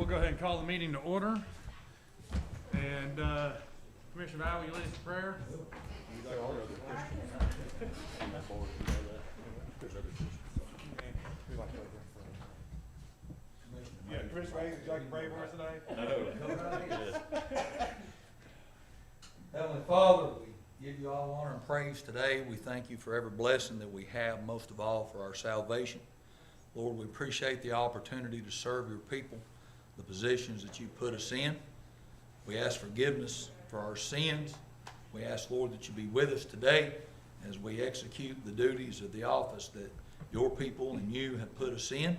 go ahead and call the meeting to order. And Commissioner Val, will you lead us in prayer? Yeah, Commissioner Hayes, would you like to pray for us today? Heavenly Father, we give you all honor and praise today. We thank you for every blessing that we have, most of all for our salvation. Lord, we appreciate the opportunity to serve your people, the positions that you put us in. We ask forgiveness for our sins. We ask, Lord, that you be with us today as we execute the duties of the office that your people and you have put us in.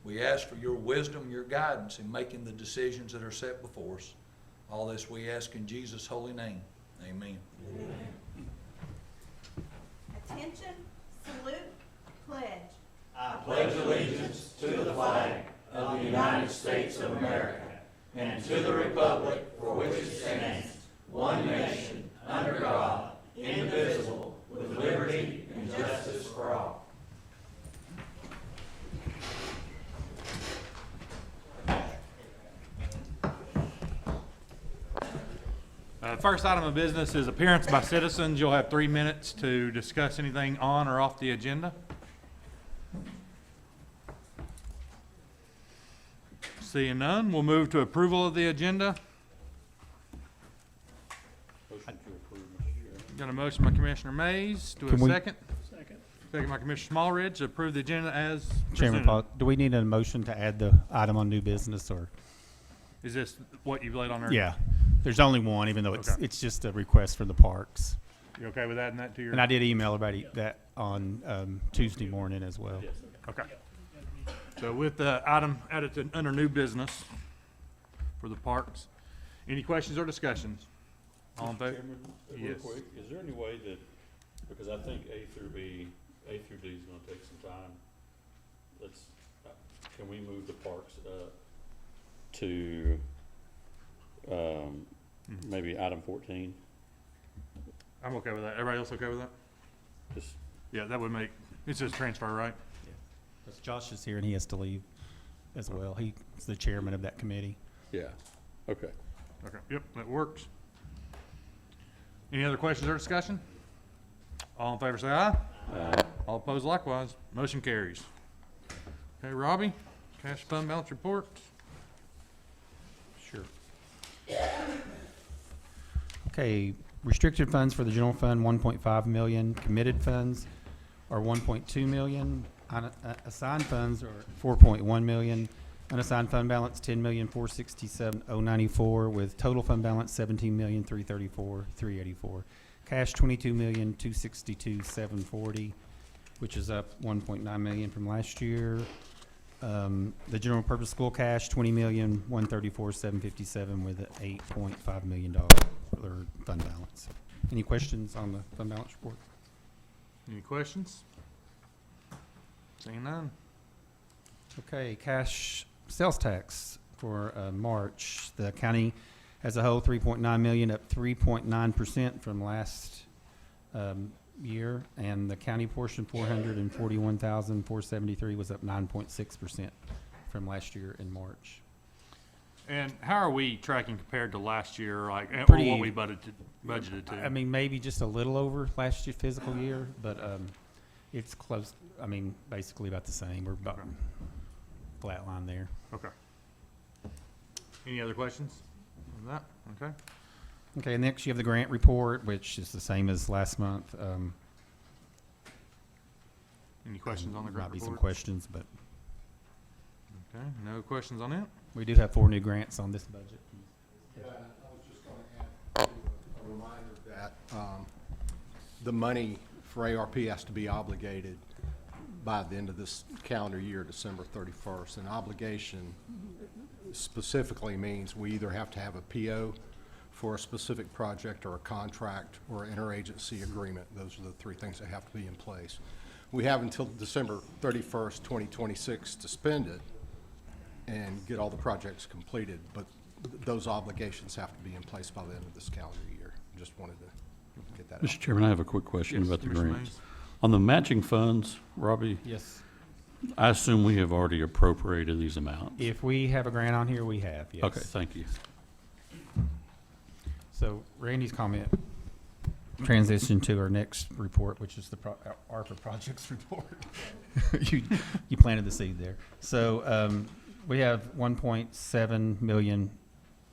We ask for your wisdom, your guidance in making the decisions that are set before us. All this we ask in Jesus' holy name. Amen. Attention, salute, pledge. I pledge allegiance to the flag of the United States of America and to the republic for which it stands, one nation, under God, indivisible, with liberty and justice for all. First item of business is appearance by citizens. You'll have 3 minutes to discuss anything on or off the agenda. Seeing none, we'll move to approval of the agenda. Motion to approve, Mr. Chairman. Got a motion by Commissioner Mays. Do we have a Can we- second? Second by Commissioner Smallridge to approve the agenda as Chairman presented. Paul, do we need a motion to add the item on new business, or? Is this what you've laid on there? Yeah, there's only one, even though it's, Okay. it's just a request for the parks. You okay with adding that to your? And I did email everybody that on Tuesday morning as well. Okay. So with the item added to under new business for the parks, any questions or discussions? All in favor? Chairman, real Yes. quick, is there any way that, because I think A through D is gonna take some time. Can we move the parks up to, maybe item 14? I'm okay with that. Everybody else okay with that? Just, Yeah, that would make, it's just transfer, right? Because Josh is here and he has to leave as well. He's the chairman of that committee. yeah, okay. Okay, yep, that works. Any other questions or discussion? All in favor say aye. All opposed likewise. Motion carries. Okay, Robbie, cash fund balance report. Sure. Okay, restricted funds for the general fund, 1.5 million. Committed funds are 1.2 million. Assigned funds are 4.1 million. Unassigned fund balance, 10,467,094, with total fund balance 17,334,384. Cash, 22,262,740, which is up 1.9 million from last year. The general purpose school cash, 20,134,757, with an $8.5 million fund balance. Any questions on the fund balance report? Any questions? Seeing none. Okay, cash sales tax for March. The county as a whole, 3.9 million, up 3.9% from last year, and the county portion, 441,473, was up 9.6% from last year in March. And how are we tracking compared to last year, like, or Pretty what we even. budgeted to? I mean, maybe just a little over last year's fiscal year, but it's close. I mean, basically about the same. We're about Okay. flat line there. Okay. Any other questions on that? Okay. Okay, next you have the grant report, which is the same as last month. Any questions on the grant Might be some report? questions, but Okay, no questions on it? we do have 4 new grants on this budget. Yeah, I was just going to add a reminder that the money for ARP has to be obligated by the end of this calendar year, December 31st. An obligation specifically means we either have to have a PO for a specific project or a contract or an interagency agreement. Those are the 3 things that have to be in place. We have until December 31st, 2026 to spend it and get all the projects completed, but those obligations have to be in place by the end of this calendar year. Just wanted to get that out. Mr. Chairman, I have a quick question Yes, about the Commissioner grants. Mays. On the matching funds, Robbie, Yes. I assume we have already appropriated these amounts. If we have a grant on here, we have, yes. Okay, thank you. So Randy's comment transition to our next report, which is the ARPA projects report. You planted the seed there. So we have 1.7 million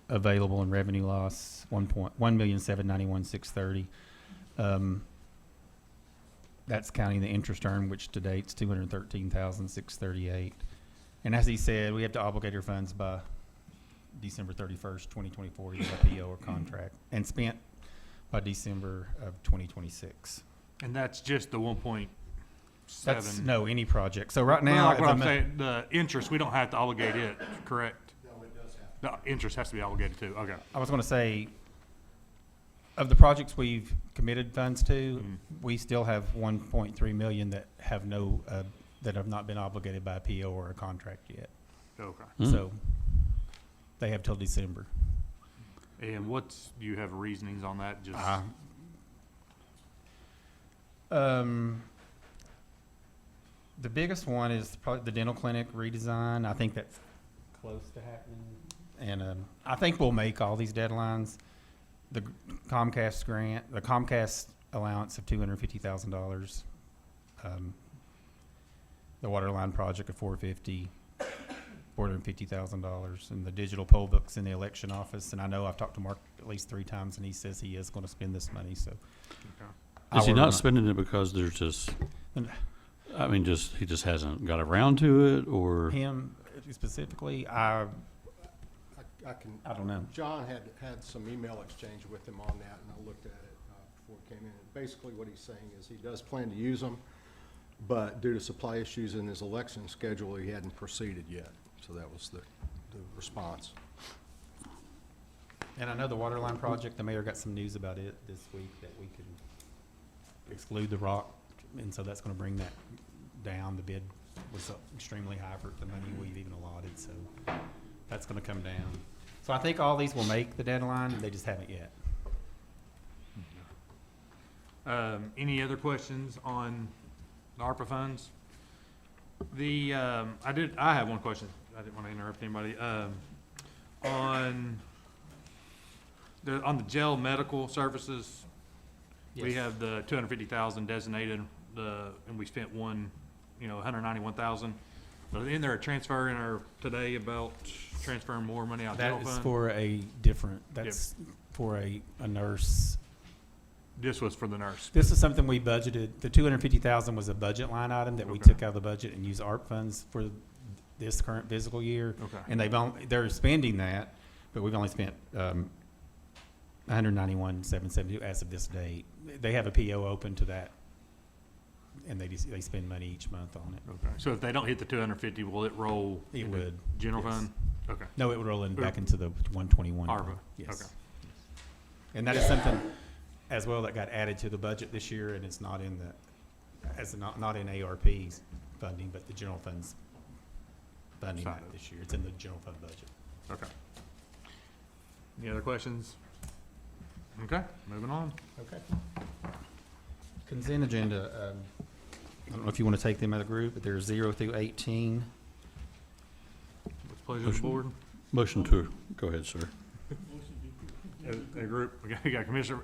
available in revenue loss, 1,791,630. That's counting the interest earned, which to date's 213,638. And as he said, we have to obligate our funds by December 31st, 2024, either by PO or contract, and spent by December of 2026. And that's just the 1.7. That's, no, any project. So right Well, now, like what at I'm the saying, the interest, we don't have to obligate it, correct? No, it does have. The interest has to be obligated too, okay. I was gonna say, of the projects we've committed funds to, Mhm. we still have 1.3 million that have no, that have not been obligated by a PO or a contract yet. Okay. Hmm. So they have till December. And do you have reasonings on that, just? The biggest one is probably the dental clinic redesign. I think that's close to happening. And I think we'll make all these deadlines. The Comcast grant, the Comcast allowance of $250,000. The water line project of $450,000, and the digital poll books in the election office. And I know I've talked to Mark at least 3 times, and he says he is going to spend this money. So Is he Our- not spending it because there's just, I mean, he just hasn't got around to it, or? him specifically, I can, don't know. John had some email exchange with him on that, and I looked at it before it came in. And basically what he's saying is he does plan to use them, but due to supply issues in his election schedule, he hadn't proceeded yet. So that was the response. And I know the water line project, the mayor got some news about it this week that we could exclude the rock, and so that's gonna bring that down. The bid was extremely high for the money we've even allotted, so that's gonna come down. So I think all these will make the deadline, they just haven't yet. Any other questions on the ARPA funds? I have one question. I didn't want to interrupt anybody. On the jail medical services, we Yes. have the 250,000 designated, and we spent 191,000. But isn't there a transfer in our today about transferring more money out of the That general is fund? for a different, that's for a nurse. This was for the nurse. This is something we budgeted. The 250,000 was a budget line item that we Okay. took out of the budget and used ARP funds for this current fiscal year. Okay. And they're spending that, but we've only spent 191,772 as of this date. They have a PO open to that, and they spend money each month on it. Okay. So if they don't hit the 250, will it roll? It into would, General yes. fund? Okay. No, it would roll in back into the 121. ARPA, Yes. okay. And that is something as well that got added to the budget this year, and it's not in not in ARP's funding, but the general fund's funding Side that of it. this year. It's in the general fund budget. Okay. Any other questions? Okay, moving on. Okay. Consent agenda, I don't know if you want to take them as a group, but they're 0 through 18. What's the pleasure of the board? Motion to, go ahead, sir. A group, we got Commissioner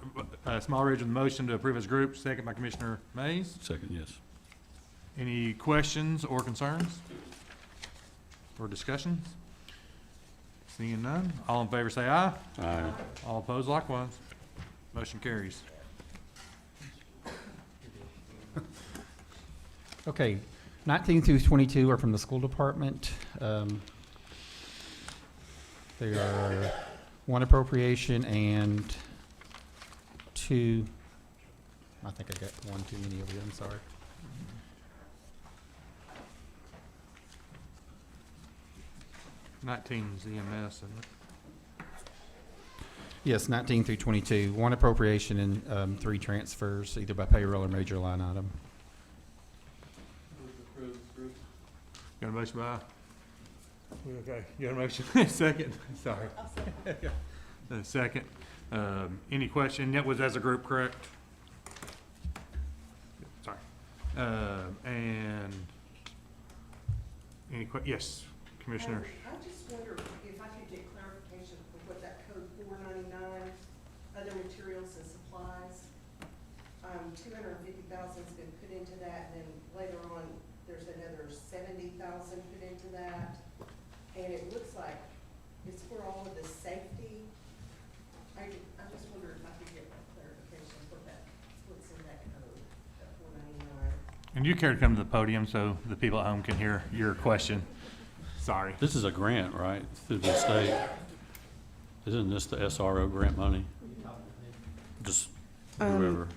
Smallridge with a motion to approve as a group, second by Commissioner Mays. Second, yes. Any questions or concerns? Or discussions? Seeing none, all in favor say aye. Aye. All opposed likewise. Motion carries. Okay, 19 through 22 are from the school department. They are one appropriation and 2, I think I got one too many over here, I'm sorry. Is EMS, isn't it? Yes, 19 through 22, one appropriation and 3 transfers, either by payroll or major line item. Got a motion by? Okay, you got a motion? Second, sorry. Second. Any question? That was as a group, correct? Sorry. And Yes, Commissioner. I just wonder if I could get clarification of what that code 499, other materials and supplies, 250,000's been put into that, and then later on, there's another 70,000 put into that. And it looks like it's for all of the safety. I just wonder if I could get that clarification for that, what's in that code, that 499. And you care to come to the podium so the people at home can hear your question? Sorry. This is a grant, right, through the state? Isn't this the SRO grant money? Just whoever.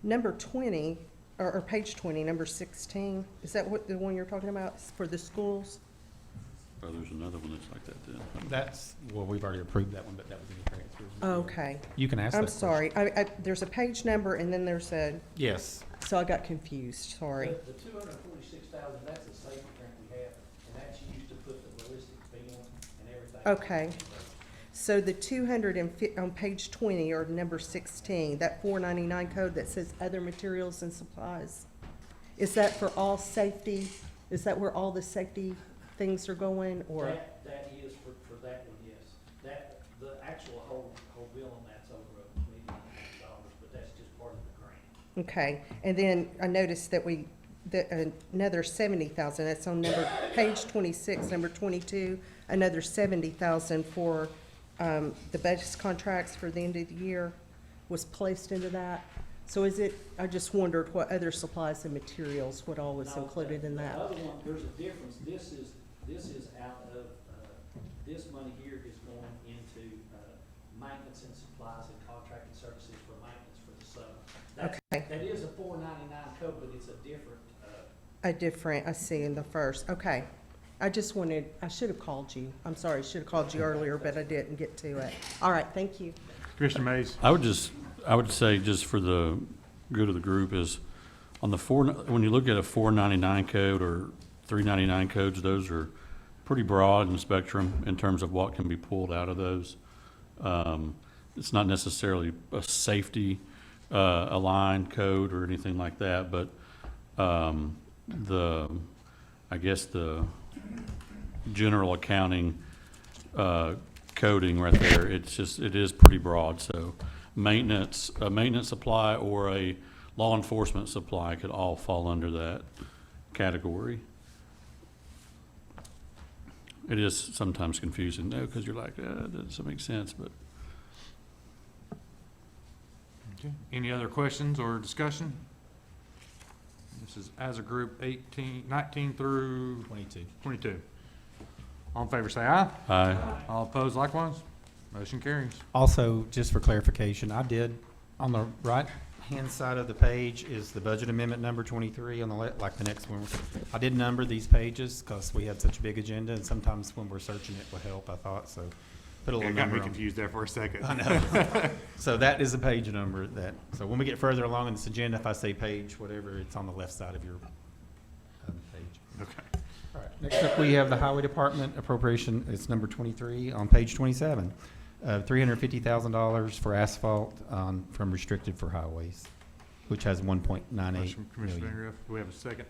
Number 20, or page 20, number 16, is that what, the one you're talking about, for the schools? Oh, there's another one that's like that then. That's, well, we've already approved that one, but that was in the transfers. Okay, You can ask that I'm question. sorry, there's a page number and then there's a, Yes. so I got confused, sorry. The 246,000, that's a safety grant we have, and that's used to put the ballistic film and everything. Okay. So the 250, on page 20, or number 16, that 499 code that says other materials and supplies, is that for all safety? Is that where all the safety things are going, or? That is for that one, yes. That, the actual whole bill on that's over $1 million, but that's just part of the grant. Okay, and then I noticed that another 70,000, that's on page 26, number 22, another 70,000 for, the base contracts for the end of the year was placed into that. So is it, I just wondered what other supplies and materials, what all was No, included in that? The other one, there's a difference. This is out of, this money here is going into, maintenance and supplies and contracted services for maintenance for the summer. Okay. That is a 499 code, but it's a different, A different, I see in the first, okay. I just wanted, I should have called you. I'm sorry, I should have called you earlier, but I didn't get to it. All right, thank you. Commissioner Mays. I would say just for the good of the group is on the when you look at a 499 code or 399 codes, those are pretty broad in spectrum in terms of what can be pulled out of those. It's not necessarily a safety aligned code or anything like that, but I guess the general accounting coding right there, it is pretty broad. So maintenance, a maintenance supply or a law enforcement supply could all fall under that category. It is sometimes confusing though, because you're like, that doesn't make sense, but Okay. Any other questions or discussion? This is as a group 19 through 22. All in favor, say aye. aye. All opposed likewise. Motion carries. Also, just for clarification, I did, on the right-hand side of the page is the budget amendment number 23 on the like the next one. I did number these pages because we had such a big agenda, and sometimes when we're searching it will help, I thought, so put a Yeah, little got me number on. confused there for a second. I know. So that is a page number so when we get further along in this agenda, if I say page, whatever, it's on the left side of your page. Okay. All right, next up, we have the Highway Department appropriation, it's number 23 on page 27. $350,000 for asphalt from restricted for highways, which has 1.98 Motion from Commissioner million. Van Riff. Do we have a second?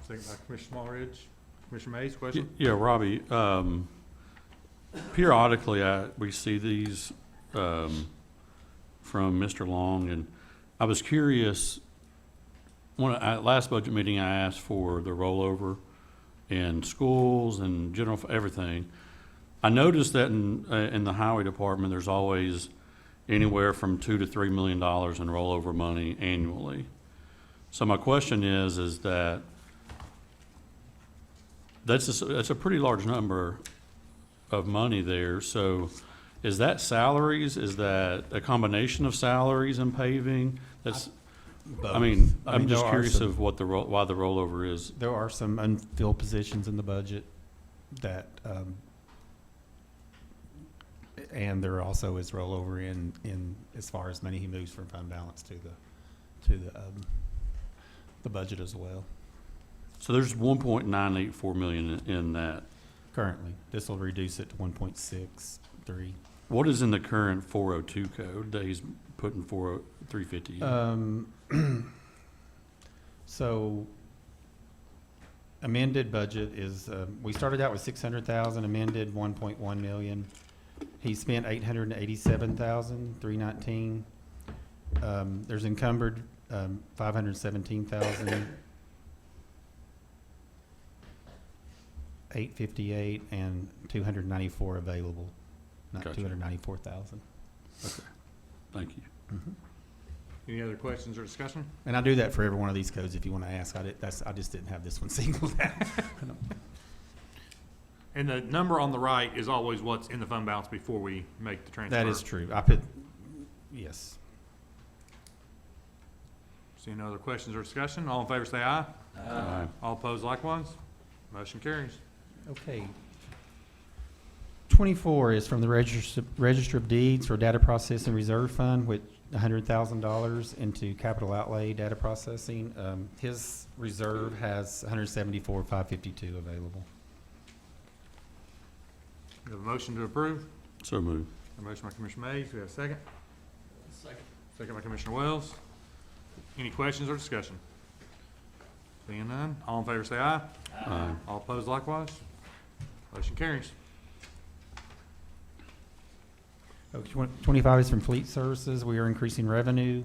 Second by Commissioner Smallridge. Commissioner Mays, question? Yeah, Robbie, periodically, we see these from Mr. Long, and I was curious, last budget meeting, I asked for the rollover in schools and general, everything. I noticed that in the highway department, there's always anywhere from $2 to $3 million in rollover money annually. So my question is that that's a pretty large number of money there. So is that salaries? Is that a combination of salaries and paving? That's, I mean, I'm there just are curious some- of what why the rollover is. There are some unfilled positions in the budget that, and there also is rollover in as far as money he moves from fund balance to the budget as well. So there's 1.984 million in that. Currently, this will reduce it to 1.63. What is in the current 402 code that he's putting 350 in? So amended budget is, we started out with 600,000, amended 1.1 million. He spent 887,319. There's encumbered, 517,858 and 294 available, not Gotcha. 294,000. Thank you. Any other questions or discussion? And I do that for every one of these codes if you want to ask. I just didn't have this one singled out. And the number on the right is always what's in the fund balance before we make the transfer. That is true. I put, yes. Seeing no other questions or discussion, all in favor say aye. Aye. All opposed likewise. Motion carries. Okay. 24 is from the Register of Deeds for Data Processing Reserve Fund, with $100,000 into capital outlay data processing. His reserve has 174,552 available. We have a motion to approve. So moved. A motion by Commissioner Mays. We have a second. Second by Commissioner Wells. Any questions or discussion? Seeing none, all in favor say aye. Aye. All opposed likewise. Motion carries. 25 is from Fleet Services. We are increasing revenue,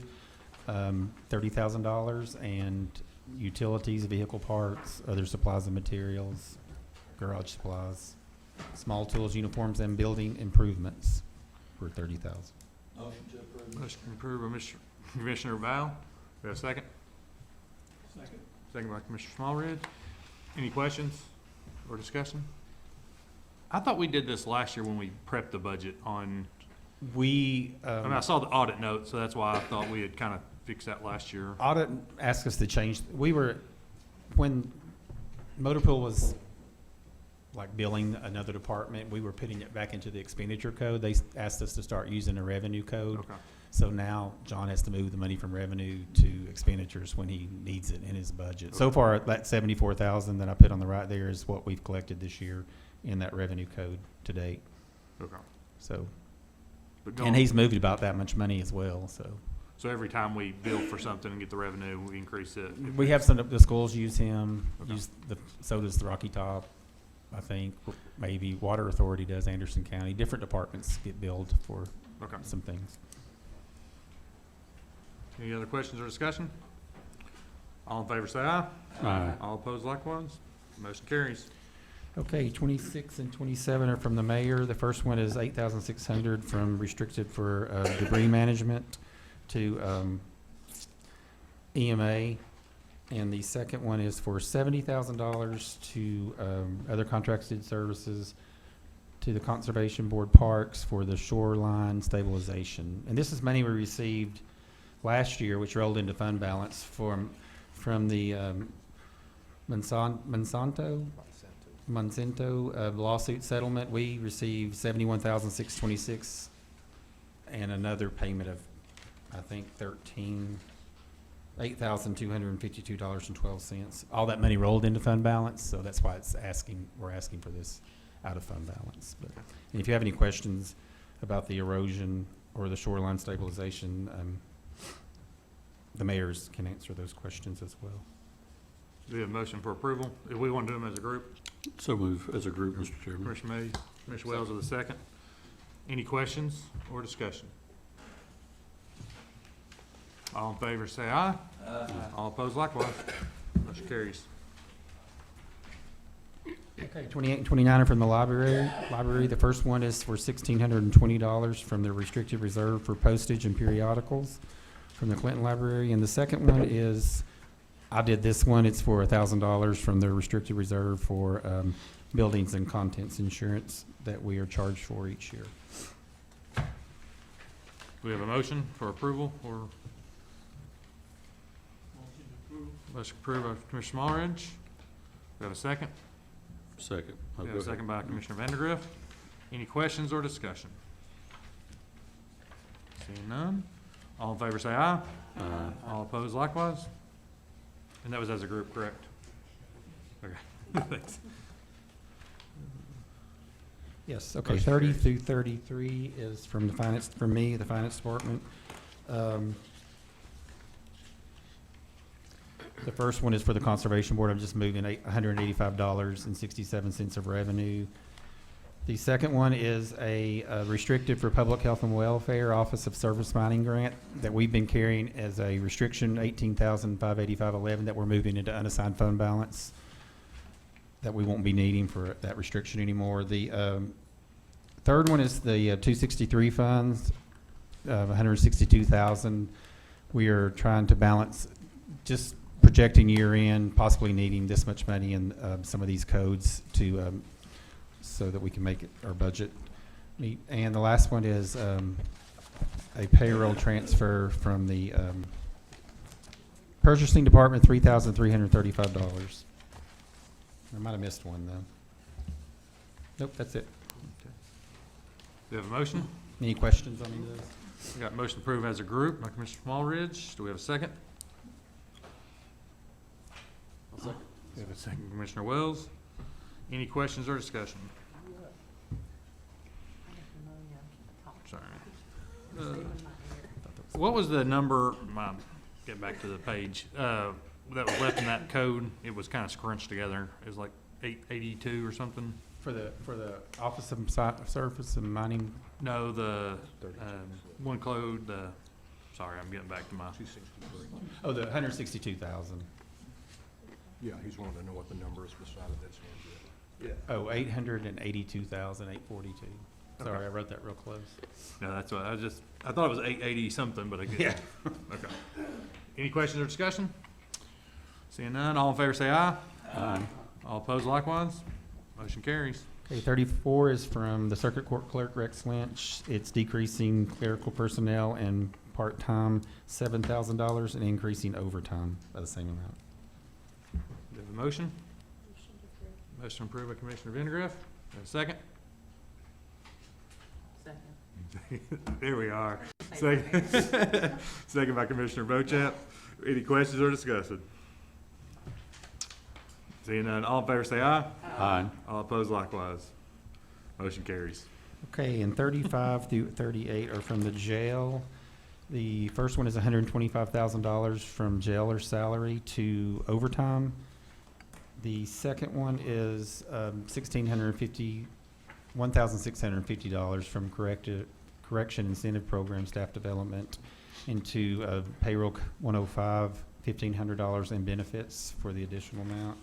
$30,000, and utilities, vehicle parts, other supplies and materials, garage supplies, small tools, uniforms, and building improvements for $30,000. Motion to approve. Motion approved by Commissioner Val. We have a second. Second. Second by Commissioner Smallridge. Any questions or discussion? I thought we did this last year when we prepped the budget on, We, I mean, I saw the audit note, so that's why I thought we had kind of fixed that last year. audit asked us to change, when Motor Pool was like billing another department, we were putting it back into the expenditure code. They asked us to start using a revenue code. Okay. So now John has to move the money from revenue to expenditures when he needs it in his budget. So far, that 74,000 that I put on the right there is what we've collected this year in that revenue code to date. Okay. So, But and going, he's moved about that much money as well, so. so every time we bill for something and get the revenue, we increase it. We have some of the schools use him, Okay. so does the Rocky Top, I think, maybe Water Authority does, Anderson County. Different departments get billed for Okay. some things. Any other questions or discussion? All in favor say aye. Aye. All opposed likewise. Motion carries. Okay, 26 and 27 are from the mayor. The first one is 8,600 from restricted for debris management to EMA. And the second one is for $70,000 to other contracted services to the Conservation Board Parks for the shoreline stabilization. And this is money we received last year, which rolled into fund balance from the Monsanto lawsuit settlement. We received $71,626 and another payment of, I think, $8,252.12. All that money rolled into fund balance, so that's why we're asking for this out of fund balance. But and if you have any questions about the erosion or the shoreline stabilization, the mayors can answer those questions as well. Do we have a motion for approval? If we want to do them as a group, So move as a group, Mr. Chairman. Commissioner Mays, Commissioner Wells are the second. Any questions or discussion? All in favor say aye. All opposed likewise. Motion carries. Okay, 28 and 29 are from the library. The first one is for $1,620 from the restricted reserve for postage and periodicals from the Clinton Library. And the second one is, I did this one, it's for $1,000 from the restricted reserve for buildings and contents insurance that we are charged for each year. We have a motion for approval or? Motion approved by Commissioner Smallridge. We have a second. Second. Oh, We go have a ahead. second by Commissioner Vandergriff. Any questions or discussion? Seeing none. All in favor say aye. Aye. All opposed likewise. And that was as a group, correct? Okay, thanks. Yes, okay, Motion 30 carries. through 33 is from the finance, from me, the finance department. The first one is for the Conservation Board. I'm just moving $185.67 of revenue. The second one is a restricted for Public Health and Welfare Office of Service Mining Grant that we've been carrying as a restriction, $18,585.11, that we're moving into unassigned fund balance, that we won't be needing for that restriction anymore. The third one is the 263 funds, $162,000. We are trying to balance, just projecting year end, possibly needing this much money in some of these codes to so that we can make our budget meet. And the last one is a payroll transfer from the purchasing department, $3,335. I might have missed one though. Nope, that's it. Do we have a motion? Any questions on any of those? We got motion approved as a group by Commissioner Smallridge. Do we have a second? We have a second. Commissioner Wells. Any questions or discussion? Sorry. What was the number, get back to the page, that was left in that code? It was kind of scrunched together. It was like 882 or something? For the Office of Surface and Mining. No, the, one code, sorry, I'm getting back to my, 263. Oh, the 162,000. Yeah, he's wanting to know what the number is beside of this one. Oh, 882,842. Sorry, I wrote that real close. no, that's what, I thought it was 880 something, but I guess. Yeah. Okay. Any questions or discussion? Seeing none, all in favor say aye. Aye. All opposed likewise. Motion carries. Okay, 34 is from the Circuit Court Clerk Rex Lynch. It's decreasing clerical personnel and part-time $7,000 and increasing overtime by the same amount. Do we have a motion? Motion approved by Commissioner Vandegrift. Do we have a second? There we are. Second. Second by Commissioner Bochamp. Any questions or discussion? Seeing none, all in favor say aye. Aye. All opposed likewise. Motion carries. Okay, and 35 through 38 are from the jail. The first one is $125,000 from jailer salary to overtime. The second one is $1,650 from correction incentive program staff development into payroll 105, $1,500 in benefits for the additional amount.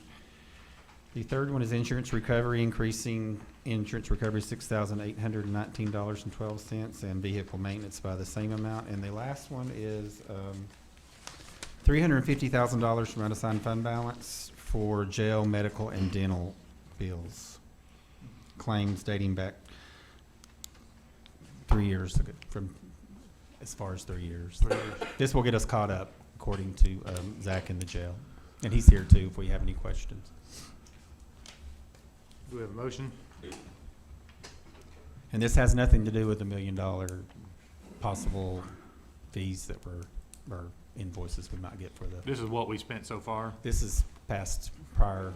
The third one is insurance recovery, increasing insurance recovery $6,819.12, and vehicle maintenance by the same amount. And the last one is $350,000 from unassigned fund balance for jail, medical, and dental bills. Claims dating back 3 years ago, from as far as 3 years. This will get us caught up, according to Zach in the jail. And he's here too if we have any questions. Do we have a motion? And this has nothing to do with the $1 million possible fees that or invoices we might get for the, This is what we spent so far. this is past prior.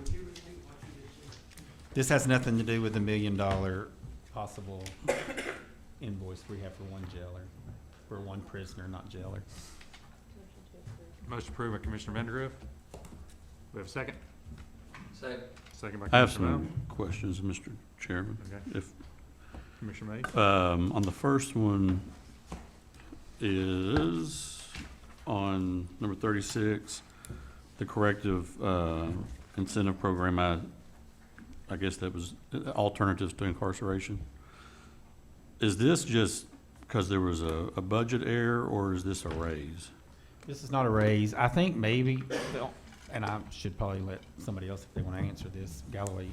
This has nothing to do with the $1 million possible invoice we have for one jailer, for one prisoner, not jailer. Motion approved by Commissioner Vandegrift. We have a second? Second. Second by I have Commissioner some questions, Mr. Chairman. Okay. If, Commissioner May. on the first one is on number 36, the corrective, incentive program. I guess that was alternatives to incarceration. Is this just because there was a budget error, or is this a raise? This is not a raise. I think maybe, and I should probably let somebody else if they want to answer this, Galloway.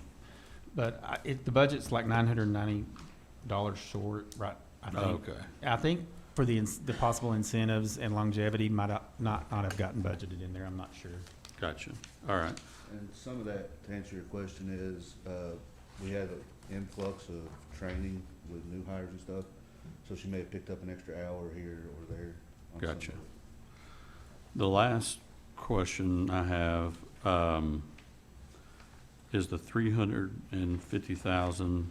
But the budget's like $990 short, right? I think. Okay. I think for the possible incentives and longevity might not have gotten budgeted in there. I'm not sure. Gotcha. All right. And some of that, to answer your question, is we had an influx of training with new hires and stuff, so she may have picked up an extra hour here or there. on some of Gotcha. it. The last question I have is the 350,000.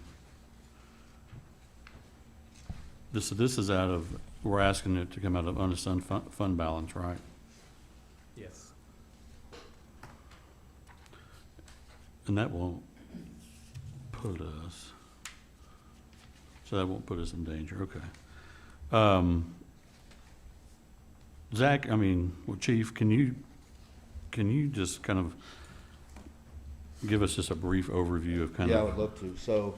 This is out of, we're asking it to come out of unassigned fund balance, right? Yes. And that won't put us, so that won't put us in danger, okay. Zach, well, Chief, can you just kind of give us just a brief overview of kind Yeah, I of? would love to. So,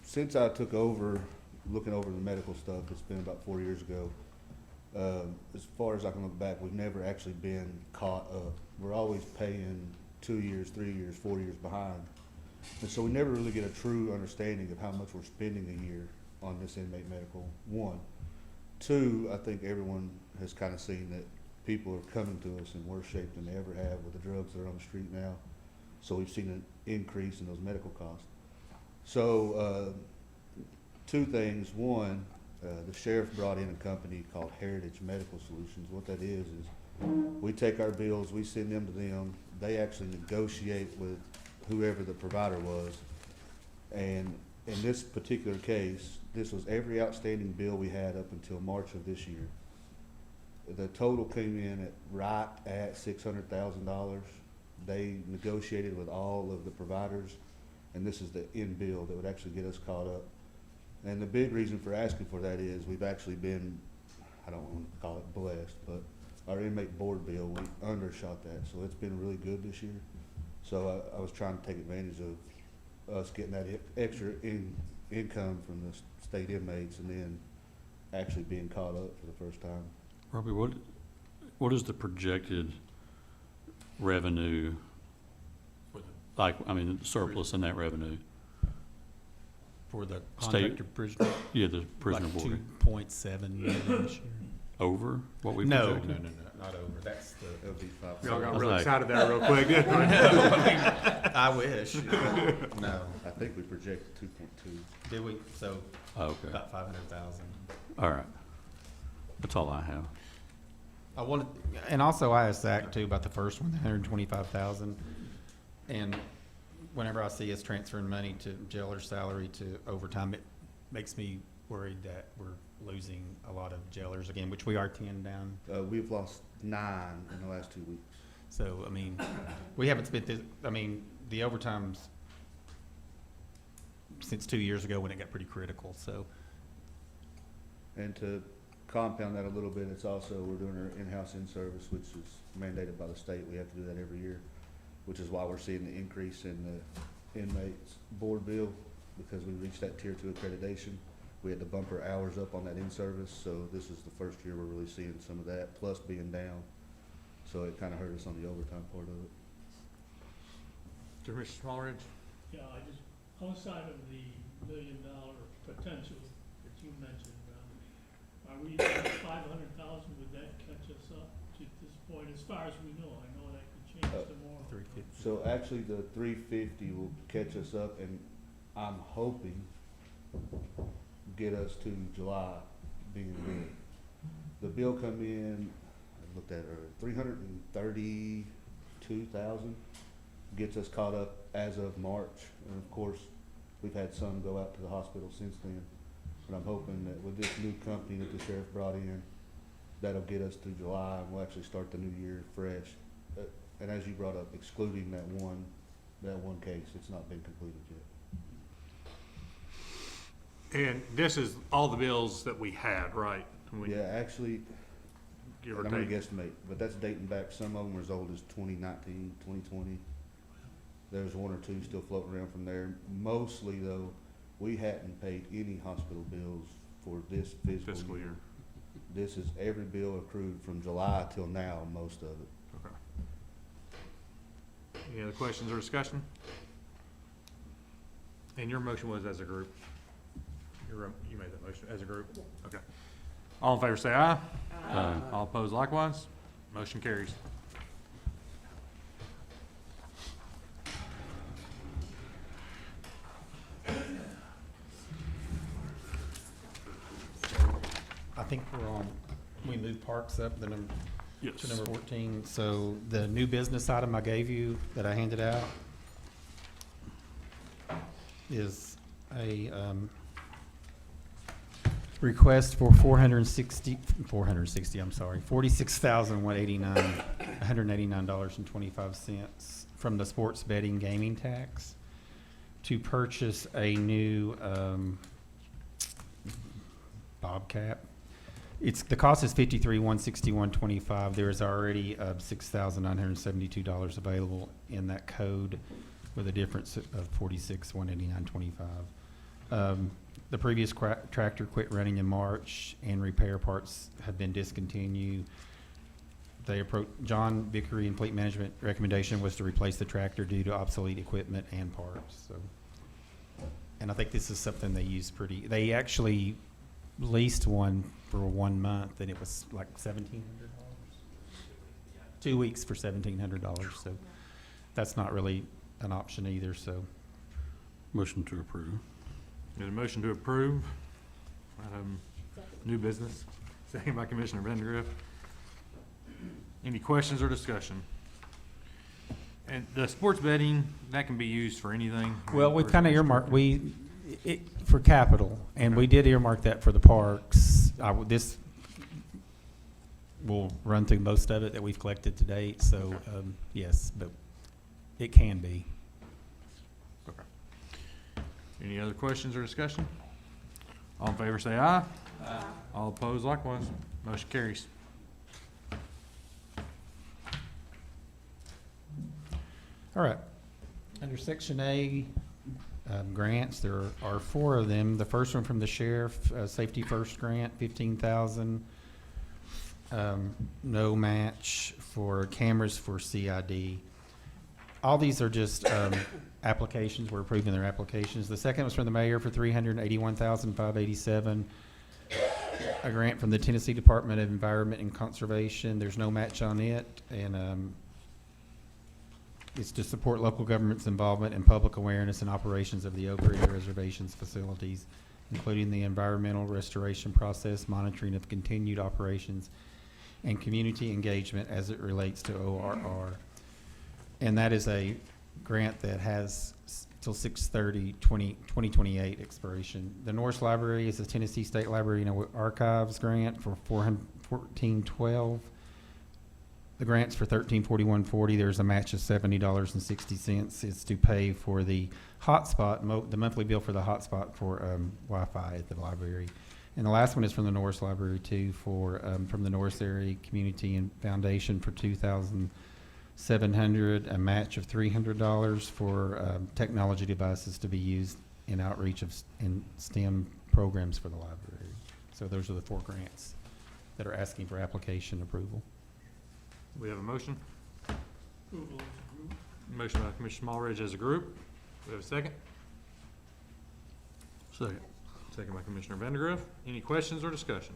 since I took over, looking over the medical stuff, it's been about 4 years ago. As far as I can look back, we've never actually been caught up. We're always paying 2 years, 3 years, 4 years behind. And so we never really get a true understanding of how much we're spending a year on this inmate medical, one. Two, I think everyone has kind of seen that people are coming to us in worse shape than they ever have with the drugs that are on the street now. So we've seen an increase in those medical costs. So, two things. One, the sheriff brought in a company called Heritage Medical Solutions. What that is we take our bills, we send them to them. They actually negotiate with whoever the provider was. And in this particular case, this was every outstanding bill we had up until March of this year. The total came in right at $600,000. They negotiated with all of the providers, and this is the end bill that would actually get us caught up. And the big reason for asking for that is we've actually been, I don't want to call it blessed, but our inmate board bill, we undershot that, so it's been really good this year. So I was trying to take advantage of us getting that extra income from the state inmates and then actually being caught up for the first time. Robbie, what is the projected revenue, surplus in that revenue? For the State- contractor prisoner, Yeah, the prisoner like board. 2.7 million this year. Over what we No, projected? no, not over. That's the. That would be five. Y'all got was really like- excited there real quick, didn't we? I wish. No. I think we projected 2.2. Did we? So Oh, okay, about 500,000. all right. That's all I have. I wanted, and also I asked Zach too about the first one, the 125,000. And whenever I see us transferring money to jailer's salary to overtime, it makes me worried that we're losing a lot of jailers again, which we are 10 down. We've lost 9 in the last 2 weeks. So, we haven't spent this, the overtimes since 2 years ago when it got pretty critical, so. And to compound that a little bit, it's also, we're doing our in-house in-service, which is mandated by the state. We have to do that every year, which is why we're seeing the increase in the inmates board bill, because we reached that tier 2 accreditation. We had to bump our hours up on that in-service, so this is the first year we're really seeing some of that, plus being down. So it kind of hurt us on the overtime part of it. Mr. Smallridge? Yeah, outside of the $1 million potential that you mentioned, are we at 500,000, would that catch us up to this point, as far as we know? I know that could change tomorrow. 350. So actually, the 350 will catch us up, and I'm hoping get us to July being good. The bill come in, I looked at it earlier, 332,000 gets us caught up as of March. And of course, we've had some go out to the hospital since then. But I'm hoping that with this new company that the sheriff brought in, that'll get us through July, and we'll actually start the new year fresh. And as you brought up, excluding that one case, it's not been completed yet. And this is all the bills that we had, right? Yeah, actually, Give I'm or gonna take. guesstimate, but that's dating back, some of them are as old as 2019, 2020. There's 1 or 2 still floating around from there. Mostly though, we hadn't paid any hospital bills for this Fiscal year. This is every bill accrued from July till now, most of it. Okay. Any other questions or discussion? And your motion was as a group? You made that motion as a group? Okay. All in favor say aye. Aye. All opposed likewise. Motion carries. I think we're on, we moved parks up to number Yes. 14. So the new business item I gave you that I handed out is a request for $189,189.25 from the sports betting gaming tax to purchase a new Bobcat. The cost is $53,161.25. There is already $6,972 available in that code with a difference of $46,189.25. The previous tractor quit running in March, and repair parts have been discontinued. John Vickery and Fleet Management recommendation was to replace the tractor due to obsolete equipment and parts. So, and I think this is something they use they actually leased one for 1 month, and it was like $1,700. 2 weeks for $1,700. So that's not really an option either. So Motion to approve. Got a motion to approve. New business. Second by Commissioner Vandegrift. Any questions or discussion? And the sports betting, that can be used for anything? well, we've kind of earmarked for capital, and we did earmark that for the parks. This will run through most of it that we've collected to date. So yes, but it can be. Okay. Any other questions or discussion? All in favor say aye. Aye. All opposed likewise. Motion carries. All right. Under Section A, grants, there are 4 of them. The first one from the sheriff, Safety First Grant, $15,000. No match for cameras for CID. All these are just applications. We're approving their applications. The second was from the mayor for $381,587. A grant from the Tennessee Department of Environment and Conservation. There's no match on it, and it's to support local government's involvement in public awareness and operations of the Oak Ridge Reservation's facilities, including the environmental restoration process, monitoring of continued operations, and community engagement as it relates to ORR. And that is a grant that has till 6/30/2028 expiration. The Norris Library is a Tennessee State Library and Archives grant for $1412. The grant's for $1341.40. There's a match of $70.60. It's to pay for the hotspot, the monthly bill for the hotspot for Wi-Fi at the library. And the last one is from the Norris Library too, from the Norris Area Community and Foundation for $2,700. A match of $300 for technology devices to be used in outreach in STEM programs for the library. So those are the 4 grants that are asking for application approval. We have a motion. Approval as a group. Motion by Commissioner Smallridge as a group. We have a second. Second. Second by Commissioner Vandegrift. Any questions or discussion?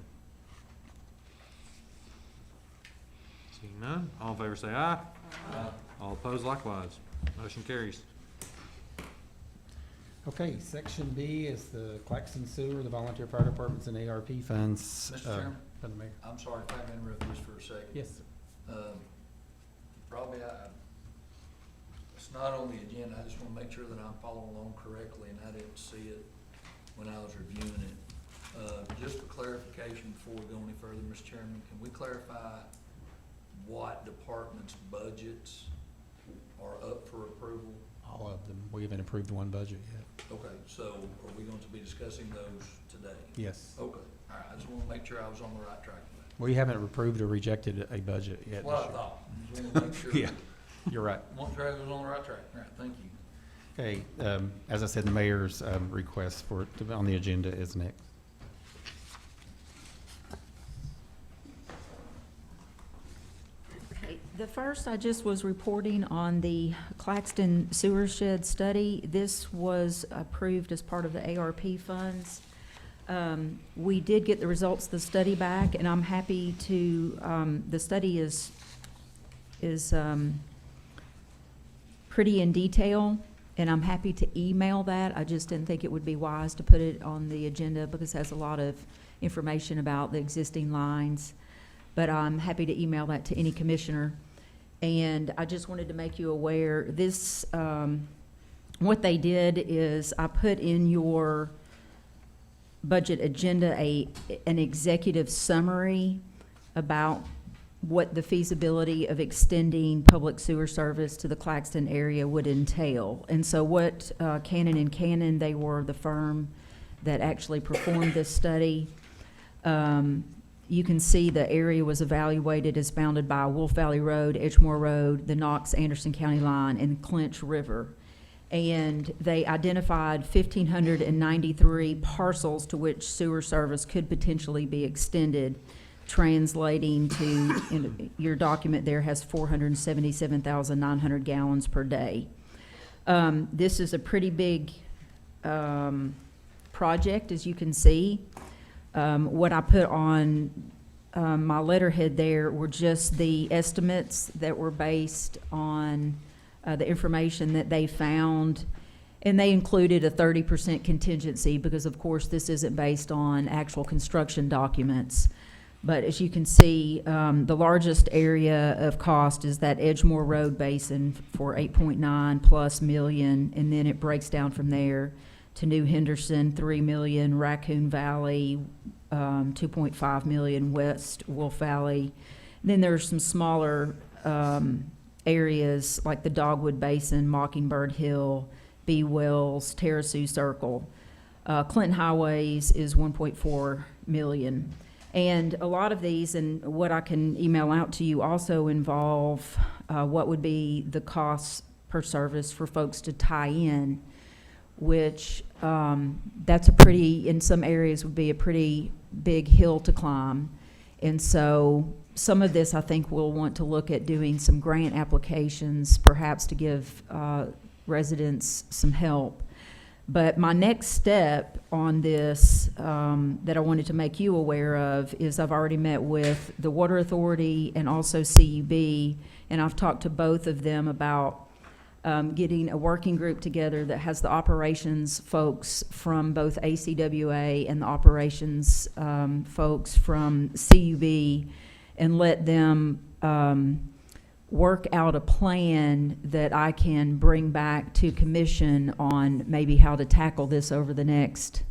Seeing none, all in favor say aye. Aye. All opposed likewise. Motion carries. Okay, Section B is the Claxton Sewer, the volunteer fire departments, and ARP funds. Mr. Chairman? From the mayor. I'm sorry if I can interrupt this for a second. Yes, sir. Robbie, it's not on the agenda, I just want to make sure that I'm following along correctly, and I didn't see it when I was reviewing it. Just for clarification, before we go any further, Mr. Chairman, can we clarify what departments' budgets are up for approval? All of them. We haven't approved one budget yet. Okay, so are we going to be discussing those today? Yes. Okay, all right, I just want to make sure I was on the right track with that. We haven't approved or rejected a budget yet. Well, I this year. thought, just want to make sure. Yeah, you're right. Want to try to was on the right track. All right, thank you. Okay, as I said, the mayor's request for it to be on the agenda is next. Okay, the first, I just was reporting on the Claxton Sewer Shed study. This was approved as part of the ARP funds. We did get the results of the study back, and I'm happy to, the study is pretty in detail, and I'm happy to email that. I just didn't think it would be wise to put it on the agenda because it has a lot of information about the existing lines. But I'm happy to email that to any commissioner. And I just wanted to make you aware, this, what they did is I put in your budget agenda an executive summary about what the feasibility of extending public sewer service to the Claxton area would entail. And so what Cannon & Cannon, they were the firm that actually performed this study. You can see the area was evaluated as bounded by Wolf Valley Road, Edgemore Road, the Knox-Anderson County line, and Clinch River. And they identified 1,593 parcels to which sewer service could potentially be extended, translating to, your document there has 477,900 gallons per day. This is a pretty big project, as you can see. What I put on my letterhead there were just the estimates that were based on the information that they found, and they included a 30% contingency because, of course, this isn't based on actual construction documents. But as you can see, the largest area of cost is that Edgemore Road basin for 8.9 plus million, and then it breaks down from there to New Henderson, 3 million, Raccoon Valley, 2.5 million, West Wolf Valley. Then there's some smaller areas like the Dogwood Basin, Mockingbird Hill, B Wells, Terrasu Circle. Clinton Highways is 1.4 million. And a lot of these, and what I can email out to you, also involve what would be the costs per service for folks to tie in, which that's a pretty, in some areas would be a pretty big hill to climb. And so some of this, I think we'll want to look at doing some grant applications, perhaps to give residents some help. But my next step on this that I wanted to make you aware of is I've already met with the Water Authority and also CUB, and I've talked to both of them about getting a working group together that has the operations folks from both ACWA and the operations folks from CUB, and let them work out a plan that I can bring back to commission on maybe how to tackle this over the next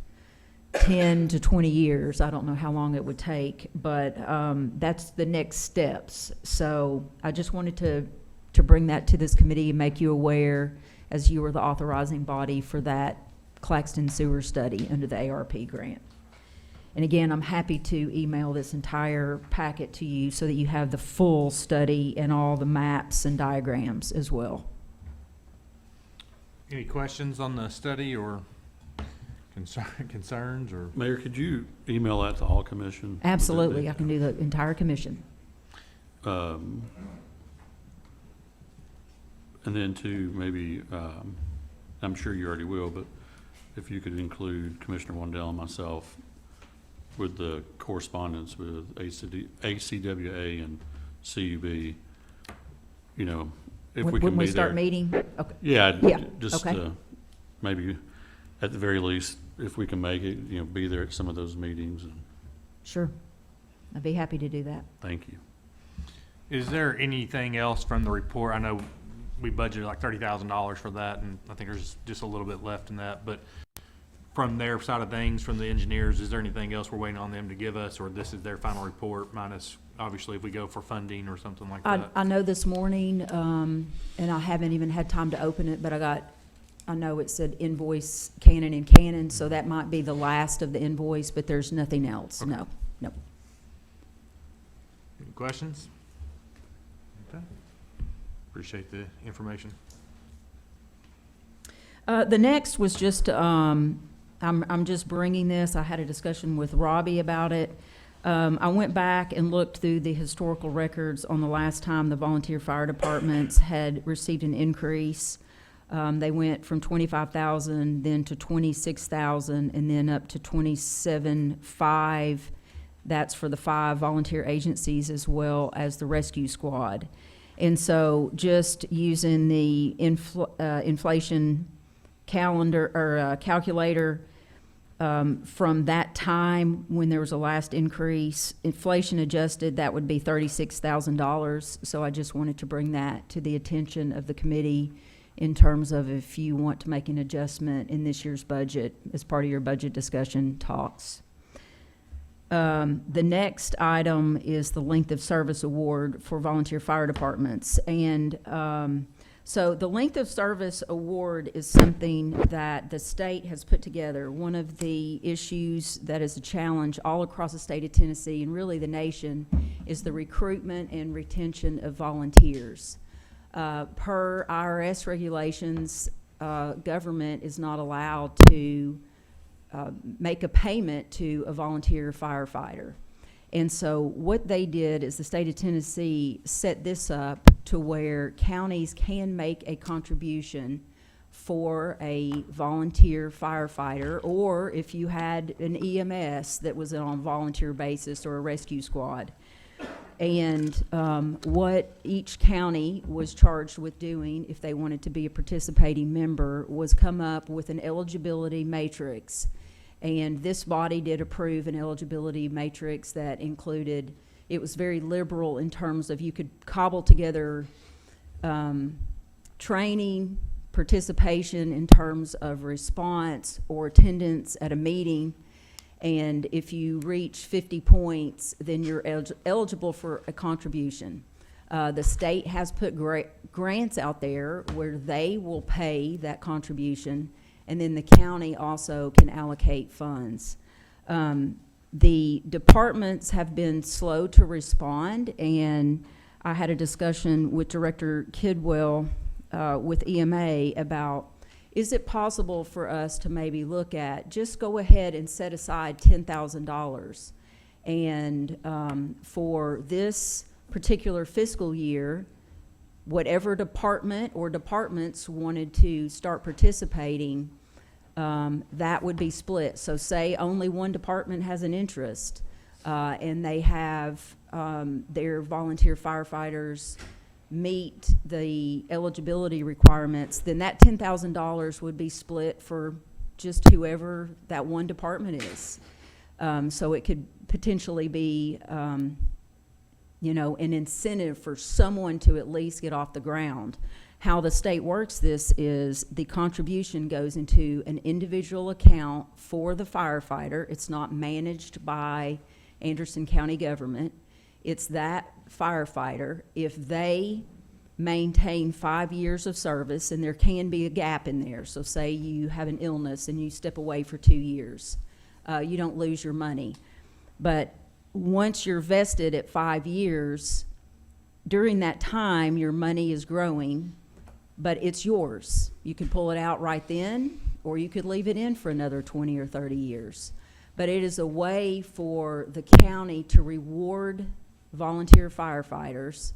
10 to 20 years. I don't know how long it would take, but that's the next steps. So I just wanted to bring that to this committee and make you aware, as you were the authorizing body for that Claxton sewer study under the ARP grant. And again, I'm happy to email this entire packet to you so that you have the full study and all the maps and diagrams as well. Any questions on the study or concerns or? Mayor, could you email that to all commission? Absolutely, I can do the entire commission. And then to maybe, I'm sure you already will, but if you could include Commissioner Wandell and myself with the correspondence with ACWA and CUB, you know, if we can be there. When we start meeting? Okay. Yeah, Yeah, just okay. maybe at the very least, if we can make it, you know, be there at some of those meetings. And Sure. I'd be happy to do that. thank you. Is there anything else from the report? I know we budgeted like $30,000 for that, and I think there's just a little bit left in that, but from their side of things, from the engineers, is there anything else we're waiting on them to give us, or this is their final report minus, obviously, if we go for funding or something like that? I know this morning, and I haven't even had time to open it, but I know it said invoice Cannon & Cannon, so that might be the last of the invoice, but there's nothing else. Okay. No. Any questions? Okay. Appreciate the information. The next was just, I'm just bringing this, I had a discussion with Robbie about it. I went back and looked through the historical records on the last time the volunteer fire departments had received an increase. They went from 25,000, then to 26,000, and then up to 27.5. That's for the 5 volunteer agencies as well as the rescue squad. And so just using the inflation calendar or calculator from that time when there was a last increase, inflation adjusted, that would be $36,000. So I just wanted to bring that to the attention of the committee in terms of if you want to make an adjustment in this year's budget as part of your budget discussion talks. The next item is the length of service award for volunteer fire departments. And so the length of service award is something that the state has put together. One of the issues that is a challenge all across the state of Tennessee and really the nation is the recruitment and retention of volunteers. Per IRS regulations, government is not allowed to make a payment to a volunteer firefighter. And so what they did is the state of Tennessee set this up to where counties can make a contribution for a volunteer firefighter, or if you had an EMS that was on a volunteer basis or a rescue squad. And what each county was charged with doing, if they wanted to be a participating member, was come up with an eligibility matrix. And this body did approve an eligibility matrix that included, it was very liberal in terms of you could cobble together training, participation in terms of response or attendance at a meeting. And if you reach 50 points, then you're eligible for a contribution. The state has put grants out there where they will pay that contribution, and then the county also can allocate funds. The departments have been slow to respond, and I had a discussion with Director Kidwell with EMA about, is it possible for us to maybe look at, just go ahead and set aside $10,000, and for this particular fiscal year, whatever department or departments wanted to start participating, that would be split. So say only one department has an interest, and they have their volunteer firefighters meet the eligibility requirements, then that $10,000 would be split for just whoever that one department is. So it could potentially be, you know, an incentive for someone to at least get off the ground. How the state works this is the contribution goes into an individual account for the firefighter. It's not managed by Anderson County government. It's that firefighter. If they maintain 5 years of service, and there can be a gap in there, so say you have an illness and you step away for 2 years, you don't lose your money. But once you're vested at 5 years, during that time your money is growing, but it's yours. You can pull it out right then, or you could leave it in for another 20 or 30 years. But it is a way for the county to reward volunteer firefighters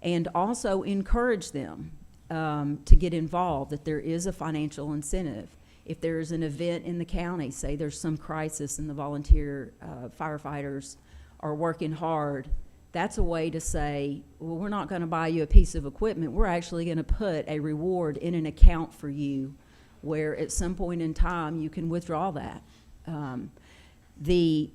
and also encourage them to get involved, that there is a financial incentive. If there's an event in the county, say there's some crisis and the volunteer firefighters are working hard, that's a way to say, well, we're not going to buy you a piece of equipment. We're actually going to put a reward in an account for you where at some point in time you can withdraw that. The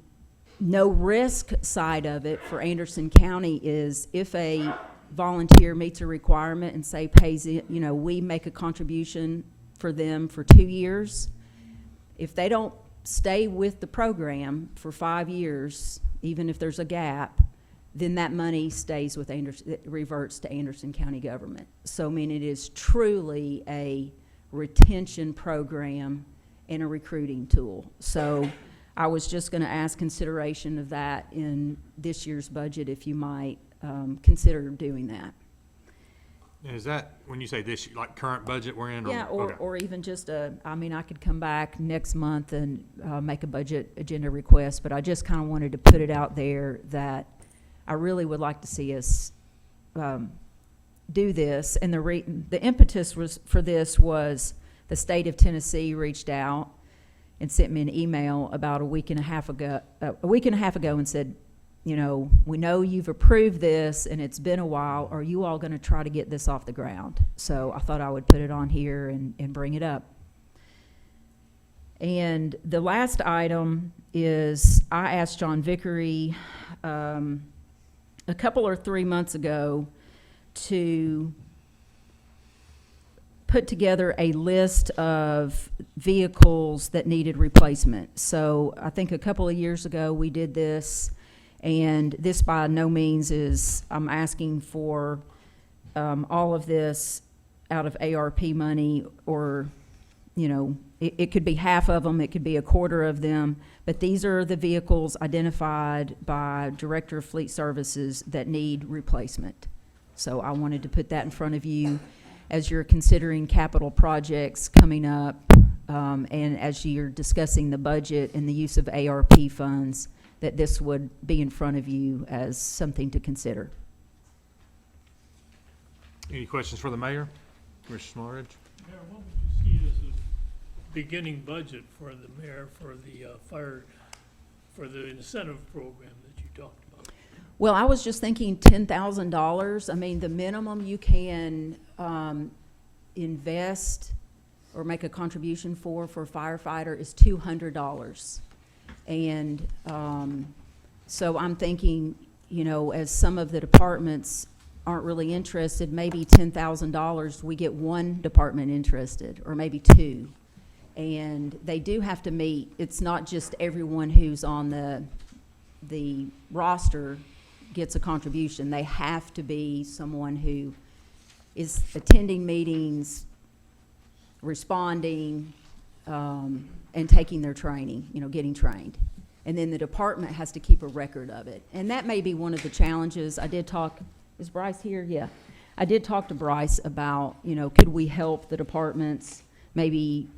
no risk side of it for Anderson County is if a volunteer meets a requirement and say pays it, you know, we make a contribution for them for 2 years. If they don't stay with the program for 5 years, even if there's a gap, then that money stays with Anderson, it reverts to Anderson County government. So I mean, it is truly a retention program and a recruiting tool. So I was just going to ask consideration of that in this year's budget, if you might consider doing that. Is that, when you say this, like current budget we're in? Yeah, okay. or even just I mean, I could come back next month and make a budget agenda request, but I just kind of wanted to put it out there that I really would like to see us do this. And the impetus was for this was the state of Tennessee reached out and sent me an email about a week and a half ago and said, you know, we know you've approved this and it's been a while. Are you all going to try to get this off the ground? So I thought I would put it on here and bring it up. And the last item is I asked John Vickery a couple or 3 months ago to put together a list of vehicles that needed replacement. So I think a couple of years ago, we did this, and this by no means is, I'm asking for all of this out of ARP money, or, you know, it could be half of them, it could be a quarter of them, but these are the vehicles identified by Director of Fleet Services that need replacement. So I wanted to put that in front of you as you're considering capital projects coming up, and as you're discussing the budget and the use of ARP funds, that this would be in front of you as something to consider. Any questions for the mayor? Commissioner Smallridge? Mayor, what would you see as a beginning budget for the mayor for the fire, for the incentive program that you talked about? Well, I was just thinking $10,000. I mean, the minimum you can invest or make a contribution for a firefighter is $200. And so I'm thinking, you know, as some of the departments aren't really interested, maybe $10,000, we get one department interested, or maybe two. And they do have to meet, it's not just everyone who's on the roster gets a contribution. They have to be someone who is attending meetings, responding, and taking their training, you know, getting trained. And then the department has to keep a record of it. And that may be one of the challenges. I did talk, is Bryce here? Yeah. I did talk to Bryce about, you know, could we help the departments maybe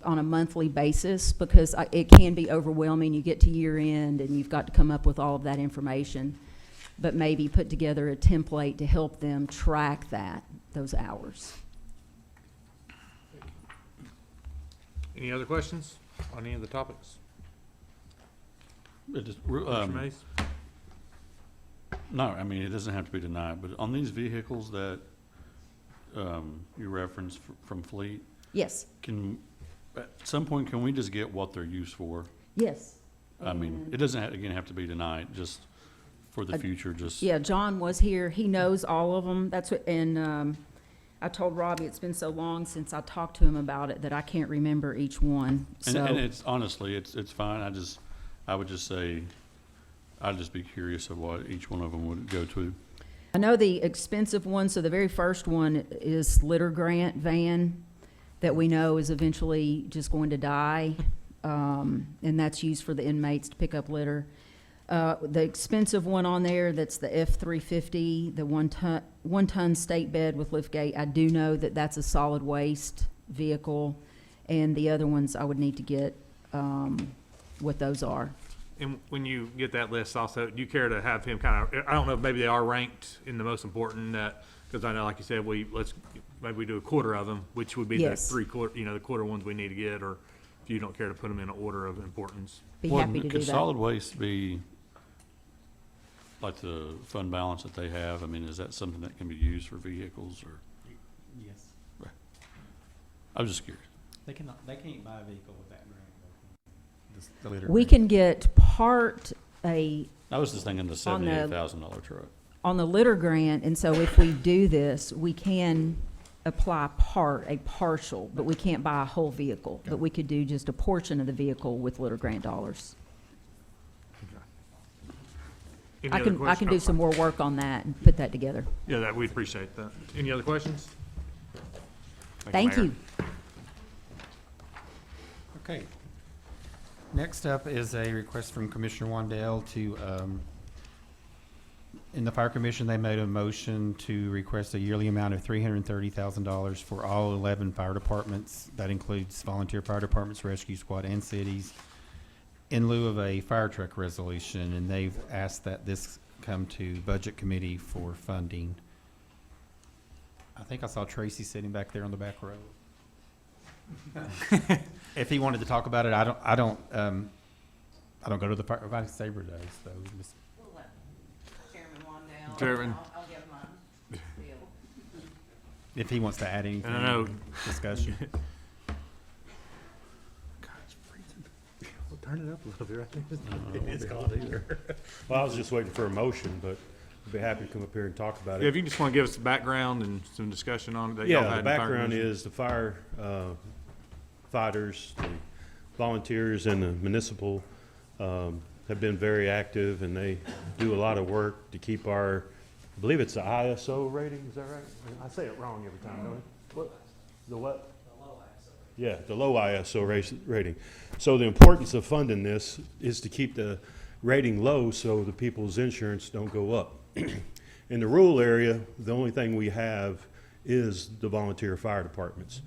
on a monthly basis, because it can be overwhelming. You get to year end and you've got to come up with all of that information, but maybe put together a template to help them track those hours. Any other questions on any of the topics? It is, Commissioner Mays? no, I mean, it doesn't have to be denied, but on these vehicles that you referenced from Fleet, Yes, at some point, can we just get what they're used for? yes. I mean, it doesn't, again, have to be tonight, just for the future, just. Yeah, John was here. He knows all of them. That's what, and I told Robbie it's been so long since I talked to him about it that I can't remember each one. And So, it's, honestly, it's fine. I would just say, I'd just be curious of what each one of them would go to. I know the expensive one, so the very first one is litter grant van that we know is eventually just going to die. And that's used for the inmates to pick up litter. The expensive one on there, that's the F-350, the one-ton state bed with lift gate. I do know that that's a solid waste vehicle. And the other ones, I would need to get what those are. And when you get that list also, do you care to have him kind of, I don't know, if maybe they are ranked in the most important, because I know, like you said, maybe we do a quarter of them, which would be the Yes. the quarter ones we need to get, or if you don't care to put them in an order of importance. Be Well, happy to do could that. solid waste be like the fund balance that they have? I mean, is that something that can be used for vehicles, or? Yes. I was just curious. They can't buy a vehicle with that grant. The litter We grant. can get I was just thinking the On the- $78,000 truck. on the litter grant, and so if we do this, we can apply a partial, but we can't buy a whole vehicle. But we could do just a portion of the vehicle with litter grant dollars. Any I other can questions? do some more work on that and put that together. Yeah, we'd appreciate that. Any other questions? Thank Mayor. you. Okay. Next up is a request from Commissioner Wandell to, in the Fire Commission, they made a motion to request a yearly amount of $330,000 for all 11 fire departments. That includes volunteer fire departments, rescue squad, and cities, in lieu of a fire truck resolution, and they've asked that this come to Budget Committee for funding. I think I saw Tracy sitting back there on the back row. If he wanted to talk about it, I don't go to the fire saber days though. We'll let Chairman Wandell. Chairman. I'll give him my deal. If he wants to add anything. I know. Discussion. God, it's freezing. We'll turn it up a little bit. I think It's cold either. Well, I was just waiting for a motion, but be happy to come up here and talk about Yeah, it. if you just want to give us the background and some discussion on it that y'all had Yeah, in the the fire background commission. is the fire fighters, the volunteers and the municipal have been very active, and they do a lot of work to keep our, I believe it's the ISO rating, is that right? I say it wrong every time, don't I? What? The what? Yeah, the low ISO rating. So the importance of funding this is to keep the rating low so the people's insurance don't go up. In the rural area, the only thing we have is the volunteer fire departments.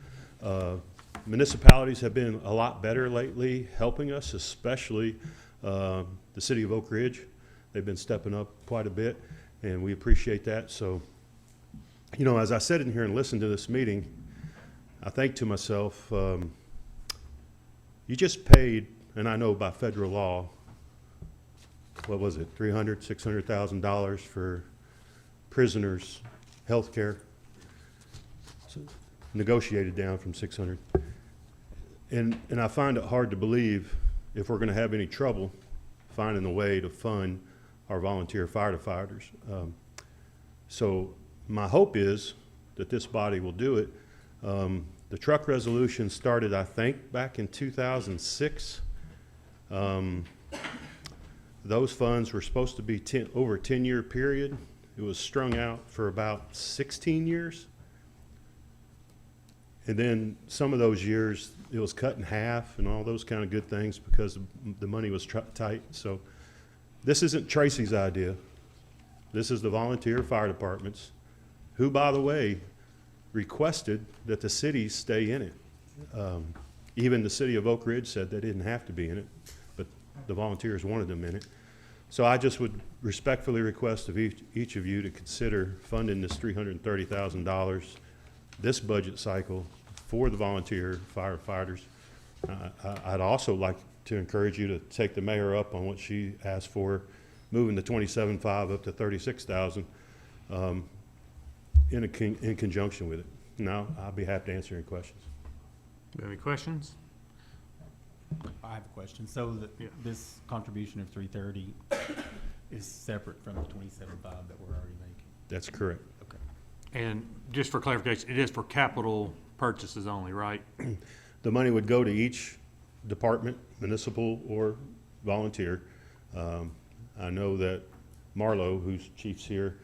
Municipalities have been a lot better lately, helping us, especially the city of Oak Ridge. They've been stepping up quite a bit, and we appreciate that. So, you know, as I sat in here and listened to this meeting, I think to myself, you just paid, and I know by federal law, what was it, $600,000 for prisoners' health care? So negotiated down from 600. And I find it hard to believe if we're going to have any trouble finding a way to fund our volunteer firefighters. So my hope is that this body will do it. The truck resolution started, I think, back in 2006. Those funds were supposed to be over a 10-year period. It was strung out for about 16 years. And then some of those years, it was cut in half and all those kind of good things because the money was tight. So this isn't Tracy's idea. This is the volunteer fire departments, who, by the way, requested that the cities stay in it. Even the city of Oak Ridge said they didn't have to be in it, but the volunteers wanted them in it. So I just would respectfully request of each of you to consider funding this $330,000 this budget cycle for the volunteer firefighters. I'd also like to encourage you to take the mayor up on what she asked for, moving the 27.5 up to 36,000 in conjunction with it. Now, I'll be happy to answer any questions. Any questions? I have a question. So Yeah. this contribution of 330 is separate from the 27.5 that we're already making? That's correct. Okay. And just for clarification, it is for capital purchases only, right? The money would go to each department, municipal or volunteer. I know that Marlo, who's chief's here,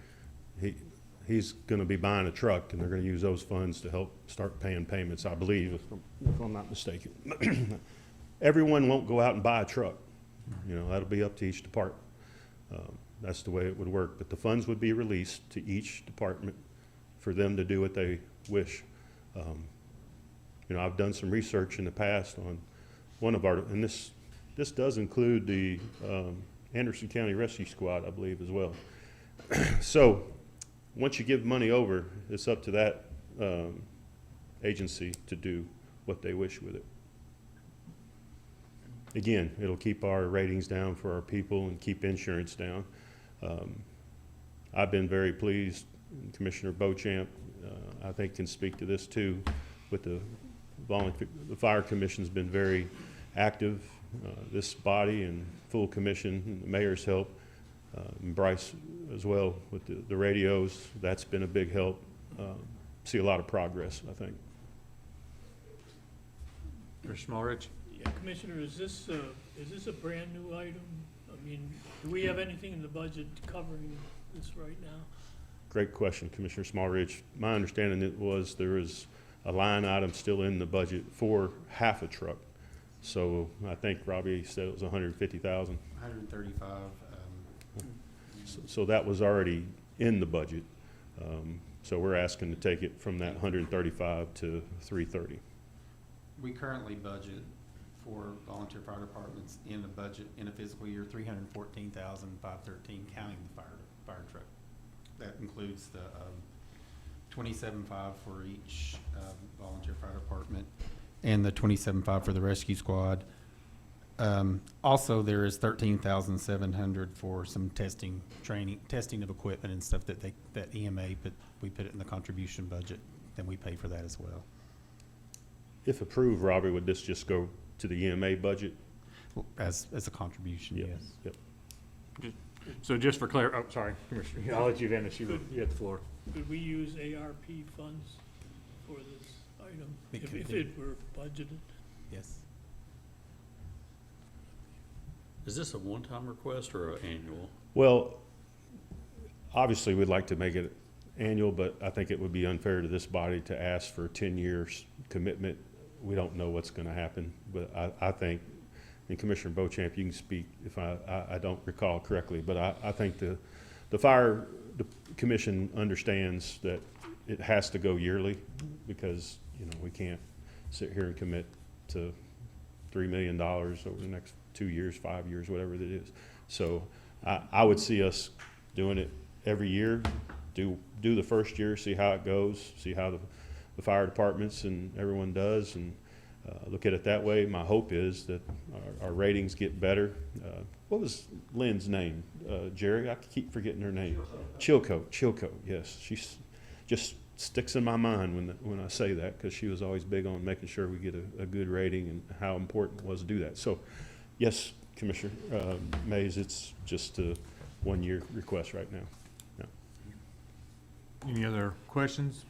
he's going to be buying a truck, and they're going to use those funds to help start paying payments, I believe, if I'm not mistaken. Everyone won't go out and buy a truck. You know, that'll be up to each department. That's the way it would work. But the funds would be released to each department for them to do what they wish. You know, I've done some research in the past on one of our, and this does include the Anderson County Rescue Squad, I believe, as well. So once you give money over, it's up to that agency to do what they wish with it. Again, it'll keep our ratings down for our people and keep insurance down. I've been very pleased, Commissioner Beauchamp, I think can speak to this too, with the Fire Commission's been very active, this body and full commission, and the mayor's help, and Bryce as well with the radios. That's been a big help. See a lot of progress, I think. Commissioner Smallridge? Yeah, Commissioner, is this a brand new item? I mean, do we have anything in the budget covering this right now? Great question, Commissioner Smallridge. My understanding it was there is a line item still in the budget for half a truck. So I think Robbie said it was 150,000. 135. So that was already in the budget. So we're asking to take it from that 135 to 330. We currently budget for volunteer fire departments in the budget in a fiscal year 314,513, counting the fire truck. That includes the 27.5 for each volunteer fire department and the 27.5 for the rescue squad. Also, there is 13,700 for some testing of equipment and stuff that EMA, but we put it in the contribution budget, then we pay for that as well. If approved, Robbie, would this just go to the EMA budget? As a contribution, Yep, yes. Yep. So just for oh, sorry, Commissioner, I'll let you finish, you had the floor. Could we use ARP funds for this item We if could if do. it were budgeted? Yes. Is this a one-time request or an annual? Well, obviously, we'd like to make it annual, but I think it would be unfair to this body to ask for 10 years commitment. We don't know what's going to happen, but I think, and Commissioner Beauchamp, you can speak if I don't recall correctly, but I think the Fire Commission understands that it has to go yearly because, you know, we can't sit here and commit to $3 million over the next 2 years, 5 years, whatever it is. So I would see us doing it every year, do the first year, see how it goes, see how the fire departments and everyone does, and look at it that way. My hope is that our ratings get better. What was Lynn's name? Jerry? I keep forgetting her name. Chilcote, yes. She's just sticks in my mind when I say that, because she was always big on making sure we get a good rating and how important it was to do that. So, yes, Commissioner Mays, it's just a one-year request right now. Any other questions?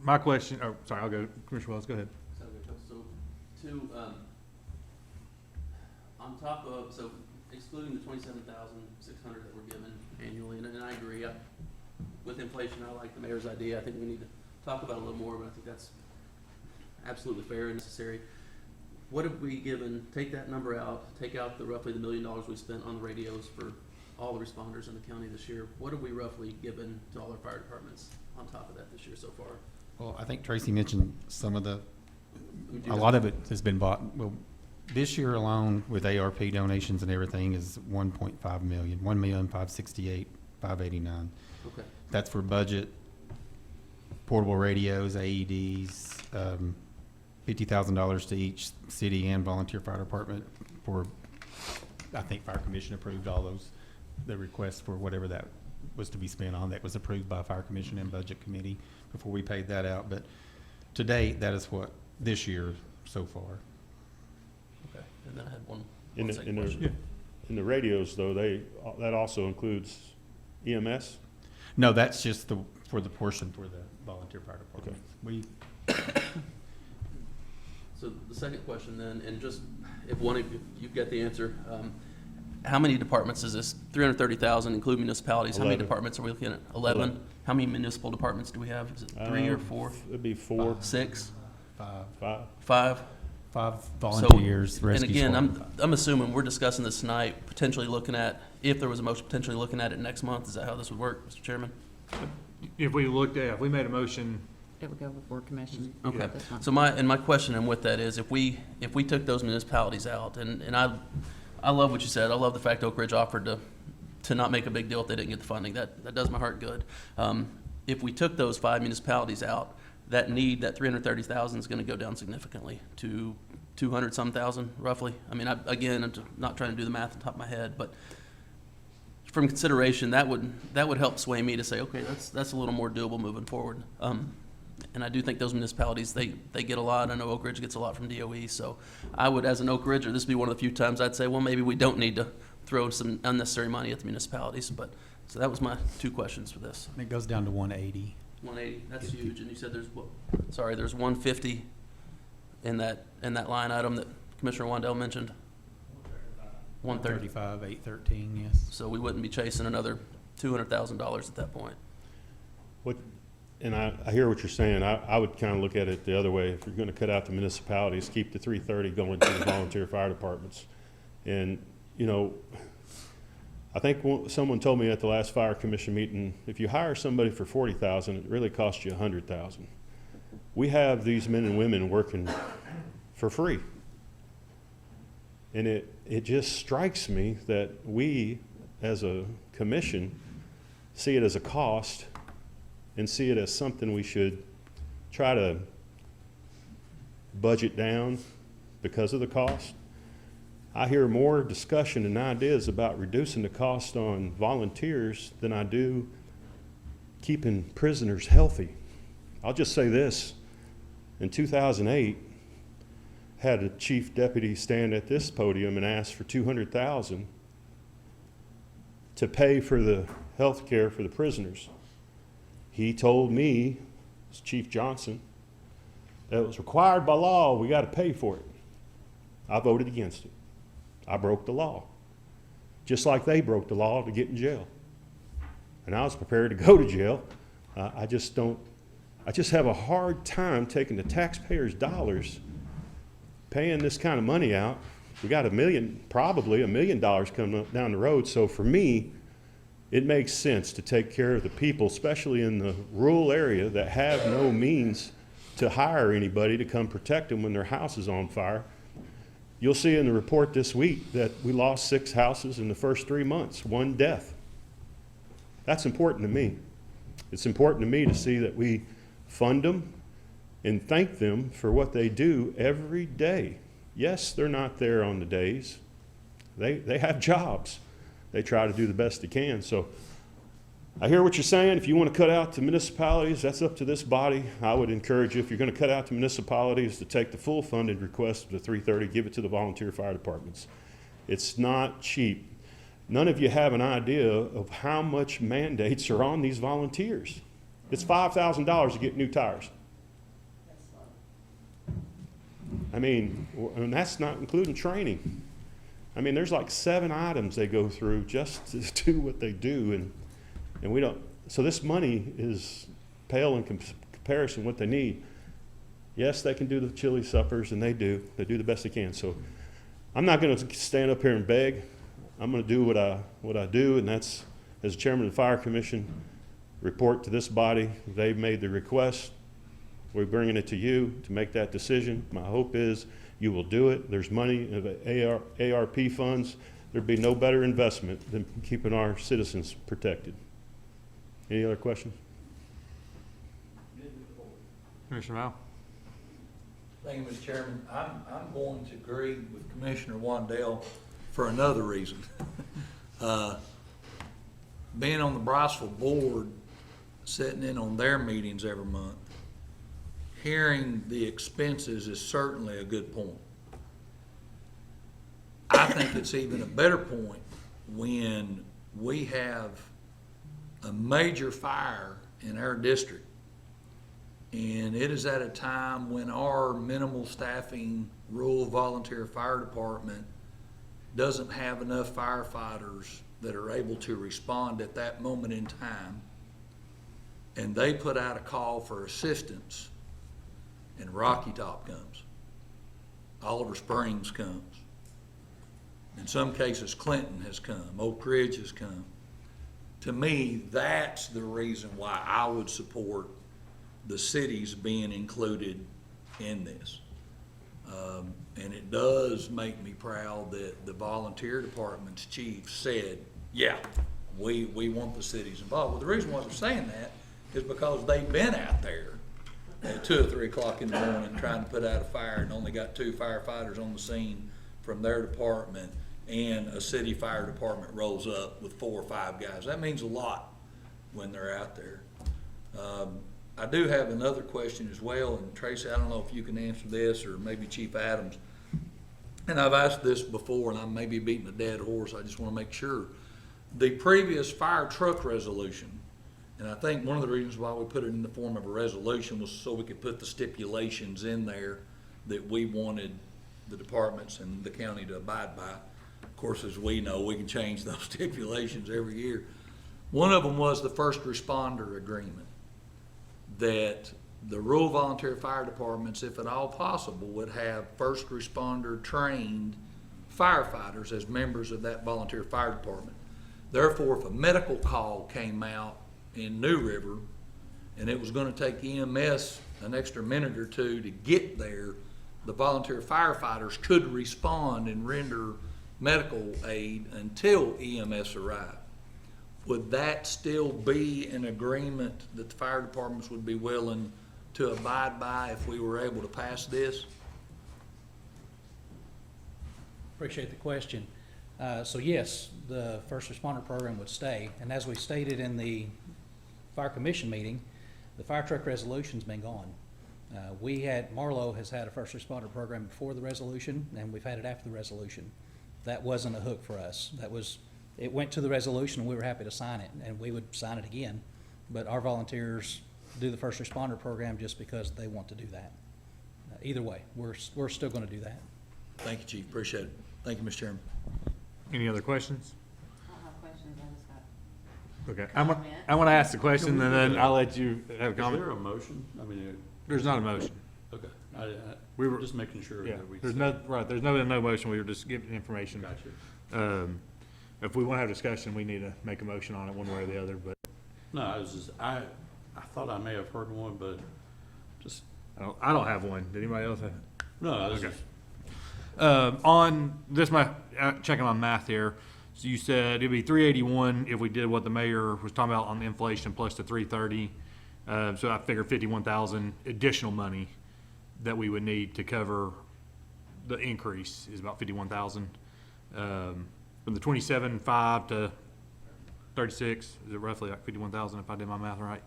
My question, oh, sorry, I'll go, Commissioner Wells, go ahead. So on top of, so excluding the 27,600 that we're given annually, and I agree, with inflation, I like the mayor's idea. I think we need to talk about it a little more, but I think that's absolutely fair and necessary. What have we given, take that number out, take out the roughly the $1 million we spent on the radios for all the responders in the county this year. What have we roughly given to all our fire departments on top of that this year so far? Well, I think Tracy mentioned some of a lot of it has been bought. Well, this year alone with ARP donations and everything is 1.5 million, 1,568,589. Okay. That's for budget, portable radios, AEDs, $50,000 to each city and volunteer fire department for, I think Fire Commission approved all those, the requests for whatever that was to be spent on. That was approved by Fire Commission and Budget Committee before we paid that out. But to date, that is what this year so far. Okay. And then I had one In second question. the radios, though, that also includes EMS? No, that's just for the portion for the volunteer fire department. We So the second question then, and just if one of you've got the answer, how many departments is this? 330,000 include municipalities. How many 11. departments are we looking at? 11. How many municipal departments do we have? Is it 3 or 4? It'd be 4, 6? 5 5? volunteers, And rescue again, squad. I'm assuming we're discussing this tonight, potentially looking at, if there was a motion, potentially looking at it next month. Is that how this would work, Mr. Chairman? If we made a motion, It would go before commission. Okay. That's fine. So my question and with that is, if we took those municipalities out, and I love what you said. I love the fact Oak Ridge offered to not make a big deal if they didn't get the funding. That does my heart good. If we took those 5 municipalities out, that 330,000 is going to go down significantly to 200-some thousand, roughly. I mean, again, I'm not trying to do the math on top of my head, but from consideration, that would help sway me to say, okay, that's a little more doable moving forward. And I do think those municipalities, they get a lot. I know Oak Ridge gets a lot from DOE, so I would, as an Oak Ridger, this would be one of the few times I'd say, well, maybe we don't need to throw some unnecessary money at the municipalities. But so that was my 2 questions for this. It goes down to 180. 180, that's huge. And you said there's 150 in that line item that Commissioner Wandell mentioned. 135, 813, yes. So we wouldn't be chasing another $200,000 at that point. And I hear what you're saying. I would kind of look at it the other way. If you're going to cut out the municipalities, keep the 330 going to the volunteer fire departments. And, you know, I think someone told me at the last Fire Commission meeting, if you hire somebody for $40,000, it really costs you $100,000. We have these men and women working for free. And it just strikes me that we, as a commission, see it as a cost and see it as something we should try to budget down because of the cost. I hear more discussion and ideas about reducing the cost on volunteers than I do keeping prisoners healthy. I'll just say this. In 2008, had a chief deputy stand at this podium and ask for $200,000 to pay for the health care for the prisoners. He told me, as Chief Johnson, that it was required by law, we got to pay for it. I voted against it. I broke the law, just like they broke the law to get in jail. And I was prepared to go to jail. I just have a hard time taking the taxpayers' dollars, paying this kind of money out. We got probably $1 million coming up down the road. So for me, it makes sense to take care of the people, especially in the rural area that have no means to hire anybody to come protect them when their house is on fire. You'll see in the report this week that we lost 6 houses in the first 3 months, 1 death. That's important to me. It's important to me to see that we fund them and thank them for what they do every day. Yes, they're not there on the days. They have jobs. They try to do the best they can. So I hear what you're saying. If you want to cut out to municipalities, that's up to this body. I would encourage you, if you're going to cut out to municipalities, to take the full funded request of the 330, give it to the volunteer fire departments. It's not cheap. None of you have an idea of how much mandates are on these volunteers. It's $5,000 to get new tires. I mean, and that's not including training. I mean, there's like 7 items they go through just to do what they do, and we don't. So this money is pale in comparison to what they need. Yes, they can do the chili suppers, and they do. They do the best they can. So I'm not going to stand up here and beg. I'm going to do what I do, and that's, as chairman of the Fire Commission, report to this body. They've made the request. We're bringing it to you to make that decision. My hope is you will do it. There's money in ARP funds. There'd be no better investment than keeping our citizens protected. Any other questions? Commissioner Val? Thank you, Mr. Chairman. I'm going to agree with Commissioner Wandell for another reason. Being on the Briceville board, sitting in on their meetings every month, hearing the expenses is certainly a good point. I think it's even a better point when we have a major fire in our district, and it is at a time when our minimal staffing rural volunteer fire department doesn't have enough firefighters that are able to respond at that moment in time, and they put out a call for assistance, and Rocky Top comes, Oliver Springs comes, in some cases Clinton has come, Oak Ridge has come. To me, that's the reason why I would support the cities being included in this. And it does make me proud that the volunteer department's chief said, yeah, we want the cities involved. Well, the reason why they're saying that is because they've been out there at 2 or 3 o'clock in the morning trying to put out a fire and only got 2 firefighters on the scene from their department, and a city fire department rolls up with 4 or 5 guys. That means a lot when they're out there. I do have another question as well, and Tracy, I don't know if you can answer this, or maybe Chief Adams. And I've asked this before, and I may be beating a dead horse. I just want to make sure. The previous fire truck resolution, and I think one of the reasons why we put it in the form of a resolution was so we could put the stipulations in there that we wanted the departments and the county to abide by. Of course, as we know, we can change those stipulations every year. One of them was the first responder agreement, that the rural volunteer fire departments, if at all possible, would have first responder trained firefighters as members of that volunteer fire department. Therefore, if a medical call came out in New River and it was going to take EMS an extra minute or 2 to get there, the volunteer firefighters could respond and render medical aid until EMS arrived. Would that still be an agreement that the fire departments would be willing to abide by if we were able to pass this? Appreciate the question. So yes, the first responder program would stay, and as we stated in the fire commission meeting, the fire truck resolution's been gone. Marlow has had a first responder program before the resolution, and we've had it after the resolution. That wasn't a hook for us. That was it went to the resolution, and we were happy to sign it, and we would sign it again. But our volunteers do the first responder program just because they want to do that. Either way, we're still gonna do that. Thank you, Chief, appreciate it. Thank you, Mr. Chairman. Any other questions? I don't have questions, I just got Okay, I'm gonna ask the question and then I'll let you have a Is there comment. a motion? I mean, There's not a motion. okay, We were, just making sure yeah, that we. there's no, right, there's no motion, we were just giving information. Gotcha. If we wanna have discussion, we need to make a motion on it one way or the other, but No, I was just, I thought I may have heard one, but just, I don't have one. Did anybody else have? no, I was Okay. just, On this, checking on math here. So you said it'd be 381 if we did what the mayor was talking about on the inflation plus the 330. So I figured 51,000 additional money that we would need to cover the increase is about 51,000. From the 27.5 to 36, is it roughly like 51,000 if I did my math right?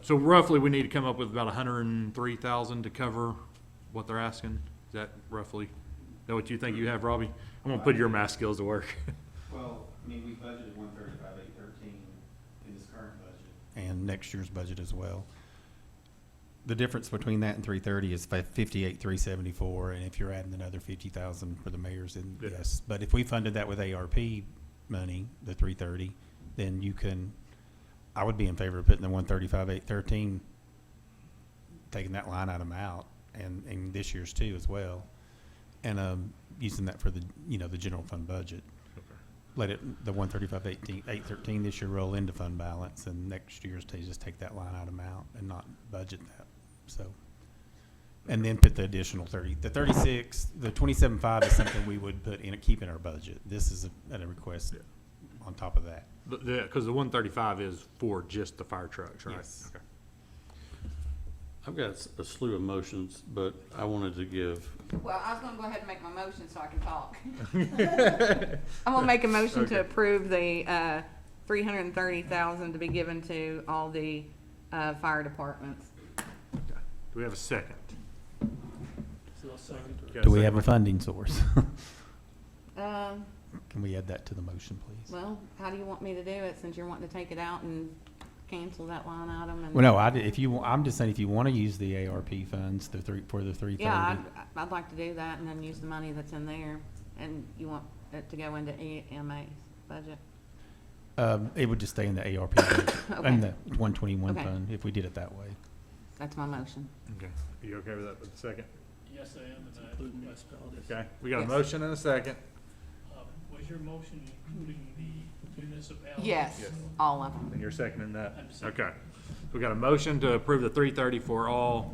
So roughly we need to come up with about 103,000 to cover what they're asking. Is that roughly, is that what you think you have, Robbie? I'm gonna put your math skills to work. Well, I mean, we budgeted 135,813 in this current budget. And next year's budget as well. The difference between that and 330 is 58,374, and if you're adding another 50,000 for the mayor's, then Yeah. yes. But if we funded that with ARP money, the 330, then you can, I would be in favor of putting the 135,813, taking that line item out, and this year's too as well, and using that for the, the general fund budget. Let it, the 135,813 this year roll into fund balance, and next year's just take that line item out and not budget that. So, and then put the additional 30, the 36, the 27.5 is something we would put in, keep in our budget. This is at a request on top of that. Because the 135 is for just the fire trucks, right? Yes. Okay. I've got a slew of motions, but I wanted to give, Well, I was gonna go ahead and make my motion so I can talk. I'm gonna make a motion Okay. to approve the, 330,000 to be given to all the, fire departments. Do we have a second? So second. Got a Do we second? have a funding source? Um, Can we add that to the motion, please? well, how do you want me to do it, since you're wanting to take it out and cancel that line item and? Well, no, I'm just saying if you want to use the ARP funds, for the 330. Yeah, I'd like to do that and then use the money that's in there, and you want it to go into EMA's budget? It would just stay in the ARP budget, in the 121 Okay. fund, if we did it that way. That's my motion. Okay. Are you okay with that with the second? Yes, I am, and I have two municipalities. Okay, we got a Yes. motion and a second. Was your motion including the municipalities? Yes, Yes. all of them. And you're seconding that? I'm seconding. Okay. We got a motion to approve the 330 for all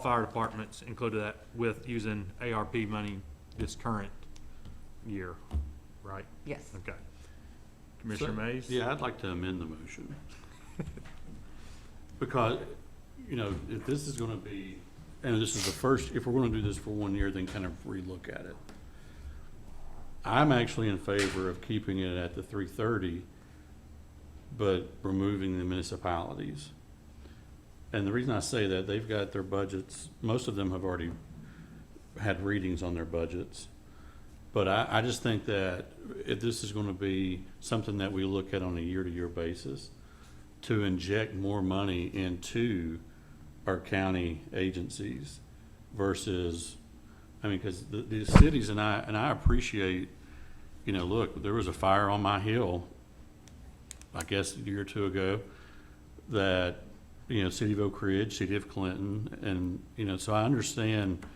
fire departments, included that with using ARP money this current year, right? Yes. Okay. Commissioner Mays? yeah, I'd like to amend the motion. Because, if this is gonna be, and this is the first, if we're gonna do this for 1 year, then kind of relook at it. I'm actually in favor of keeping it at the 330, but removing the municipalities. And the reason I say that, they've got their budgets, most of them have already had readings on their budgets. But I just think that if this is gonna be something that we look at on a year-to-year basis, to inject more money into our county agencies versus, because the cities, and I appreciate, look, there was a fire on my hill, I guess a year or two ago, that, City of Oak Ridge, City of Clinton, and, so I understand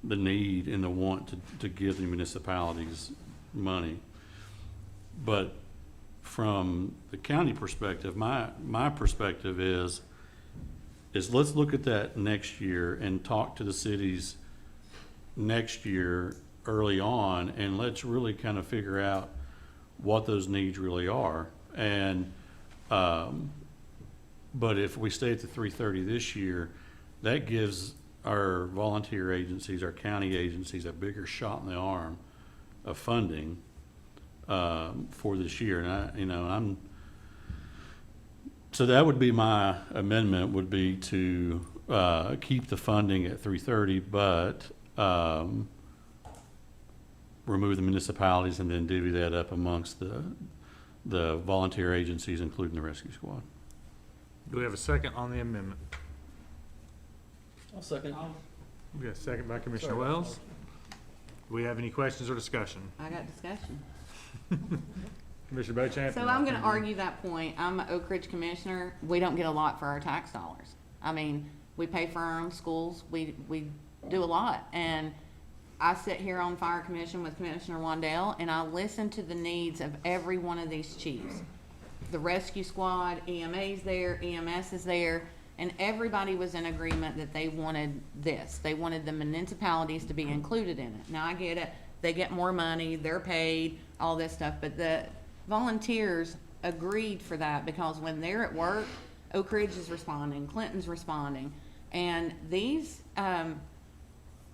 the need and the want to give the municipalities money. But from the county perspective, my perspective is let's look at that next year and talk to the cities next year early on, and let's really kind of figure out what those needs really are. And, but if we stay at the 330 this year, that gives our volunteer agencies, our county agencies, a bigger shot in the arm of funding for this year. And so that would be my amendment, would be to keep the funding at 330, but remove the municipalities and then divvy that up amongst the volunteer agencies, including the rescue squad. Do we have a second on the amendment? I'll second. We got a second by Commissioner Wells. Do we have any questions or discussion? I got discussion. Commissioner Bochamp? So I'm gonna argue that point. I'm an Oak Ridge commissioner. We don't get a lot for our tax dollars. I mean, we pay for our own schools. We do a lot. And I sit here on fire commission with Commissioner Wandell, and I listen to the needs of every one of these chiefs. The rescue squad, EMA's there, EMS is there, and everybody was in agreement that they wanted this. They wanted the municipalities to be included in it. Now, I get it. They get more money, they're paid, all this stuff, but the volunteers agreed for that because when they're at work, Oak Ridge is responding, Clinton's responding, and these,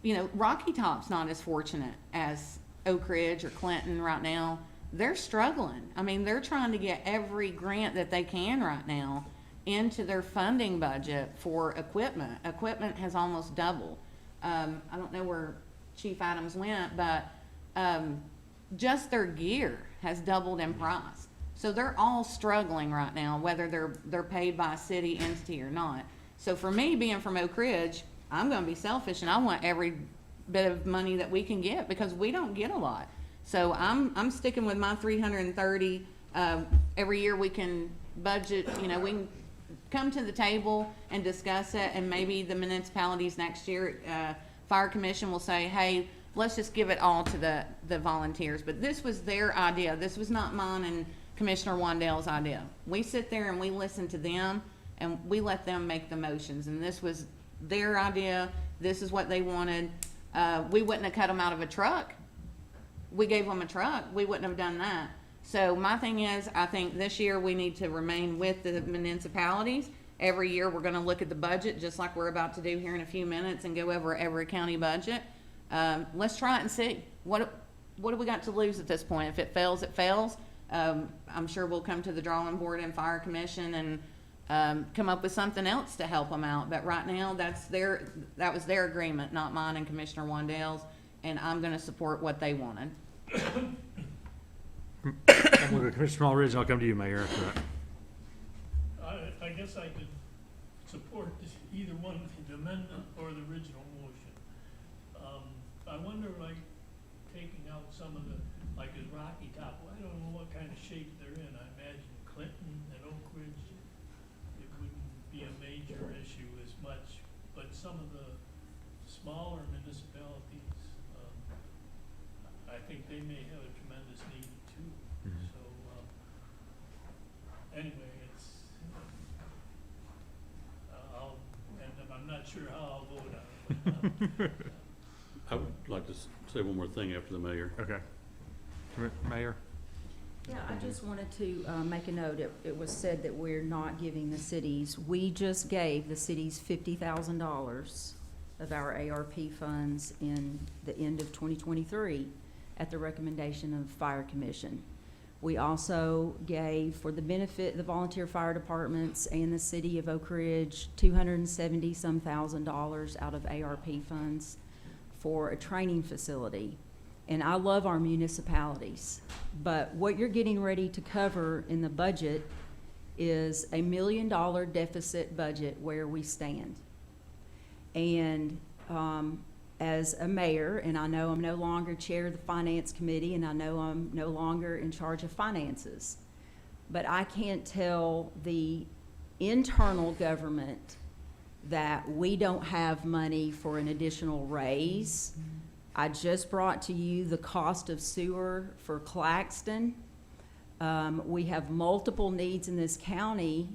you know, Rocky Top's not as fortunate as Oak Ridge or Clinton right now. They're struggling. I mean, they're trying to get every grant that they can right now into their funding budget for equipment. Equipment has almost doubled. I don't know where Chief Adams went, but just their gear has doubled in price. So they're all struggling right now, whether they're paid by a city entity or not. So for me, being from Oak Ridge, I'm gonna be selfish and I want every bit of money that we can get because we don't get a lot. So I'm sticking with my 330. Every year we can budget, you know, we can come to the table and discuss it, and maybe the municipalities next year, fire commission will say, hey, let's just give it all to the volunteers. But this was their idea. This was not mine and Commissioner Wandell's idea. We sit there and we listen to them and we let them make the motions. And this was their idea. This is what they wanted. We wouldn't have cut them out of a truck. We gave them a truck. We wouldn't have done that. So my thing is, I think this year we need to remain with the municipalities. Every year we're gonna look at the budget, just like we're about to do here in a few minutes, and go over every county budget. Let's try it and see. What do we got to lose at this point? If it fails, it fails. I'm sure we'll come to the drawing board and fire commission and come up with something else to help them out. But right now, that was their agreement, not mine and Commissioner Wandell's, and I'm gonna support what they wanted. I'm gonna go to Commissioner Small Ridge, and I'll come to you, Mayor, after that. I guess I could support either one, the amendment or the original motion. I wonder, like, taking out some of the, like a Rocky Top, I don't know what kind of shape they're in. I imagine Clinton and Oak Ridge, it wouldn't be a major issue as much, but some of the smaller municipalities, I think they may have a tremendous need too. So, anyway, it's, and I'm not sure how I'll vote on it. I would like to say one more thing after the mayor. Okay. Mayor? Yeah, I just wanted to make a note. It was said that we're not giving the cities, we just gave the cities $50,000 of our ARP funds in the end of 2023 at the recommendation of Fire Commission. We also gave, for the benefit of the volunteer fire departments and the city of Oak Ridge, $270-some thousand out of ARP funds for a training facility. And I love our municipalities, but what you're getting ready to cover in the budget is $1 million deficit budget where we stand. And as a mayor, and I know I'm no longer chair of the finance committee, and I know I'm no longer in charge of finances, but I can't tell the internal government that we don't have money for an additional raise. I just brought to you the cost of sewer for Claxton. We have multiple needs in this county.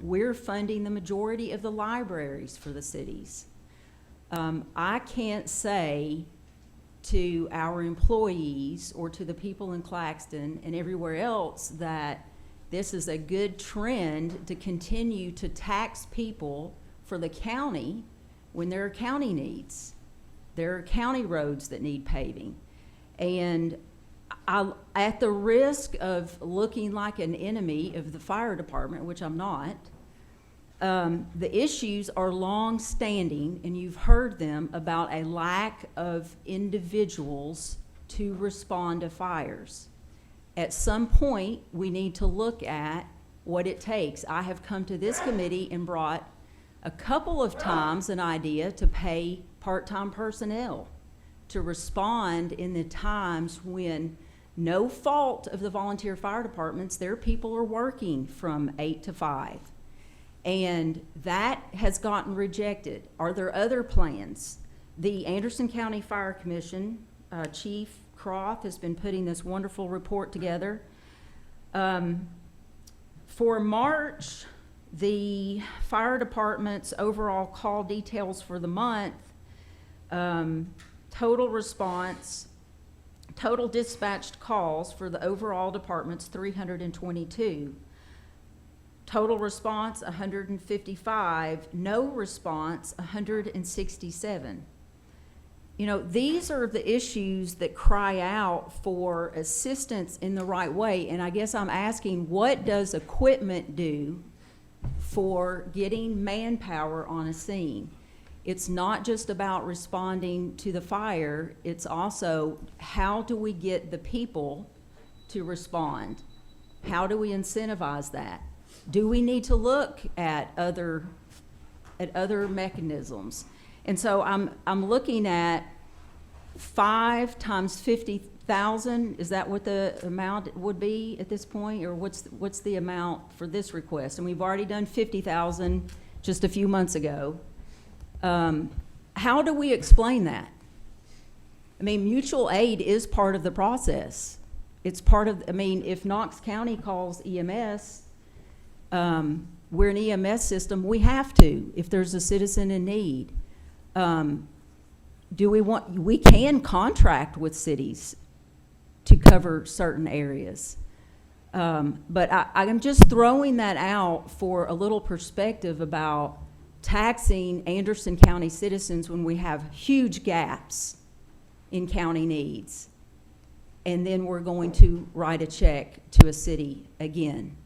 We're funding the majority of the libraries for the cities. I can't say to our employees or to the people in Claxton and everywhere else that this is a good trend to continue to tax people for the county when there are county needs. There are county roads that need paving. And at the risk of looking like an enemy of the fire department, which I'm not, the issues are long-standing, and you've heard them about a lack of individuals to respond to fires. At some point, we need to look at what it takes. I have come to this committee and brought a couple of times an idea to pay part-time personnel to respond in the times when, no fault of the volunteer fire departments, their people are working from 8 to 5. And that has gotten rejected. Are there other plans? The Anderson County Fire Commission, Chief Croft has been putting this wonderful report together. For March, the fire department's overall call details for the month, total response, total dispatched calls for the overall department's 322. Total response, 155. No response, 167. You know, these are the issues that cry out for assistance in the right way. And I guess I'm asking, what does equipment do for getting manpower on a scene? It's not just about responding to the fire, it's also how do we get the people to respond? How do we incentivize that? Do we need to look at other mechanisms? And so I'm looking at 5 times 50,000. Is that what the amount would be at this point, or what's the amount for this request? And we've already done 50,000 just a few months ago. How do we explain that? I mean, mutual aid is part of the process. It's part of, I mean, if Knox County calls EMS, we're an EMS system, we have to, if there's a citizen in need. We can contract with cities to cover certain areas. But I'm just throwing that out for a little perspective about taxing Anderson County citizens when we have huge gaps in county needs. And then we're going to write a check to a city again.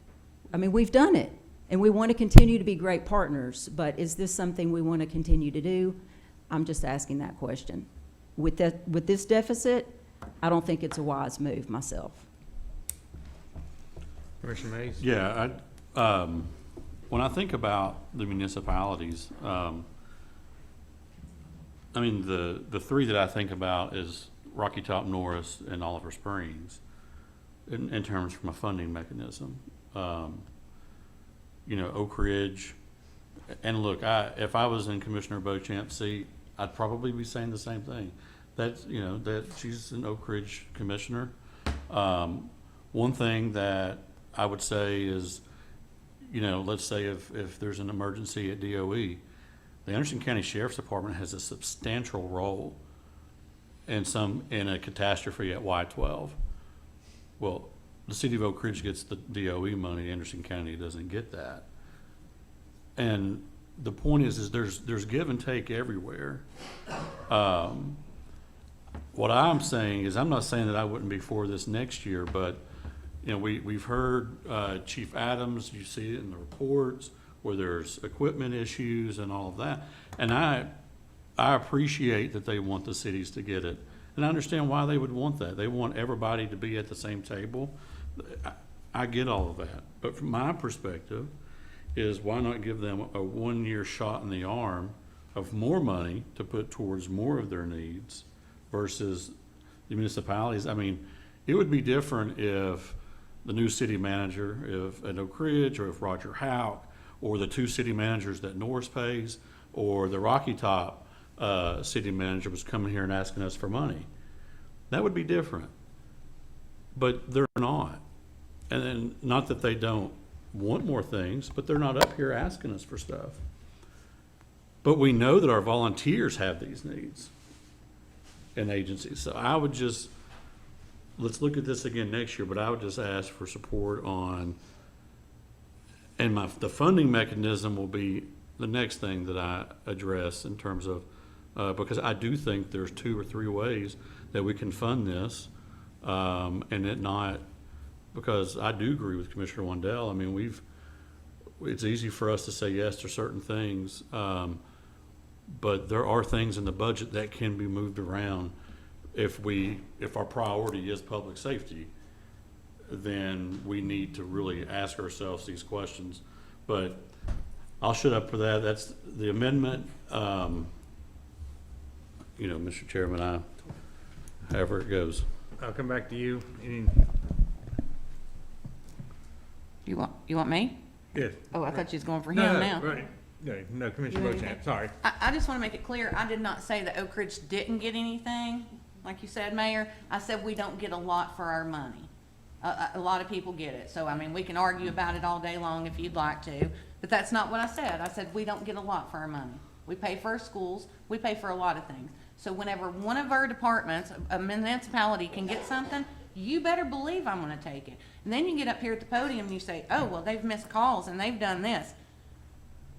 I mean, we've done it, and we want to continue to be great partners, but is this something we want to continue to do? I'm just asking that question. With this deficit, I don't think it's a wise move myself. Commissioner Mays? Yeah, when I think about the municipalities, I mean, the three that I think about is Rocky Top, Norris, and Oliver Springs in terms from a funding mechanism. You know, Oak Ridge, and look, if I was in Commissioner Beauchamp's seat, I'd probably be saying the same thing. That's, you know, that she's an Oak Ridge commissioner. One thing that I would say is, you know, let's say if there's an emergency at DOE, the Anderson County Sheriff's Department has a substantial role in a catastrophe at Y-12. Well, the city of Oak Ridge gets the DOE money, Anderson County doesn't get that. And the point is there's give and take everywhere. What I'm saying is, I'm not saying that I wouldn't be for this next year, but you know, we've heard Chief Adams, you see it in the reports, where there's equipment issues and all of that. And I appreciate that they want the cities to get it. And I understand why they would want that. They want everybody to be at the same table. I get all of that. But from my perspective is, why not give them a 1-year shot in the arm of more money to put towards more of their needs versus the municipalities? I mean, it would be different if the new city manager, if at Oak Ridge, or if Roger Houck, or the 2 city managers that Norris pays, or the Rocky Top city manager was coming here and asking us for money. That would be different. But they're not. And then, not that they don't want more things, but they're not up here asking us for stuff. But we know that our volunteers have these needs in agencies. So I would just, let's look at this again next year, but I would just ask for support on, and the funding mechanism will be the next thing that I address in terms of, because I do think there's 2 or 3 ways that we can fund this, and it not, because I do agree with Commissioner Wendell. I mean, it's easy for us to say yes to certain things, but there are things in the budget that can be moved around if our priority is public safety, then we need to really ask ourselves these questions. But I'll shut up for that. That's the amendment. You know, Mr. Chairman, however it goes. I'll come back to you. You want me? Yes. Oh, I thought you was going for him No, now. right. No, Commissioner Bochamp, sorry. I just want to make it clear, I did not say that Oak Ridge didn't get anything, like you said, Mayor. I said we don't get a lot for our money. A lot of people get it. So, I mean, we can argue about it all day long if you'd like to, but that's not what I said. I said we don't get a lot for our money. We pay for our schools, we pay for a lot of things. So whenever one of our departments, a municipality can get something, you better believe I'm gonna take it. And then you get up here at the podium and you say, oh, well, they've missed calls and they've done this.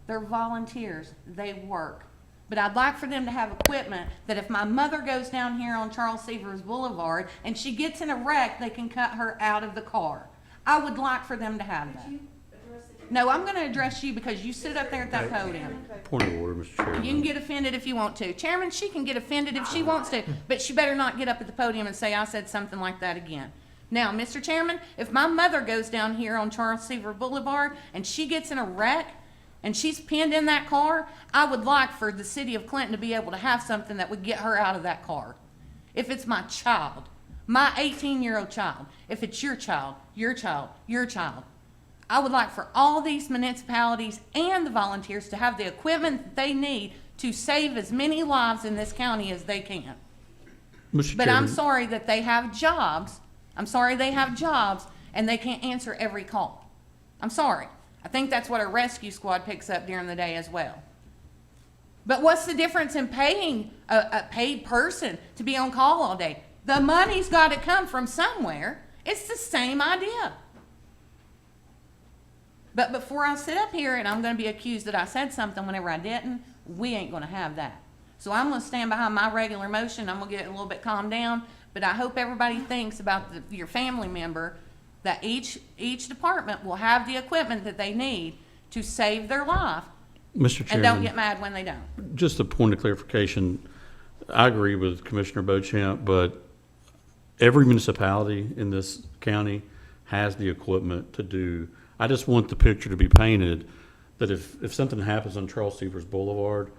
They're volunteers, they work. But I'd like for them to have equipment that if my mother goes down here on Charles Severs Boulevard and she gets in a wreck, they can cut her out of the car. I would like for them to have that. No, I'm gonna address you because you sit up there at that podium. Point of order, Mr. Chairman. You can get offended if you want to. Chairman, she can get offended if she wants to, but she better not get up at the podium and say I said something like that again. Now, Mr. Chairman, if my mother goes down here on Charles Seaver Boulevard and she gets in a wreck and she's pinned in that car, I would like for the city of Clinton to be able to have something that would get her out of that car. If it's my child, my 18-year-old child, if it's your child, your child, your child, I would like for all these municipalities and the volunteers to have the equipment that they need to save as many lives in this county as they can. Mr. But I'm Chairman, sorry that they have jobs. I'm sorry they have jobs and they can't answer every call. I'm sorry. I think that's what a rescue squad picks up during the day as well. But what's the difference in paying a paid person to be on call all day? The money's got to come from somewhere. It's the same idea. But before I sit up here and I'm going to be accused that I said something whenever I didn't, we ain't going to have that. So I'm going to stand behind my regular motion. I'm going to get it a little bit calmed down. But I hope everybody thinks about your family member, that each department will have the equipment that they need to save their life. Mr. And Chairman. don't get mad when they don't. Just a point of clarification. I agree with Commissioner Bochamp, but every municipality in this county has the equipment to do. I just want the picture to be painted that if something happens on Charles Severs Boulevard,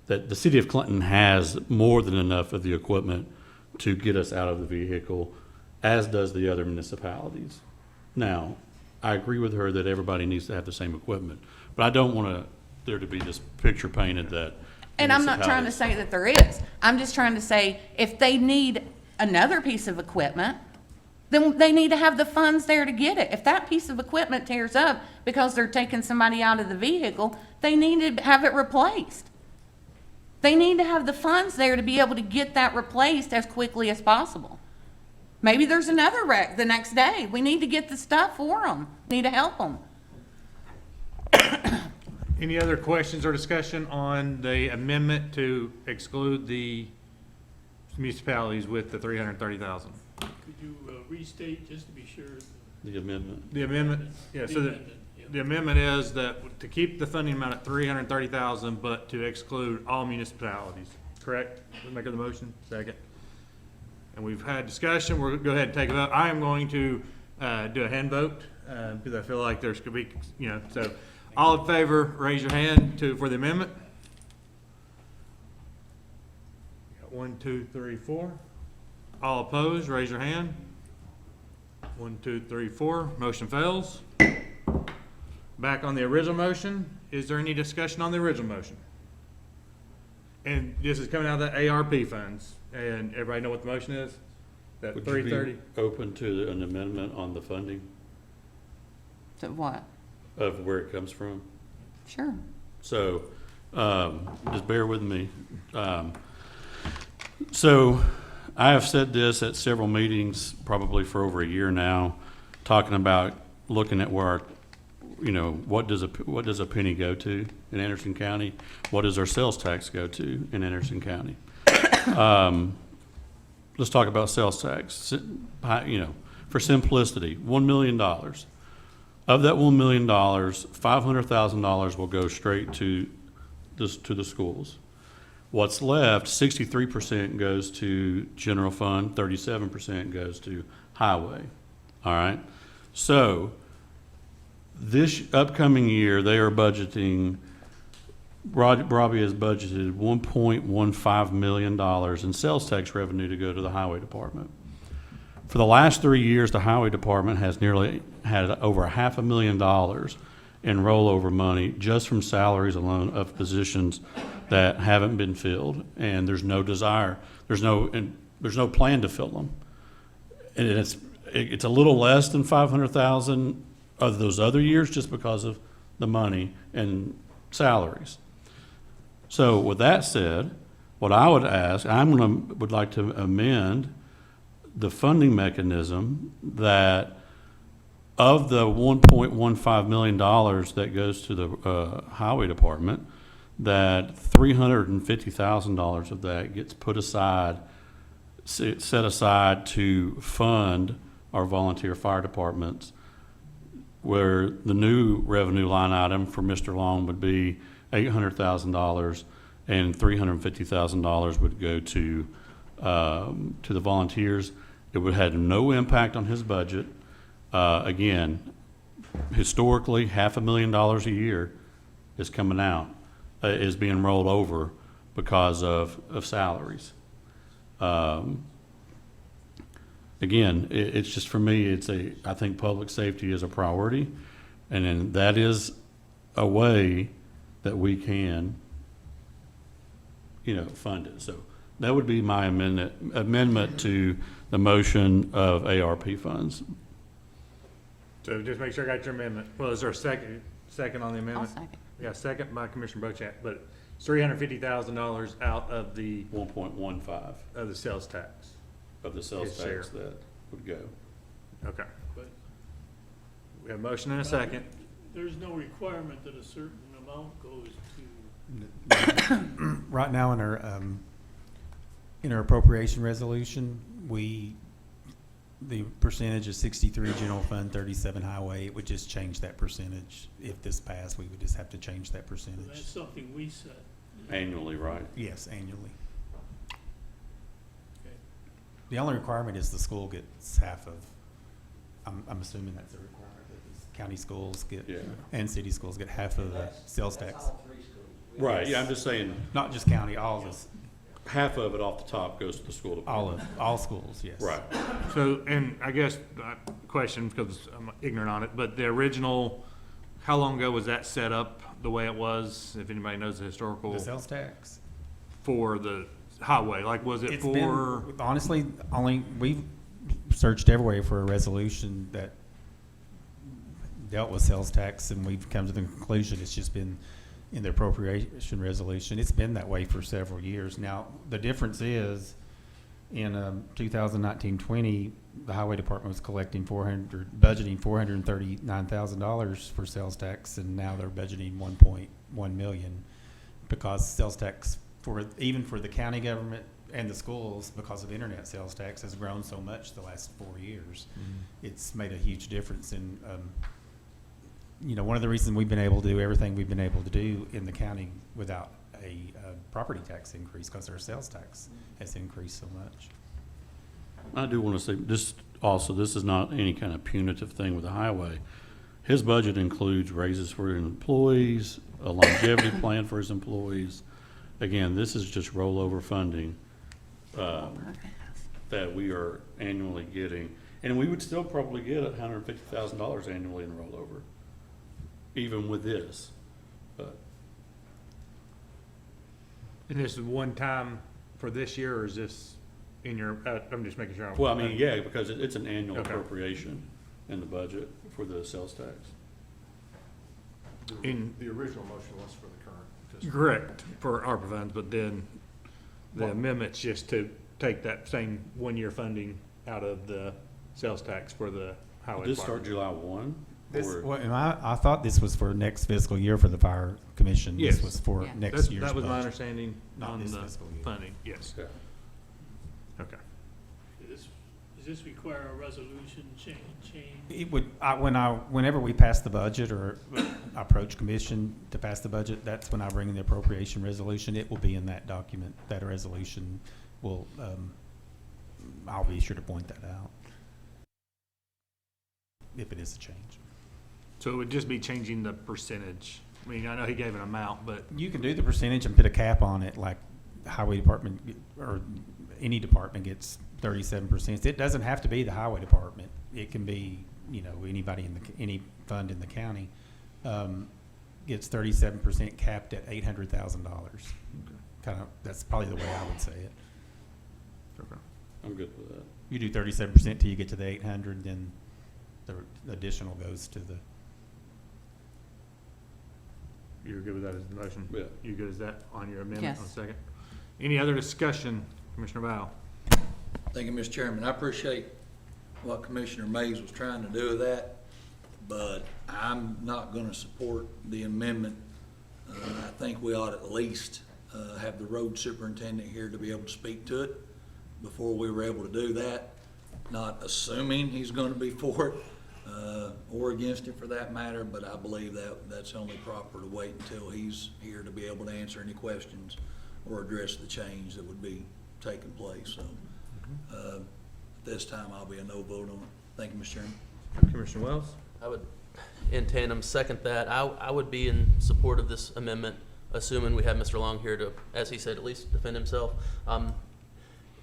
that the city of Clinton has more than enough of the equipment to get us out of the vehicle, as does the other municipalities. Now, I agree with her that everybody needs to have the same equipment, but I don't want there to be this picture painted that. And I'm not trying to say that there is. I'm just trying to say if they need another piece of equipment, then they need to have the funds there to get it. If that piece of equipment tears up because they're taking somebody out of the vehicle, they need to have it replaced. They need to have the funds there to be able to get that replaced as quickly as possible. Maybe there's another wreck the next day. We need to get the stuff for them. Need to help them. Any other questions or discussion on the amendment to exclude the municipalities with the 330,000? Could you restate, just to be sure? The amendment. The amendment, yeah, so the amendment is that to keep the funding amount at 330,000, but to exclude all municipalities, correct? Make of the motion, second. And we've had discussion, we'll go ahead and take a vote. I am going to do a hand vote, because I feel like there's could be, so all in favor, raise your hand for the amendment. Got 1, 2, 3, 4. All opposed, raise your hand. 1, 2, 3, 4. Motion fails. Back on the original motion. Is there any discussion on the original motion? And this is coming out of the ARP funds. And everybody know what the motion is? That Would 330? you be open to an amendment on the funding So what? of where it comes from? Sure. So, just bear with me. So, I have said this at several meetings, probably for over a year now, talking about looking at where our, what does a penny go to in Anderson County? What does our sales tax go to in Anderson County? Let's talk about sales tax. For simplicity, $1 million. Of that $1 million, $500,000 will go straight to the schools. What's left, 63% goes to general fund, 37% goes to highway. All right? So this upcoming year, they are budgeting, Robbie has budgeted $1.15 million in sales tax revenue to go to the highway department. For the last 3 years, the highway department has nearly had over $500,000 in rollover money just from salaries alone of positions that haven't been filled, and there's no desire, there's no plan to fill them. And it's a little less than 500,000 of those other years just because of the money and salaries. So with that said, what I would ask, would like to amend the funding mechanism that of the $1.15 million that goes to the highway department, that $350,000 of that gets put aside, set aside to fund our volunteer fire departments, where the new revenue line item for Mr. Long would be $800,000 and $350,000 would go to the volunteers. It would have no impact on his budget. Again, historically, $500,000 a year is coming out, is being rolled over because of salaries. Again, it's just, for me, I think public safety is a priority, and then that is a way that we can, fund it. So that would be my amendment to the motion of ARP funds. So just make sure I got your amendment. Well, is there a second on the amendment? I'll second. Yeah, second by Commissioner Bochamp, but it's $350,000 out of the 1.15 of the sales tax. of the sales His share. tax that would go. Okay. We have a motion and a second. There's no requirement that a certain amount goes to, Right now in our appropriation resolution, the percentage is 63 general fund, 37 highway. It would just change that percentage. If this passed, we would just have to change that that's percentage. something we set. Annually, right? Yes, annually. Okay. The only requirement is the school gets half of, I'm assuming that's a requirement, that the county schools get, Yeah. and city schools get half of the sales tax. Right, yeah, I'm just saying, Not just county, all of us, half of it off the top goes to the school department. all schools, yes. Right. So, and I guess, question, because I'm ignorant on it, but the original, how long ago was that set up the way it was, if anybody knows the historical, The sales tax? for the highway? Like, was it It's for, been, honestly, we've searched everywhere for a resolution that dealt with sales tax, and we've come to the conclusion it's just been in the appropriation resolution. It's been that way for several years. Now, the difference is, in 2019-20, the highway department was budgeting $439,000 for sales tax, and now they're budgeting $1.1 million, because sales tax even for the county government and the schools, because of internet sales tax, has grown so much the last 4 years. It's made a huge difference in, one of the reasons we've been able to do everything we've been able to do in the county without a property tax increase, because our sales tax has increased so much. I do want to say, this is not any kind of punitive thing with the highway. His budget includes raises for his employees, a longevity plan for his employees. Again, this is just rollover funding that we are annually getting. And we would still probably get $150,000 annually in rollover, even with this. But and this is one time for this year, or is this in your, I'm just making sure. Well, I mean, yeah, because it's an annual Okay. appropriation in the budget for the sales tax. The original motion was for the current fiscal. Correct, for ARPA funds, but then the amendment's just to take that same one-year funding out of the sales tax for the highway Did this start department. July 1? Or- Well, and I thought this was for next fiscal year for the fire commission. Yes. This was for Yeah. next year's That was my budget. understanding Not on this the fiscal year. funding, yes. Yeah. Okay. is Does this require a resolution change? It would, whenever we pass the budget or approach commission to pass the budget, that's when I bring in the appropriation resolution. It will be in that document, that resolution will, I'll be sure to point that out. If it is a change. So it would just be changing the percentage. I mean, I know he gave an amount, but You can do the percentage and put a cap on it, like highway department or any department gets 37%. It doesn't have to be the highway department. It can be, anybody any fund in the county, gets 37% capped at $800,000. Kind of, that's probably the way I would say it. okay. I'm good with that. You do 37% till you get to the 800, then the additional goes to the. You're good with that as the motion? Yeah. You good as that on your amendment Yes. on second? Any other discussion, Commissioner Val? Thank you, Mr. Chairman. I appreciate what Commissioner Mays was trying to do with that, but I'm not gonna support the amendment. I think we ought at least have the road superintendent here to be able to speak to it before we were able to do that. Not assuming he's gonna be for it, or against it for that matter, but I believe that that's only proper to wait until he's here to be able to answer any questions or address the change that would be taking place. So, at this time, I'll be a no vote on it. Thank you, Mr. Chairman. Commissioner Wells? I would, in tandem, second that. I would be in support of this amendment, assuming we have Mr. Long here to, as he said, at least defend himself.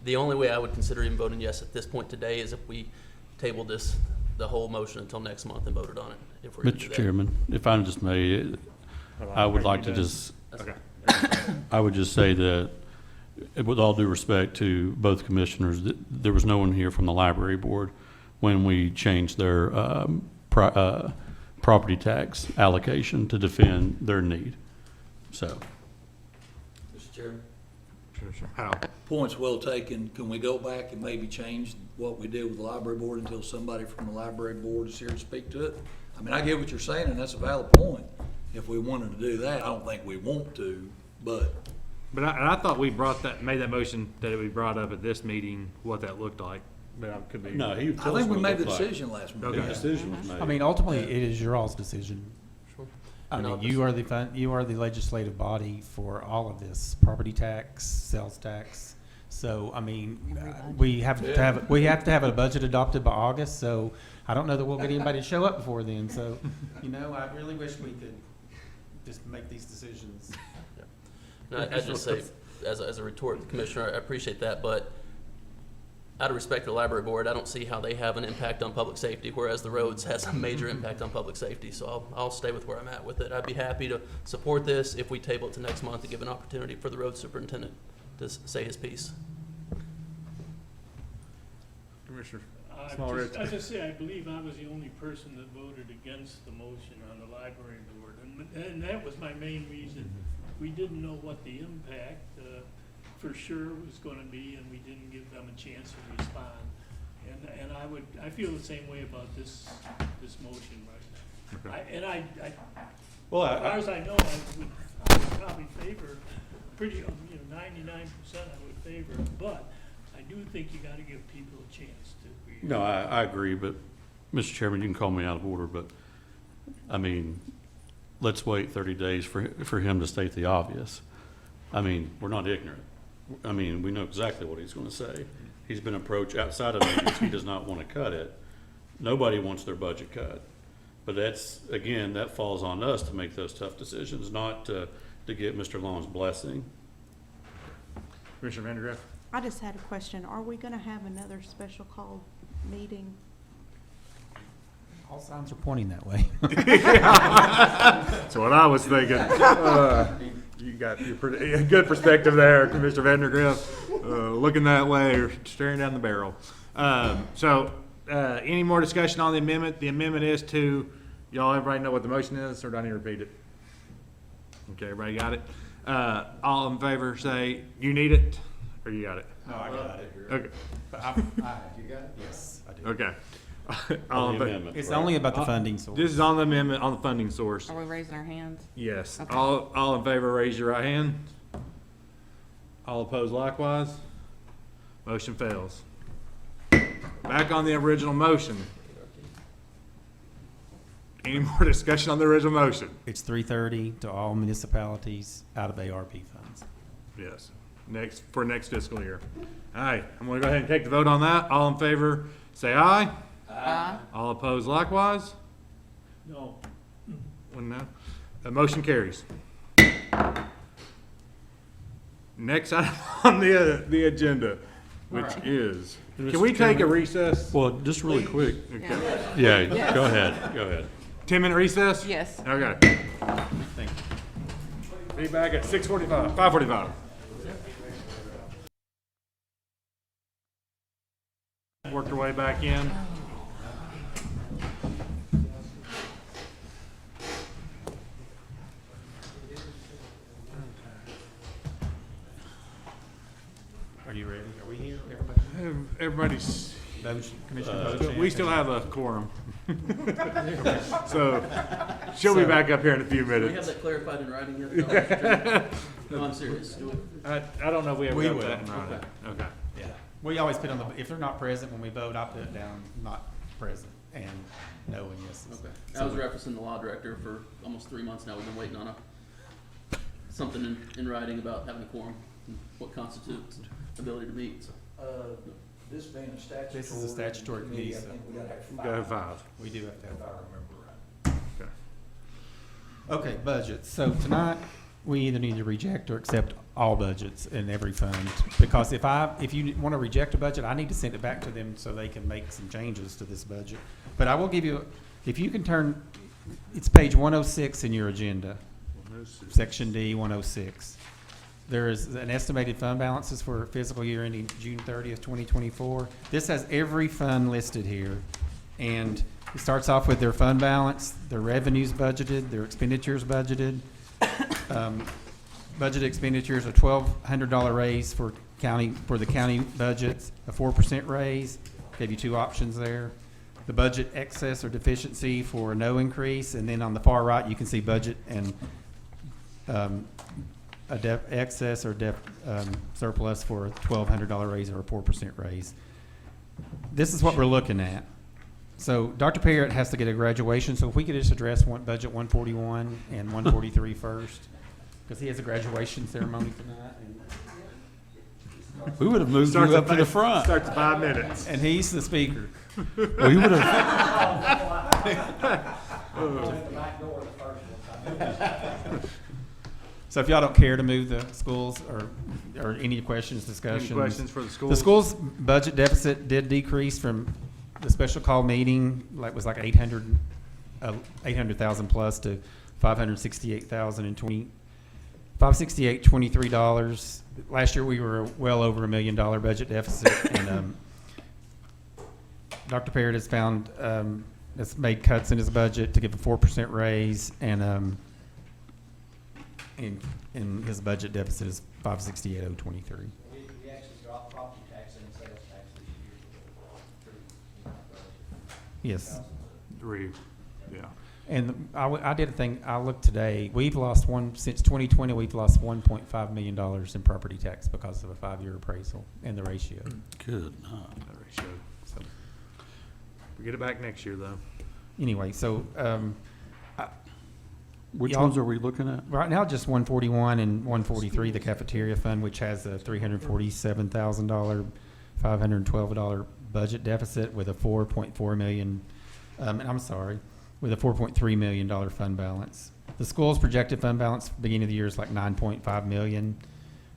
The only way I would consider even voting yes at this point today is if we tabled this, the whole motion until next month and voted on it. If we're gonna do Mr. that. Chairman, if I just may, I would like to just, Okay. I would just say that, with all due respect to both commissioners, there was no one here from the library board when we changed their property tax allocation to defend their need. So, Mr. Chairman. Commissioner Howell? Point's well taken. Can we go back and maybe change what we did with the library board until somebody from the library board is here to speak to it? I mean, I get what you're saying, and that's a valid point. If we wanted to do that, I don't think we want to, but I thought we made that motion that it would be brought up at this meeting, what that looked like. But I could be. no, he I told us think we what it made the looked like. decision last month. The Okay. decision was made. I mean, ultimately, it is your all's decision. Sure. I And mean, I'll you are the legislative body for all of this, property tax, sales tax. So, I mean, we have to have a budget adopted by August, so I don't know that we'll get anybody to show up before then. So, I really wish we could just make these decisions. And I just say, as a retort, Commissioner, I appreciate that, but out of respect to the library board, I don't see how they have an impact on public safety, whereas the roads has a major impact on public safety. So I'll stay with where I'm at with it. I'd be happy to support this if we table it to next month to give an opportunity for the road superintendent to say his piece. Commissioner I Smallridge? just say, I believe I was the only person that voted against the motion on the library board, and that was my main reason. We didn't know what the impact, for sure was gonna be, and we didn't give them a chance to respond. And I feel the same way about this motion right now. Okay. As far as I know, I would probably favor, 99% I would favor, but I do think you gotta give people a chance to read. No, I agree, but, Mr. Chairman, you can call me out of order, but, I mean, let's wait 30 days for him to state the obvious. I mean, we're not ignorant. I mean, we know exactly what he's gonna say. He's been approached outside of meetings, he does not wanna cut it. Nobody wants their budget cut. But that's, again, that falls on us to make those tough decisions, not to get Mr. Long's blessing. Commissioner Vandergriff? I just had a question. Are we gonna have another special call meeting? All signs are pointing that way. That's what I was thinking. You got a good perspective there, Commissioner Vandergriff, looking that way or staring down the barrel. Any more discussion on the amendment? The amendment is to, everybody know what the motion is, or do I need to repeat it? Okay, everybody got it? All in favor say, you need it, or you got it? No, I got it. Okay, You got it? Yes, I do. okay. On the amendment, It's right? only about the funding source. This is on the amendment, on the funding source. Are we raising our hands? Yes. Okay. All in favor, raise your right hand. All opposed likewise. Motion fails. back on the original motion. Any more discussion on the original motion? It's 330 to all municipalities out of ARP funds. Yes, for next fiscal year. All right, I'm gonna go ahead and take the vote on that. All in favor, say aye. Aye. All opposed likewise? No, One no. The motion carries. Next item on the agenda, which is, can we take a recess? Well, just really quick. Okay. Yeah, go ahead, go ahead. 10-minute recess? Yes. Okay. Thank you. Be back at 6:45, 5:45. Work your way back in. Are you ready? Are we here, everybody? Everybody's, Commissioner Bochamp? we still have a quorum. So, she'll be back up here in a few Do we have minutes. that clarified in writing yet? No, Mr. Chairman? No, I'm serious. Do we? I don't know if we ever We got will. that in writing. Okay. Yeah. We always put on the, if they're not present when we vote, I put down not present and no and yes. Okay. I was referencing the law director for almost 3 months now. We've been waiting on something in writing about having a quorum, and what constitutes ability to meet. This being a statutory. This is a statutory committee, I so think we gotta have Go ahead, 5. we do have to have. if I remember right. Okay. Okay, budget. So tonight, we either need to reject or accept all budgets in every fund. Because if you want to reject a budget, I need to send it back to them so they can make some changes to this budget. But I will give you, if you can turn, it's page 106 in your agenda, section D, 106. There is an estimated fund balances for fiscal year ending June 30th, 2024. This has every fund listed here. And it starts off with their fund balance, their revenues budgeted, their expenditures budgeted. Budget expenditures, a $1,200 raise for the county budgets, a 4% raise. Gave you 2 options there. The budget excess or deficiency for a no increase, and then on the far right, you can see budget and excess or surplus for a $1,200 raise or a 4% raise. This is what we're looking at. So Dr. Parrott has to get a graduation, so if we could just address budget 141 and 143 first, because he has a graduation ceremony tonight. We would have moved you up to the front. Starts at 5 minutes. And he's the speaker. Well, you would have, So if y'all don't care to move the schools or any questions, discussions. Any questions for the schools? The schools' budget deficit did decrease from the special call meeting, was like 800,000 plus to 568,23 dollars. Last year we were well over $1 million budget deficit, and Dr. Parrott has found has made cuts in his budget to give a 4% raise, and his budget deficit is 568,023. We actually dropped property tax and sales tax this year. Yes. 3, yeah. And I did a thing, I looked today, since 2020, we've lost $1.5 million in property tax because of a 5-year appraisal and the ratio. good. That ratio. So, We get it back next year, though. anyway, so, Which Y'all- ones are we looking at? right now, just 141 and 143, the cafeteria fund, which has a $347,000, $512 budget deficit with a 4.4 million, with a $4.3 million fund balance. The school's projected fund balance beginning of the year is like 9.5 million.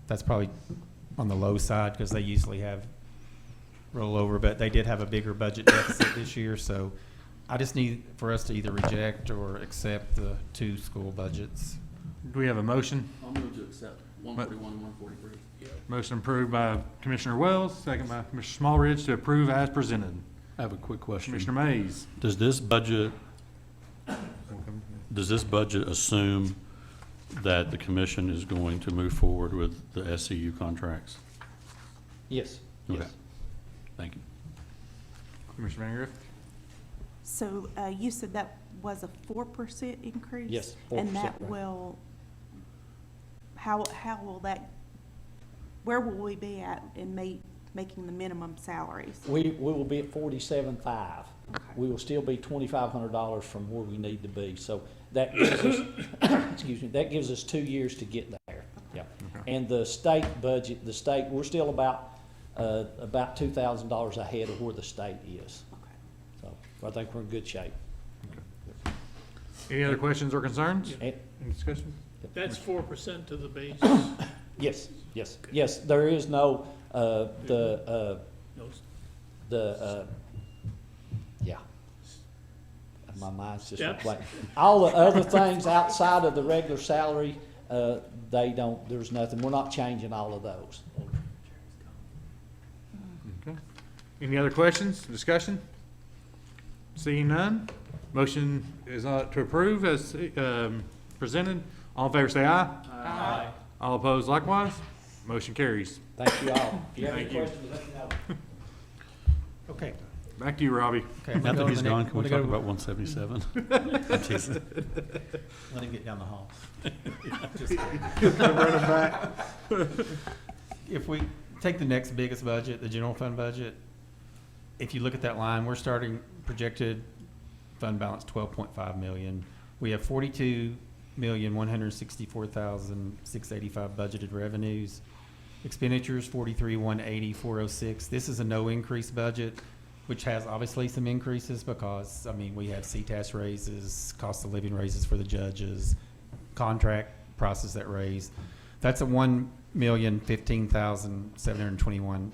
That's probably on the low side because they usually have rollover, but they did have a bigger budget deficit this year, so I just need for us to either reject or accept the 2 school budgets. Do we have a motion? I'll move to accept 141 and 143. Motion approved by Commissioner Wells, second by Commissioner Smallridge to approve as presented. I have a quick question. Commissioner Mays. Does this budget assume that the commission is going to move forward with the SCU contracts? Yes. Okay. Thank you. Commissioner Van Griff. So, you said that was a 4% increase? Yes, And 4%, that right. will, how will that, where will we be at in making the minimum salaries? We will be at 47.5. We will still be $2,500 from where we need to be. So that gives us, excuse me, that gives us 2 years to get there. Yeah. And the state budget, we're still about $2,000 ahead of where the state is. So I think we're in good shape. Any other questions or concerns? And- Any discussion? That's 4% to the base. Yes, there is no, yeah. My mind's just Steps? blank. All the other things outside of the regular salary, there's nothing, we're not changing all of those. Okay. Any other questions, discussion? Seeing none, motion is to approve as presented. All in favor say aye. Aye. All opposed likewise. Motion carries. Thank you all. If you have any Thank you. questions, let me know. Okay. Back to you, Robbie. Okay, Now that he's gone, can we wanna go talk to- about 177? I'm teasing. Let him get down the hall. If we take the next biggest budget, the general fund budget, if you look at that line, we're starting projected fund balance 12.5 million. We have 42,164,685 budgeted revenues. Expenditures 43,180,406. This is a no increase budget, which has obviously some increases because, I mean, we have CTAS raises, cost of living raises for the judges, contract prices that raise. That's a 1,015,721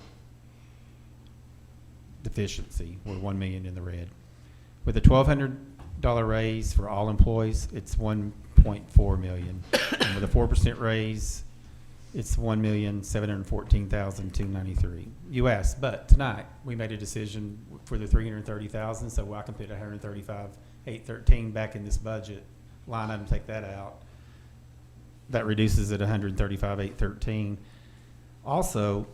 deficiency. We're 1 million in the red. With a $1,200 raise for all employees, it's 1.4 million. And with a 4% raise, it's 1,714,293 US. But tonight, we made a decision for the 330,000, so I can put 135,813 back in this budget line item, take that out. That reduces it 135,813. Also,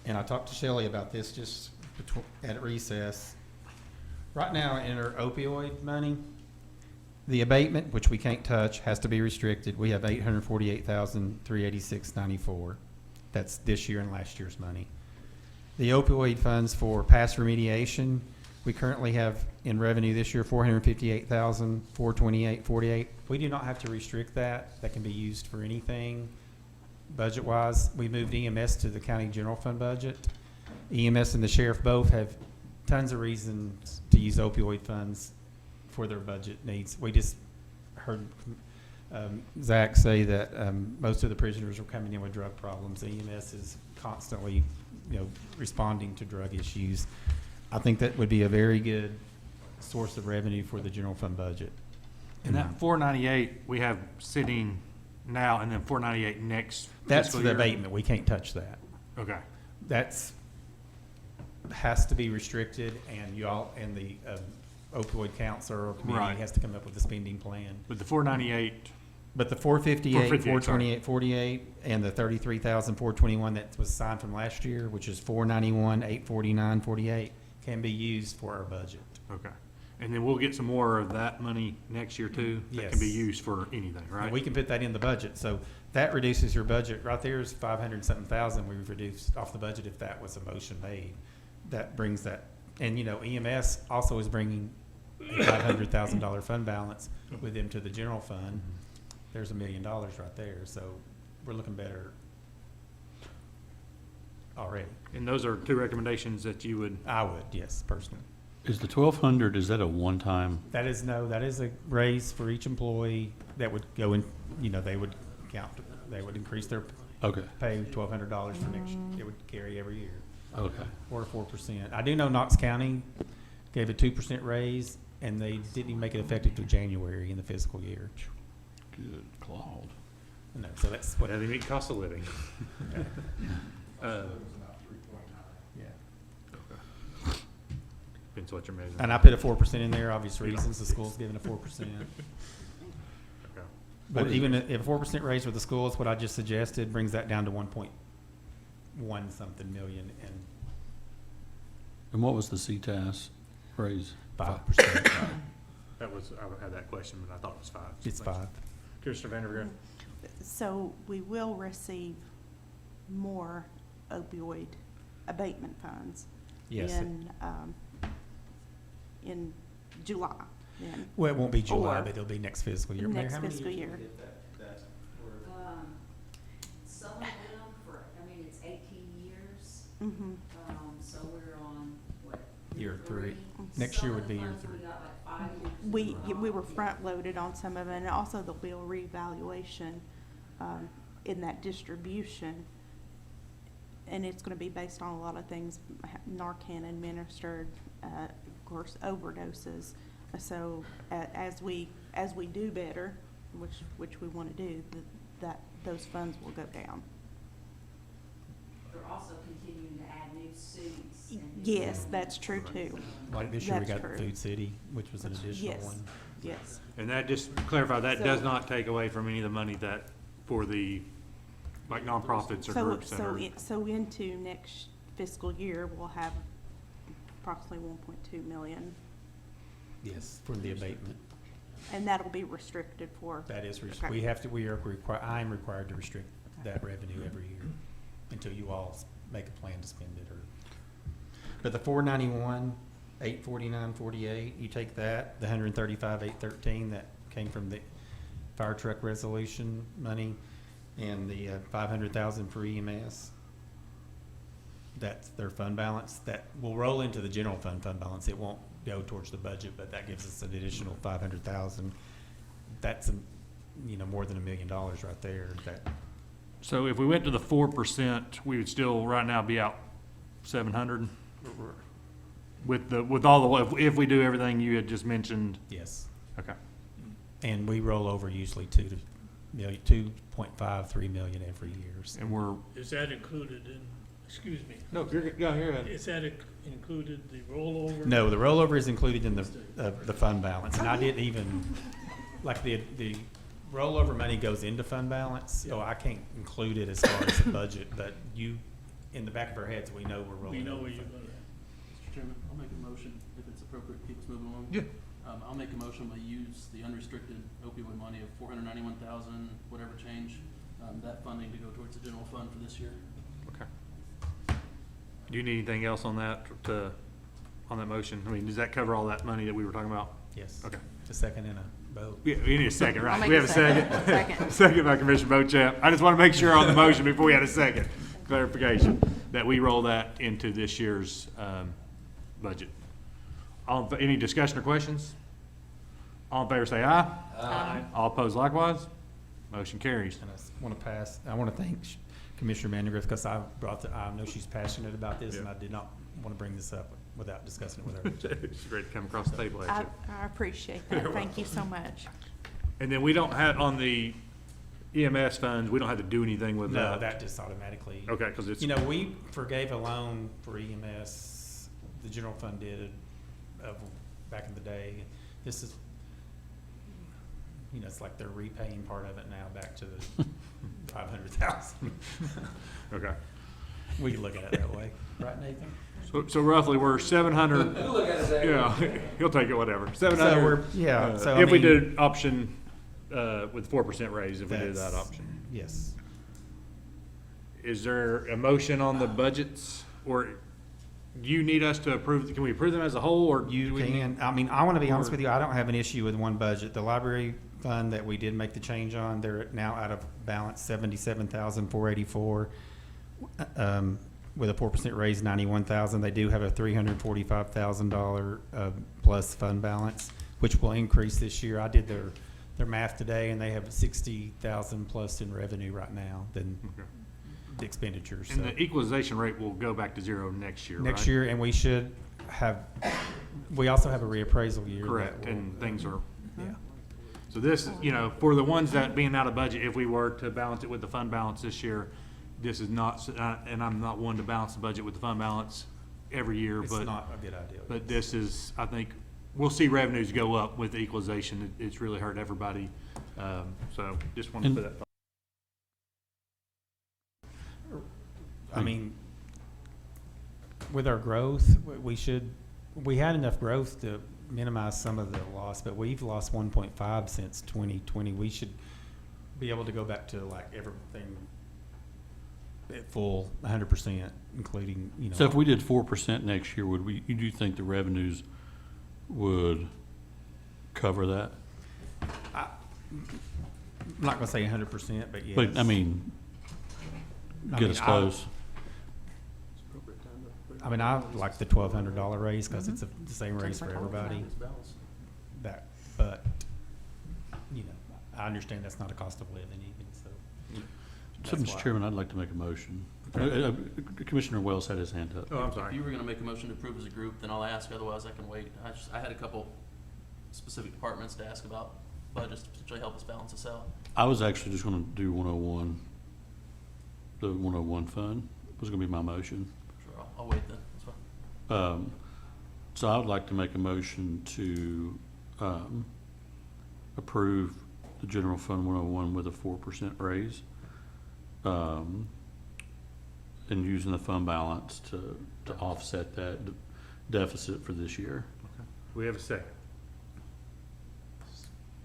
and I talked to Shelley about this just at recess. Right now, in our opioid money, the abatement, which we can't touch, has to be restricted. We have 848,386.94. That's this year and last year's money. The opioid funds for past remediation, we currently have in revenue this year 458,428.48. We do not have to restrict that. That can be used for anything budget-wise. We moved EMS to the county general fund budget. EMS and the sheriff both have tons of reasons to use opioid funds for their budget needs. We just heard Zach say that most of the prisoners are coming in with drug problems. EMS is constantly, responding to drug issues. I think that would be a very good source of revenue for the general fund budget. And that 498 we have sitting now, and then 498 next That's fiscal the year? abatement. We can't touch that. Okay. That's has to be restricted, and y'all and the opioid counselor or committee Right. has to come up with a spending plan. But the 498, But the 458, 458, sorry. 428, 48, and the 33,421 that was signed from last year, which is 491, 849, 48, can be used for our budget. okay. And then we'll get some more of that money next year too? That can be Yes. used for anything, right? And we can put that in the budget, so that reduces your budget. Right there is 500 thousand we've reduced off the budget if that was a motion made. That brings that, and EMS also is bringing a $500,000 fund balance with them to the general fund. There's $1 million right there, so we're looking better already. And those are two recommendations that you would, I would, yes, personally. Is the 1,200, is that a one-time? That is a raise for each employee that would go in, they would count, they would increase their Okay, pay $1,200 for next, it would carry every year. okay. Or 4%. I do know Knox County gave a 2% raise, and they didn't even make it effective till January in the fiscal year. Good Claude. No, so that's what, that they meet cost of living. yeah. Depends what you're measuring. And I put a 4% in there, obvious reasons, the school's giving a 4%. Okay. But even if a 4% raise with the schools, what I just suggested, brings that down to 1.1 something million and And what was the CTAS raise? 5%. That was, I had that question, but I thought it was 5. It's 5. Commissioner Vandergrift? So we will receive more opioid abatement funds Yes. in July, then. Well, it won't be July, Or but it'll be next fiscal year. Mayor, next how many fiscal years year. will we get that Some of them for, I mean, it's 18 years, Mhm. so we're on, what? Year 3. Next year would be year 3. We got like 5 years. We were front-loaded on some of it, and also there'll be a reevaluation in that distribution. And it's gonna be based on a lot of things, Narcan administered, of course, overdoses. So as we do better, which we wanna do, those funds will go down. They're also continuing to add new suits. and new Yes, that's true too. Like this year, we That's got true. Food City, which was an additional Yes. one. Yes. And that, just to clarify, that So- does not take away from any of the money that, for the, like nonprofits or groups that are. So into next fiscal year, we'll have approximately 1.2 million, Yes, for the abatement. and that'll be restricted for. That is, Okay. I am required to restrict that revenue every year until you all make a plan to spend it, or. But the 491, 849, 48, you take that, the 135, 813 that came from the fire truck resolution money, and the 500,000 for EMS. That's their fund balance. That will roll into the general fund balance. It won't go towards the budget, but that gives us an additional 500,000. That's, more than $1 million right there. So if we went to the 4%, we would still right now be out 700 with all the, if we do everything you had just mentioned. Yes. Okay. And we roll over usually 2.5, 3 million every year. So. And we're, Is that included in, excuse me, no, go ahead. is that included the rollover? No, the rollover is included in the fund balance, and I didn't even, like the rollover money goes into fund balance, so I can't include it as far as the budget, but in the back of our heads, we know we're rolling. We know over where you're fund. gonna. Mr. Chairman, I'll make a motion, if it's appropriate, keep us moving along. Yeah. I'll make a motion to use the unrestricted opioid money of 491,000, whatever change, that funding to go towards the general fund for this year. Okay. Do you need anything else on that, on that motion? I mean, does that cover all that money that we were talking about? Yes. Okay. A second and a vote. Yeah, we need a second, I'll right? make We a have a second. second. Second by Commissioner Bochamp. I just want to make sure on the motion before we had a second clarification, that we roll that into this year's budget. Any discussion or questions? All in favor say aye. Aye. All opposed likewise. Motion carries. And I want to thank Commissioner Vandergrift, because I know she's passionate about this, and Yeah. I did not want to bring this up without discussing it with her. She's ready to come across the table at you. I appreciate that. Thank you so much. And then we don't have, on the EMS funds, we don't have to do anything with No, that. that just automatically. Okay, because it's. We forgave a loan for EMS, the general fund did, back in the day. This is, it's like they're repaying part of it now back to the 500,000. Okay. We can look at it that way, right, Nathan? So roughly, we're 700. Yeah, he'll take it, whatever. 700. If we did option, with 4% raise, if we did that option. Yes. Is there a motion on the budgets, or do you need us to approve, can we approve them as a whole, or? You do we need- can, I want to be honest with you, I don't have an issue with one budget. The library fund that we did make the change on, they're now out of balance, 77,484. With a 4% raise, 91,000. They do have a $345,000 plus fund balance, which will increase this year. I did their math today, and they have 60,000 plus in revenue right now than Okay. the expenditures. And So the equalization rate will go back to zero next year, right? next year, and we also have a reappraisal year. that Correct, will- and things are, Yeah. so this, for the ones that being out of budget, if we were to balance it with the fund balance this year, this is not, and I'm not one to balance the budget with the fund balance every year, It's but. not a good idea. But this is, I think, we'll see revenues go up with the equalization. It's really hurt everybody. So just wanted to put that. I mean, with our growth, we had enough growth to minimize some of the loss, but we've lost 1.5 since 2020. We should be able to go back to like everything at full, 100%, including, you know. So if we did 4% next year, would we, you do think the revenues would cover that? I'm not gonna say 100%, but yes. But, I mean, get us close. I like the $1,200 raise, because it's the same raise for everybody. That, but, you know, I understand that's not a cost of living even, so. So, that's Mr. why. Chairman, I'd like to make a motion. Commissioner Wells had his hand up. Oh, I'm sorry. If you were gonna make a motion to approve as a group, then I'll ask, otherwise I can wait. I had a couple specific departments to ask about budgets to potentially help us balance this out. I was actually just gonna do 101. The 101 fund was gonna be my motion. Sure, I'll wait then, that's fine. So I would like to make a motion to, approve the general fund 101 with a 4% raise. And using the fund balance to offset that deficit for this year. We have a second.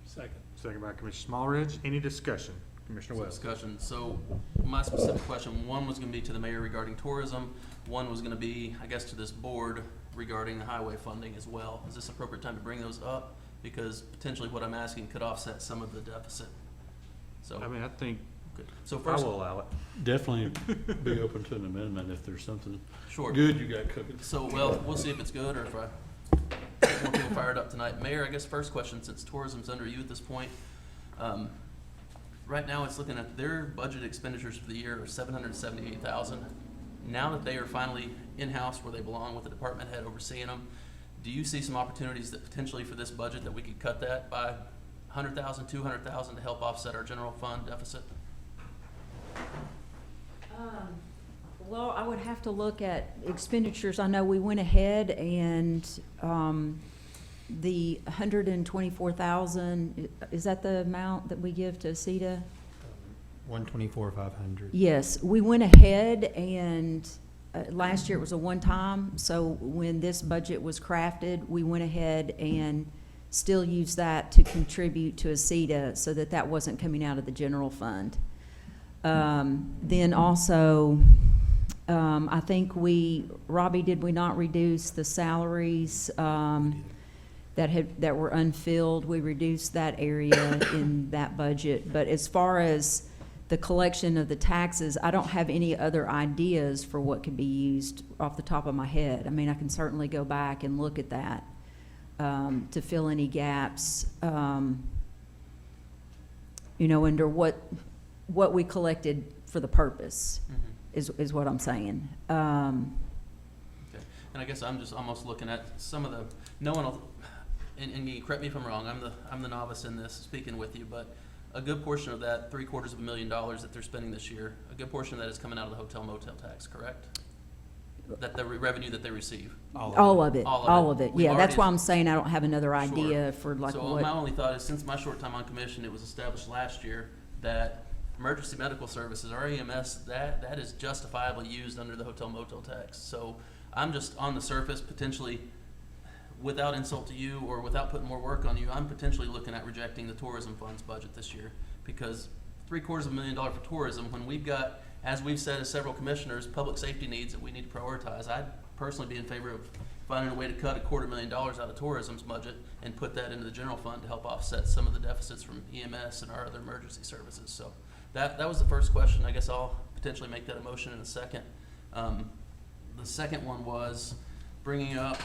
Second. Second by Commissioner Smallridge. Any discussion? Commissioner Some Wells. discussion. So my specific question, one was gonna be to the mayor regarding tourism. One was gonna be, I guess, to this board regarding the highway funding as well. Is this appropriate time to bring those up? Because potentially what I'm asking could offset some of the deficit. So, I mean, I think good. So I first, will allow it. Definitely be open to an amendment if there's something sure. good you got cooking. So, well, we'll see if it's good or if I get more people fired up tonight. Mayor, I guess first question, since tourism's under you at this point. Right now, it's looking at their budget expenditures for the year are $778,000. Now that they are finally in-house where they belong with the department head overseeing them, do you see some opportunities that potentially for this budget that we could cut that by $100,000, $200,000 to help offset our general fund deficit? Well, I would have to look at expenditures. I know we went ahead and, the 124,000, is that the amount that we give to CETA? 124,500. Yes, we went ahead and, last year it was a one-time, so when this budget was crafted, we went ahead and still used that to contribute to a CETA so that that wasn't coming out of the general fund. Then also, I think Robbie, did we not reduce the salaries, that were unfilled? We reduced that area in that budget. But as far as the collection of the taxes, I don't have any other ideas for what could be used off the top of my head. I mean, I can certainly go back and look at that, to fill any gaps, you know, under what we collected for the purpose, is what I'm saying. Okay. And I guess I'm just almost looking at some of the, no one will, and you correct me if I'm wrong, I'm the novice in this speaking with you, but a good portion of that $750,000 that they're spending this year, a good portion of that is coming out of the hotel motel tax, correct? That the revenue that they receive. All of it. We've Yeah, that's already- why I'm saying I don't have another idea for like So what. my only thought is, since my short time on commission, it was established last year that emergency medical services, or EMS, that is justifiably used under the hotel motel tax. So I'm just on the surface, potentially, without insult to you or without putting more work on you, I'm potentially looking at rejecting the tourism fund's budget this year, because $750,000 for tourism, when we've got, as we've said as several commissioners, public safety needs that we need to prioritize. I'd personally be in favor of finding a way to cut $250,000 out of tourism's budget and put that into the general fund to help offset some of the deficits from EMS and our other emergency services. So that was the first question. I guess I'll potentially make that a motion in a second. The second one was bringing up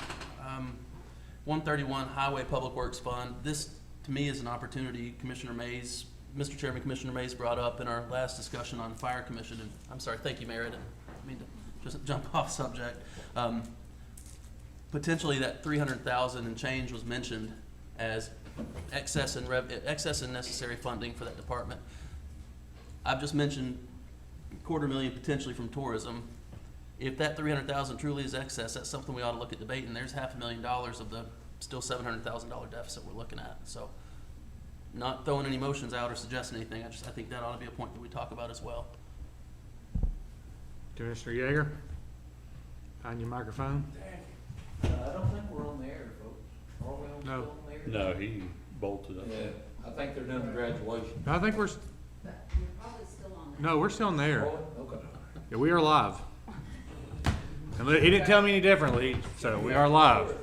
131 Highway Public Works Fund. This, to me, is an opportunity Commissioner Mays, Mr. Chairman, Commissioner Mays brought up in our last discussion on Fire Commission. And I'm sorry, thank you, Mayor. I didn't mean to just jump off subject. Potentially that 300,000 and change was mentioned as excess and necessary funding for that department. I've just mentioned $250,000 potentially from tourism. If that 300,000 truly is excess, that's something we ought to look at debating. There's $500,000 of the still $700,000 deficit we're looking at. So, not throwing any motions out or suggesting anything. I think that ought to be a point that we talk about as well. Commissioner Yeager, on your microphone. I don't think we're on the air, folks. Are we No. still on the air? No, he bolted up. Yeah, I think they're doing the graduation. I think we're, But you're probably still on no, we're still in the air. Oh, okay. Yeah, we are live. And he didn't tell me any differently, so we are live.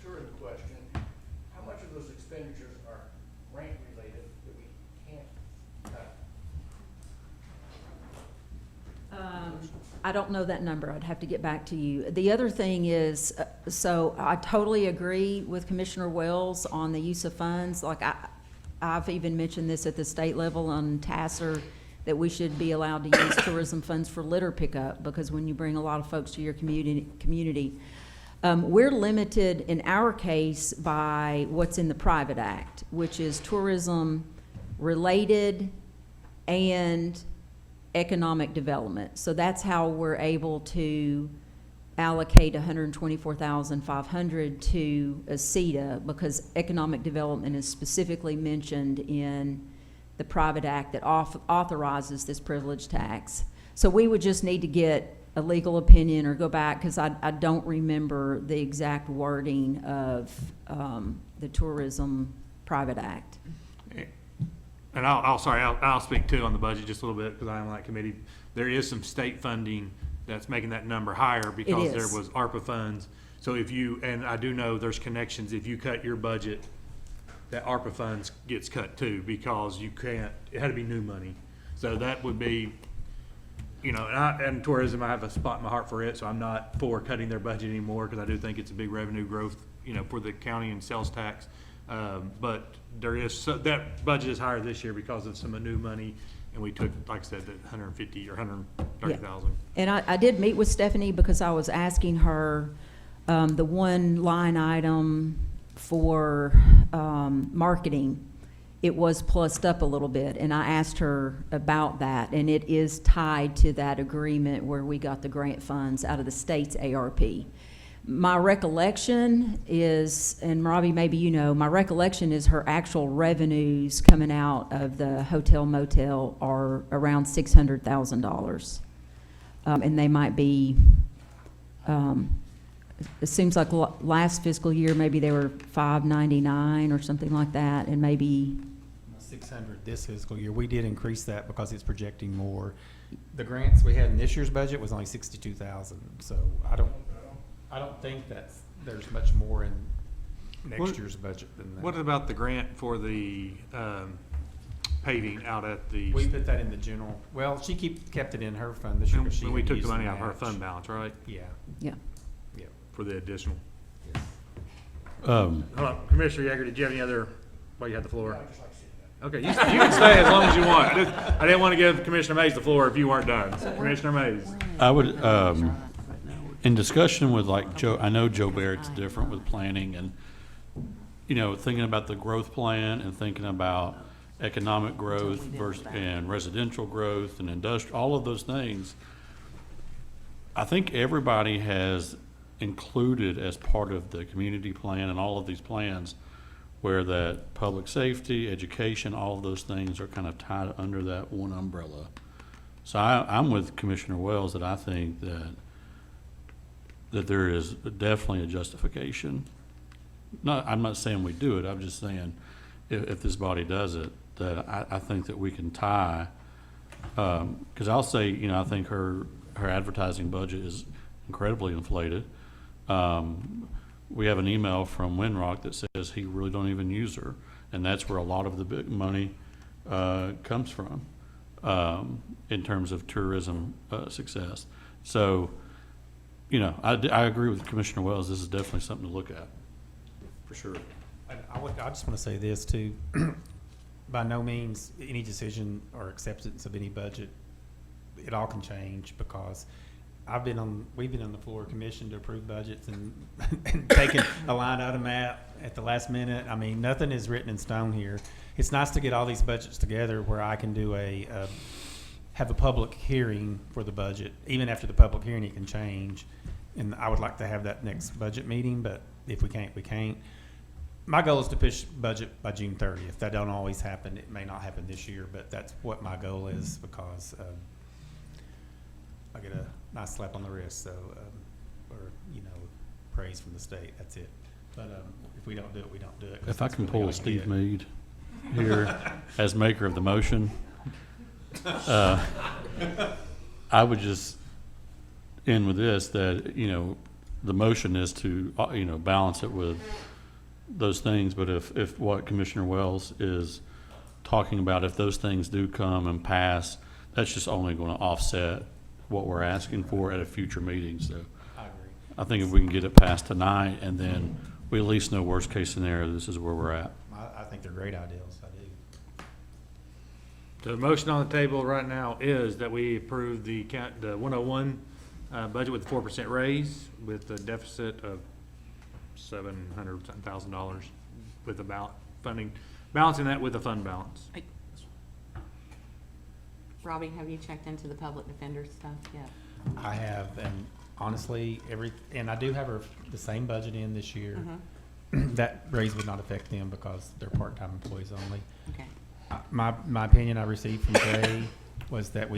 Tourism question, how much of those expenditures are grant related that we can't cut? I don't know that number. I'd have to get back to you. The other thing is, so I totally agree with Commissioner Wells on the use of funds. Like I've even mentioned this at the state level on TASER, that we should be allowed to use tourism funds for litter pickup, because when you bring a lot of folks to your community, we're limited in our case by what's in the private act, which is tourism related and economic development. So that's how we're able to allocate $124,500 to ACETA, because economic development is specifically mentioned in the private act that authorizes this privilege tax. So we would just need to get a legal opinion or go back, because I don't remember the exact wording of the Tourism Private Act. And I'll speak too on the budget just a little bit, because I am on that committee. There is some state funding that's making that number higher because there was ARPA funds. So if you, and I do know there's connections, if you cut your budget, that ARPA funds gets cut too, because you can't, it had to be new money. So that would be, you know, and tourism, I have a spot in my heart for it, so I'm not for cutting their budget anymore, because I do think it's a big revenue growth, you know, for the county and sales tax. But there is, that budget is higher this year because of some new money, and we took, like I said, the 150 or 130,000. Yeah. And I did meet with Stephanie, because I was asking her, the one line item for marketing, it was plussed up a little bit, and I asked her about that, and it is tied to that agreement where we got the grant funds out of the state's ARP. My recollection is, and Robbie, maybe you know, my recollection is her actual revenues coming out of the hotel motel are around $600,000. And they might be, it seems like last fiscal year, maybe they were $599 or something like that, and maybe 600 this fiscal year. We did increase that because it's projecting more. The grants we had in this year's budget was only 62,000, so I don't think that there's much more in next year's budget than that. What about the grant for the paving out at the? We put that in the general. Well, she kept it in her fund this year. But And we took the used money to out of her match. fund balance, right? Yeah. yeah. Yeah. For the additional. Um, Hold on, Commissioner Yeager, did you have any other, well, you had the floor. Okay, you can stay as long as you want. I didn't want to give Commissioner Mays the floor if you weren't done. So, Commissioner Mays. I would, in discussion with like Joe, I know Joe Barrett's different with planning and, you know, thinking about the growth plan and thinking about economic growth versus, and residential growth and industrial, all of those things. I think everybody has included as part of the community plan and all of these plans where that public safety, education, all of those things are kind of tied under that one umbrella. So I'm with Commissioner Wells that I think that there is definitely a justification. I'm not saying we do it, I'm just saying if this body does it, that I think that we can tie, because I'll say, you know, I think her advertising budget is incredibly inflated. We have an email from Winrock that says he really don't even use her, and that's where a lot of the big money comes from in terms of tourism success. So, you know, I agree with Commissioner Wells. This is definitely something to look at, for sure. I just want to say this too. By no means any decision or acceptance of any budget, it all can change, because we've been on the floor commission to approve budgets and taking a line item out at the last minute. I mean, nothing is written in stone here. It's nice to get all these budgets together where I can do have a public hearing for the budget. Even after the public hearing, it can change. And I would like to have that next budget meeting, but if we can't, we can't. My goal is to push budget by June 30th. That don't always happen. It may not happen this year, but that's what my goal is, because I get a nice slap on the wrist, so or you know, praise from the state. That's it. But if we don't do it, we don't do it. If I can pull a Steve Meade here as maker of the motion, I would just end with this, that, you know, the motion is to, you know, balance it with those things, but if what Commissioner Wells is talking about, if those things do come and pass, that's just only gonna offset what we're asking for at a future meeting, so. I agree. I think if we can get it passed tonight, and then we at least know worst case scenario, this is where we're at. I think they're great ideas, I do. So the motion on the table right now is that we approve the 101 budget with a 4% raise with a deficit of $700,000 with about funding, balancing that with the fund balance. Robbie, have you checked into the public defender stuff yet? I have, and honestly, and I do have the same budget in this year. That raise would not affect them because they're part-time employees only. Okay. My opinion I received from Jay was that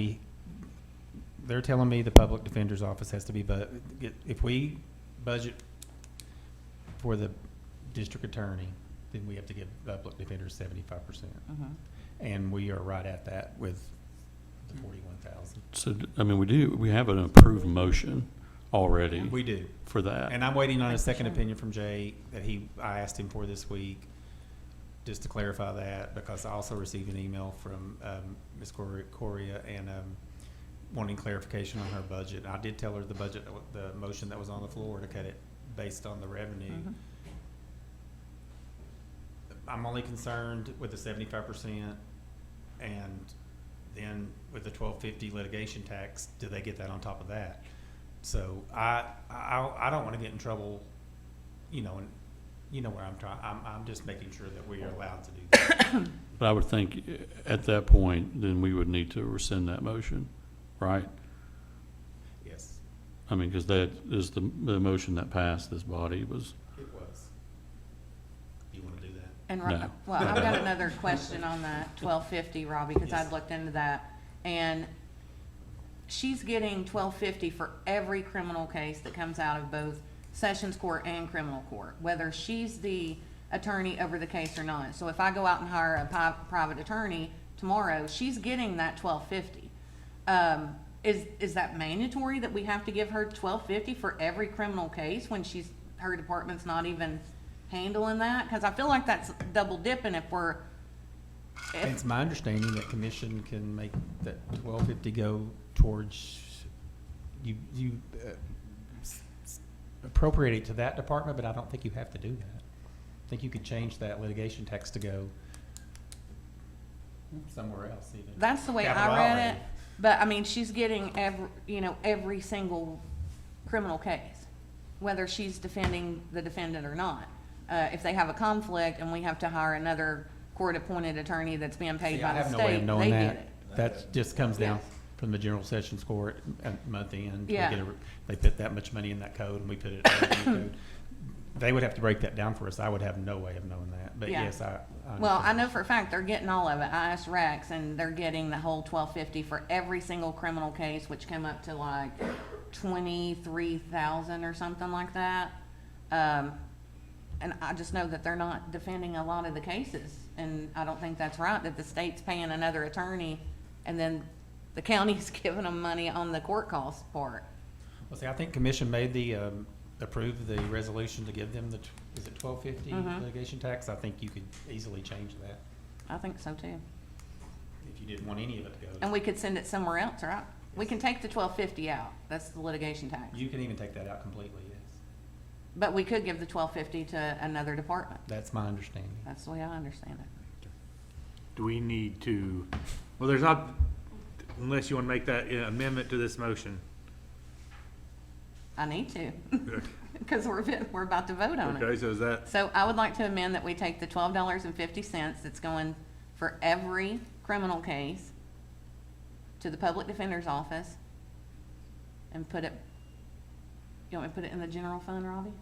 they're telling me the public defender's office has to be, if we budget for the district attorney, then we have to give public defenders 75%. And we are right at that with the 41,000. So, I mean, we have an approved motion already. We do. For that. And I'm waiting on a second opinion from Jay that I asked him for this week, just to clarify that, because I also received an email from Ms. Correa and wanting clarification on her budget. I did tell her the budget, the motion that was on the floor, to cut it based on the revenue. I'm only concerned with the 75%, and then with the 1250 litigation tax, do they get that on top of that? So I don't want to get in trouble, you know, and you know where I'm trying. I'm just making sure that we are allowed to do that. But I would think at that point, then we would need to rescind that motion, right? Yes, I mean, because that is the motion that passed this body was. it was. You want to do that? And, No. well, I've got another question on that 1250, Robbie, because Yes. I'd looked into that. And she's getting 1250 for every criminal case that comes out of both Sessions Court and criminal court, whether she's the attorney over the case or not. So if I go out and hire a private attorney tomorrow, she's getting that 1250. Is that mandatory that we have to give her 1250 for every criminal case when her department's not even handling that? Because I feel like that's double dipping if It's my understanding that commission can make that 1250 go towards, you appropriate it to that department, but I don't think you have to do that. I think you could change that litigation tax to go somewhere else even. That's the way Capital I read outlay. it, but I mean, she's getting every single criminal case, whether she's defending the defendant or not. If they have a conflict and we have to hire another court-appointed attorney that's being paid See, by I the have no way of state, knowing they that. get it. That just comes down Yes. from the General Sessions Court at month end. Yeah. They put that much money in that code, and we put it in the revenue code. They would have to break that down for us. I would have no way of knowing that, but Yeah. yes, I Well, I understand. know for a fact they're getting all of it. I asked Rex, and they're getting the whole 1250 for every single criminal case, which come up to like 23,000 or something like that. And I just know that they're not defending a lot of the cases, and I don't think that's right, that the state's paying another attorney, and then the county's giving them money on the court cost part. Well, see, I think commission made approved the resolution to give them is it 1250 litigation tax? I think you could easily change that I think so too. if you didn't want any of it to go. And we could send it somewhere else, right? We can take the 1250 out. That's the litigation tax. You can even take that out completely, yes. But we could give the 1250 to another department. That's my understanding. That's the way I understand it. Do we need to, well, there's not, unless you want to make that amendment to this motion. I need to, because we're about to vote on it. Okay, so is that, So I would like to amend that we take the $12.50 that's going for every criminal case to the public defender's office and put it, you want me to put it in the general fund, Robbie?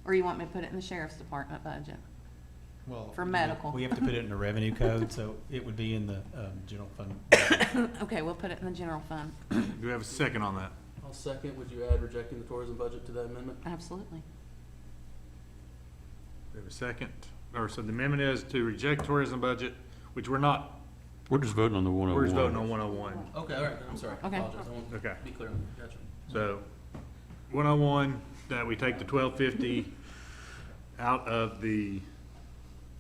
Or you want me to put it in the sheriff's department budget? Well, For medical. we have to put it in the revenue code, so it would be in the general fund. Okay, we'll put it in the general fund. do we have a second on that? I'll second. Would you add rejecting the tourism budget to that amendment? Absolutely. We have a second, or so the amendment is to reject tourism budget, which we're We're just voting on the 101. We're just voting on 101. Okay, all right, I'm sorry. Okay. Apologize. I won't Okay. be clear. Gotcha. So, 101, that we take the 1250 out of the,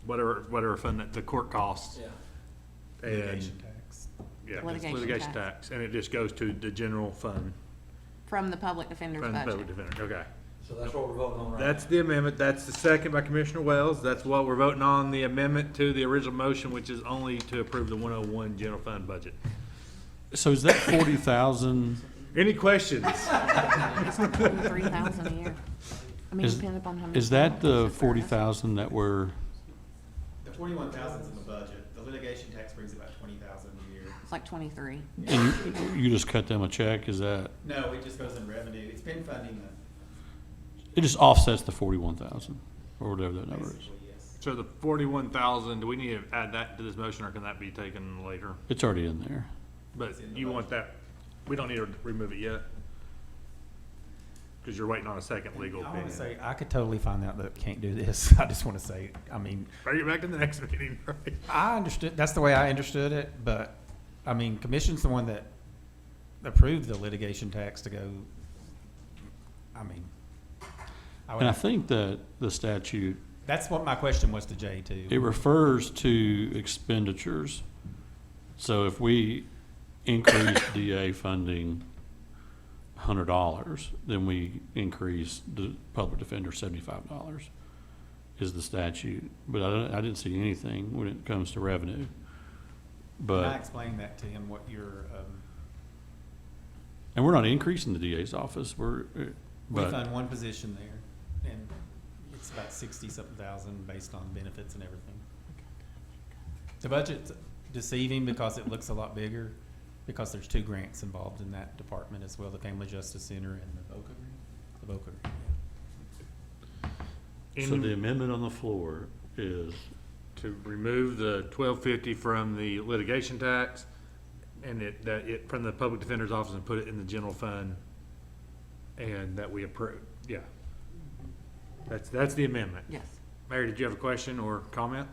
whatever fund that the court costs. Yeah. And, Litigation tax. yeah, it's Litigation litigation tax. tax, and it just goes to the general fund From the public defender's from the budget. public defender, okay. So that's what we're voting on right now. That's the amendment, that's the second by Commissioner Wells, that's what we're voting on, the amendment to the original motion, which is only to approve the 101 general fund budget. So is that 40,000? Any questions? 3,000 a year. I mean, Is- depending upon how many. Is that the penalties. 40,000 that we're, The 41,000's in the budget. The litigation tax brings about 20,000 a year. It's like 23. and you just cut them a check, is that, No, it just goes in revenue. It's been funding the, it just offsets the 41,000, or whatever that number is? basically, yes. So the 41,000, do we need to add that to this motion, or can that be taken later? It's already in there. But you want that, we don't need to remove it yet? Because you're waiting on a second legal I want opinion. to say, I could totally find out that can't do this. I just want to say, I mean, Bring it back to the next meeting, right? I understood, that's the way I understood it, but, I mean, commission's the one that approved the litigation tax to go, I mean, I And I would, think that the statute, that's what my question was to Jay too. it refers to expenditures. So if we increase DA funding $100, then we increase the public defender $75, is the statute. But I didn't see anything when it comes to revenue. And I But, explained that to him, what your, and we're not increasing the DA's office, we but, fund one position there, and it's about 60-something thousand based on benefits and everything. The budget's deceiving because it looks a lot bigger, because there's two grants involved in that department as well, the Family Justice Center and the VOCA grant. The VOCA grant. so the amendment on the floor is, To remove the 1250 from the litigation tax, and it from the public defender's office, and put it in the general fund, and that we approve, yeah. That's the amendment. Yes. Mary, did you have a question or comment?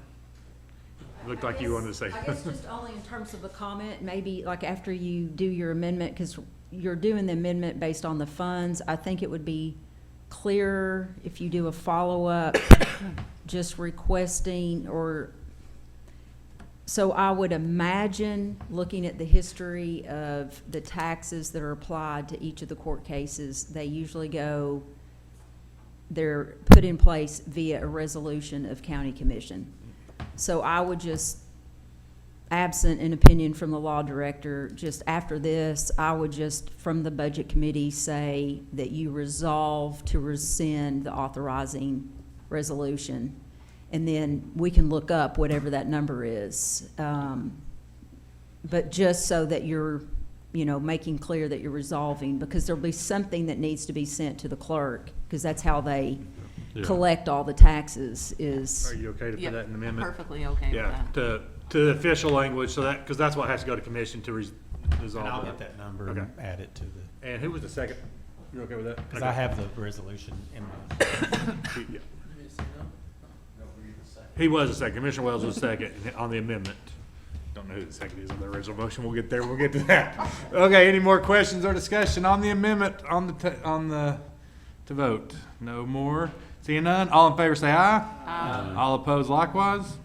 Looked like you wanted to say. I guess just only in terms of a comment, maybe like after you do your amendment, because you're doing the amendment based on the funds, I think it would be clearer if you do a follow-up, just requesting or, so I would imagine, looking at the history of the taxes that are applied to each of the court cases, they usually go, they're put in place via a resolution of county commission. So I would just, absent an opinion from the law director, just after this, I would just, from the budget committee, say that you resolve to rescind the authorizing resolution. And then we can look up whatever that number is. But just so that you're, you know, making clear that you're resolving, because there'll be something that needs to be sent to the clerk, because that's how they yeah. collect all the taxes is. Are you okay to put Yep, that in the amendment? perfectly okay with Yeah, that. to the official language, so that, because that's what has to go to commission to resolve And I'll that. get that number Okay. and add it to the, And who was the second? You're okay with that? because I have the resolution in my. Yeah. He was the second. Commissioner Wells was the second on the amendment. Don't know who the second is on the original motion. We'll get there. We'll get to that. Okay, any more questions or discussion on the amendment to vote? No more. Seeing none, all in favor say aye. Aye. All opposed likewise.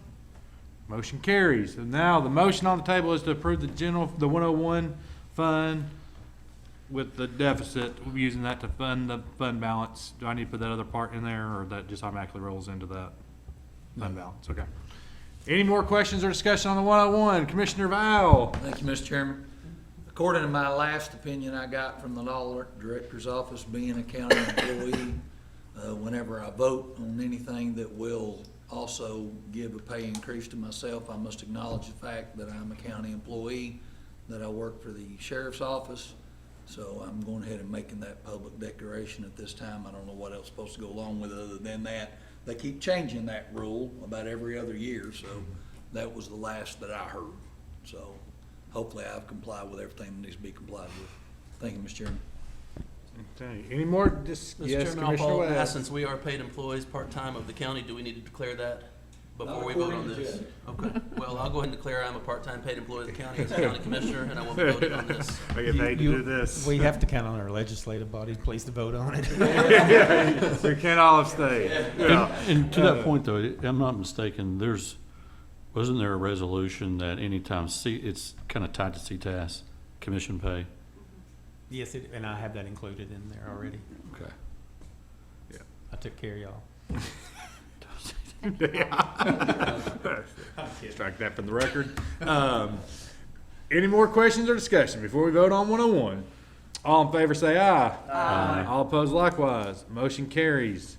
Motion carries. And now the motion on the table is to approve the 101 fund with the deficit, using that to fund the fund balance. Do I need to put that other part in there, or that just automatically rolls into that fund balance? Okay. Any more questions or discussion on the 101? Commissioner Val? Thank you, Mr. Chairman. According to my last opinion I got from the law director's office, being a county employee, whenever I vote on anything that will also give a pay increase to myself, I must acknowledge the fact that I'm a county employee, that I work for the sheriff's office. So I'm going ahead and making that public declaration at this time. I don't know what else is supposed to go along with it other than that. They keep changing that rule about every other year, so that was the last that I heard. So hopefully I've complied with everything that needs to be complied with. Thank you, Mr. Chairman. Okay. Any more? Mr. Yes, Chairman, I'll Commissioner follow, West. since we are paid employees part-time of the county, do we need to declare that before we vote on this? Okay, well, I'll go ahead and declare I'm a part-time paid employee of the county as a county commissioner, and I won't be voting on this. I get paid to do this. We have to count on our legislative body, please, to vote on it. We can't all abstain. Yeah. And to that point, though, I'm not mistaken, wasn't there a resolution that anytime it's kind of tied to CTAS, commission pay? Yes, and I have that included in there already. Okay. Yeah. I took care of y'all. Strike that from the record. Any more questions or discussion before we vote on 101? All in favor say aye. Aye. All opposed likewise. Motion carries.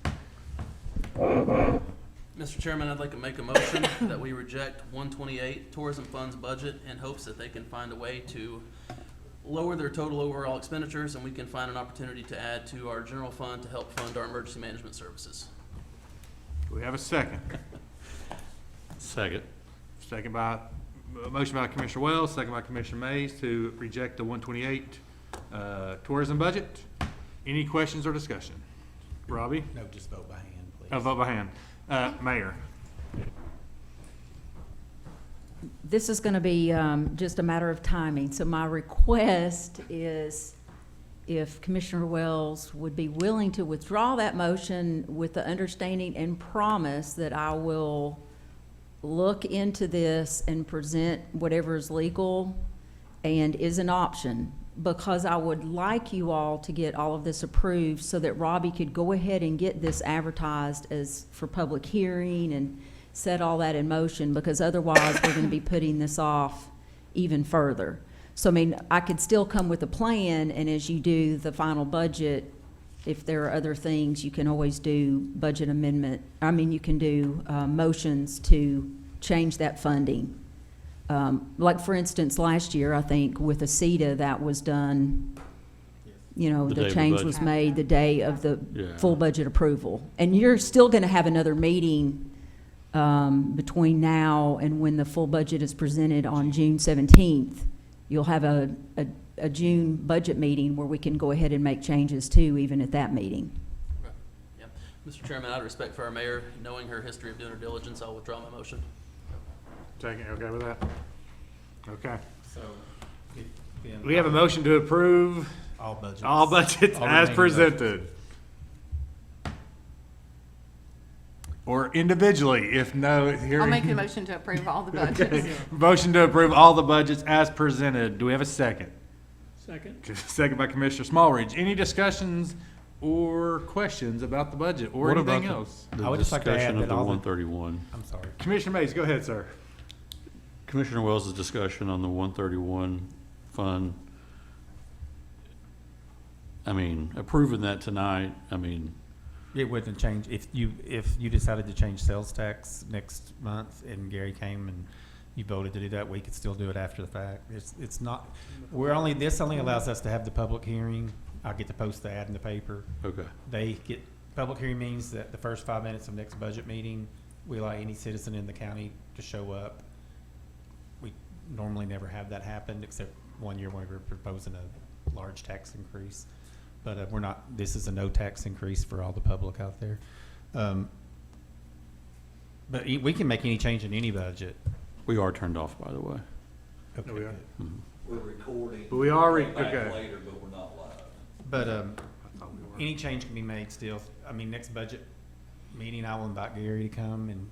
Mr. Chairman, I'd like to make a motion that we reject 128 tourism funds budget in hopes that they can find a way to lower their total overall expenditures, and we can find an opportunity to add to our general fund to help fund our emergency management services. Do we have a second? Second. Second by, motion by Commissioner Wells, second by Commissioner Mays to reject the 128 tourism budget. Any questions or discussion? Robbie? No, just vote by hand, please. Vote by hand. Mayor? This is going to be just a matter of timing. So my request is if Commissioner Wells would be willing to withdraw that motion with the understanding and promise that I will look into this and present whatever is legal and is an option, because I would like you all to get all of this approved so that Robbie could go ahead and get this advertised as for public hearing and set all that in motion, because otherwise we're going to be putting this off even further. So, I mean, I could still come with a plan, and as you do the final budget, if there are other things, you can always do budget amendment. I mean, you can do motions to change that funding. Like, for instance, last year, I think with ACETA, that was done, you know, The day the of the change budget. was made the day of the Yeah. full budget approval. And you're still going to have another meeting between now and when the full budget is presented on June 17th. You'll have a June budget meeting where we can go ahead and make changes too, even at that meeting. Yeah. Mr. Chairman, out of respect for our mayor, knowing her history of doing her diligence, I'll withdraw my motion. Second, okay with that? Okay. So, We have a motion to approve all budgets. all budgets All as remaining presented. Or individually, if no hearing. I'll make a motion to approve all the budgets. Okay. Motion to approve all the budgets as presented. Do we have a second? Second. Second by Commissioner Smallridge. Any discussions or questions about the budget or What about anything the- else? The I would just like to add discussion of that the all the- 131. I'm sorry. Commissioner Mays, go ahead, sir. Commissioner Wells' discussion on the 131 fund, I mean, approving that tonight, I mean, It wouldn't change, if you decided to change sales tax next month and Gary came and you voted to do that, we could still do it after the fact. It's not, this only allows us to have the public hearing. I get to post the ad in the paper. okay. They get, public hearing means that the first 5 minutes of next budget meeting, we allow any citizen in the county to show up. We normally never have that happen, except one year when we were proposing a large tax increase. But we're not, this is a no tax increase for all the public out there. But we can make any change in any budget. We are turned off, by the way. Okay, we are. good. We're recording. But we are We'll be back okay. later, but we're not live. But any change can be made still. I mean, next budget meeting, I will invite Gary to come and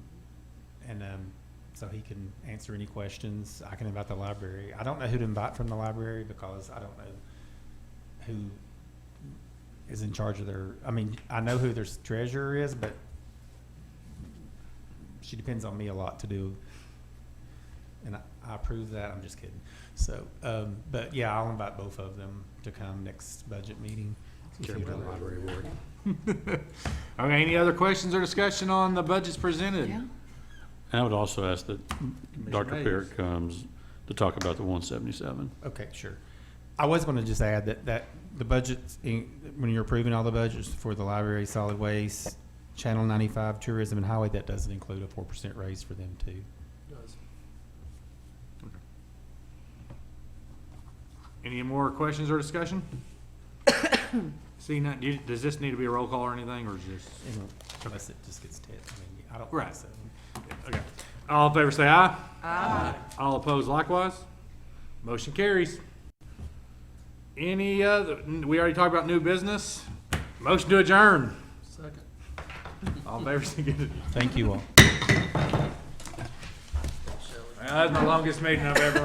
so he can answer any questions. I can invite the library. I don't know who to invite from the library because I don't know who is in charge of their, I mean, I know who their treasurer is, but she depends on me a lot to do. And I approve that. I'm just kidding. So, but yeah, I'll invite both of them to come next budget meeting. Chairman of the library board. Okay, any other questions or discussion on the budgets presented? Yeah. And I would also ask that Dr. Mays. Parrott comes to talk about the 177. Okay, sure. I was going to just add that the budgets, when you're approving all the budgets for the library, solid waste, Channel 95, tourism and highway, that doesn't include a 4% raise for them too. Any more questions or discussion? See, now, does this need to be a roll call or anything, or is this? Unless it just gets I mean, I don't Right. think so. Okay. All in favor say aye. Aye. All opposed likewise. Motion carries. Any other, we already talked about new business. Motion to adjourn. Second. All in favor say good. Thank you all. That's my longest meeting I've ever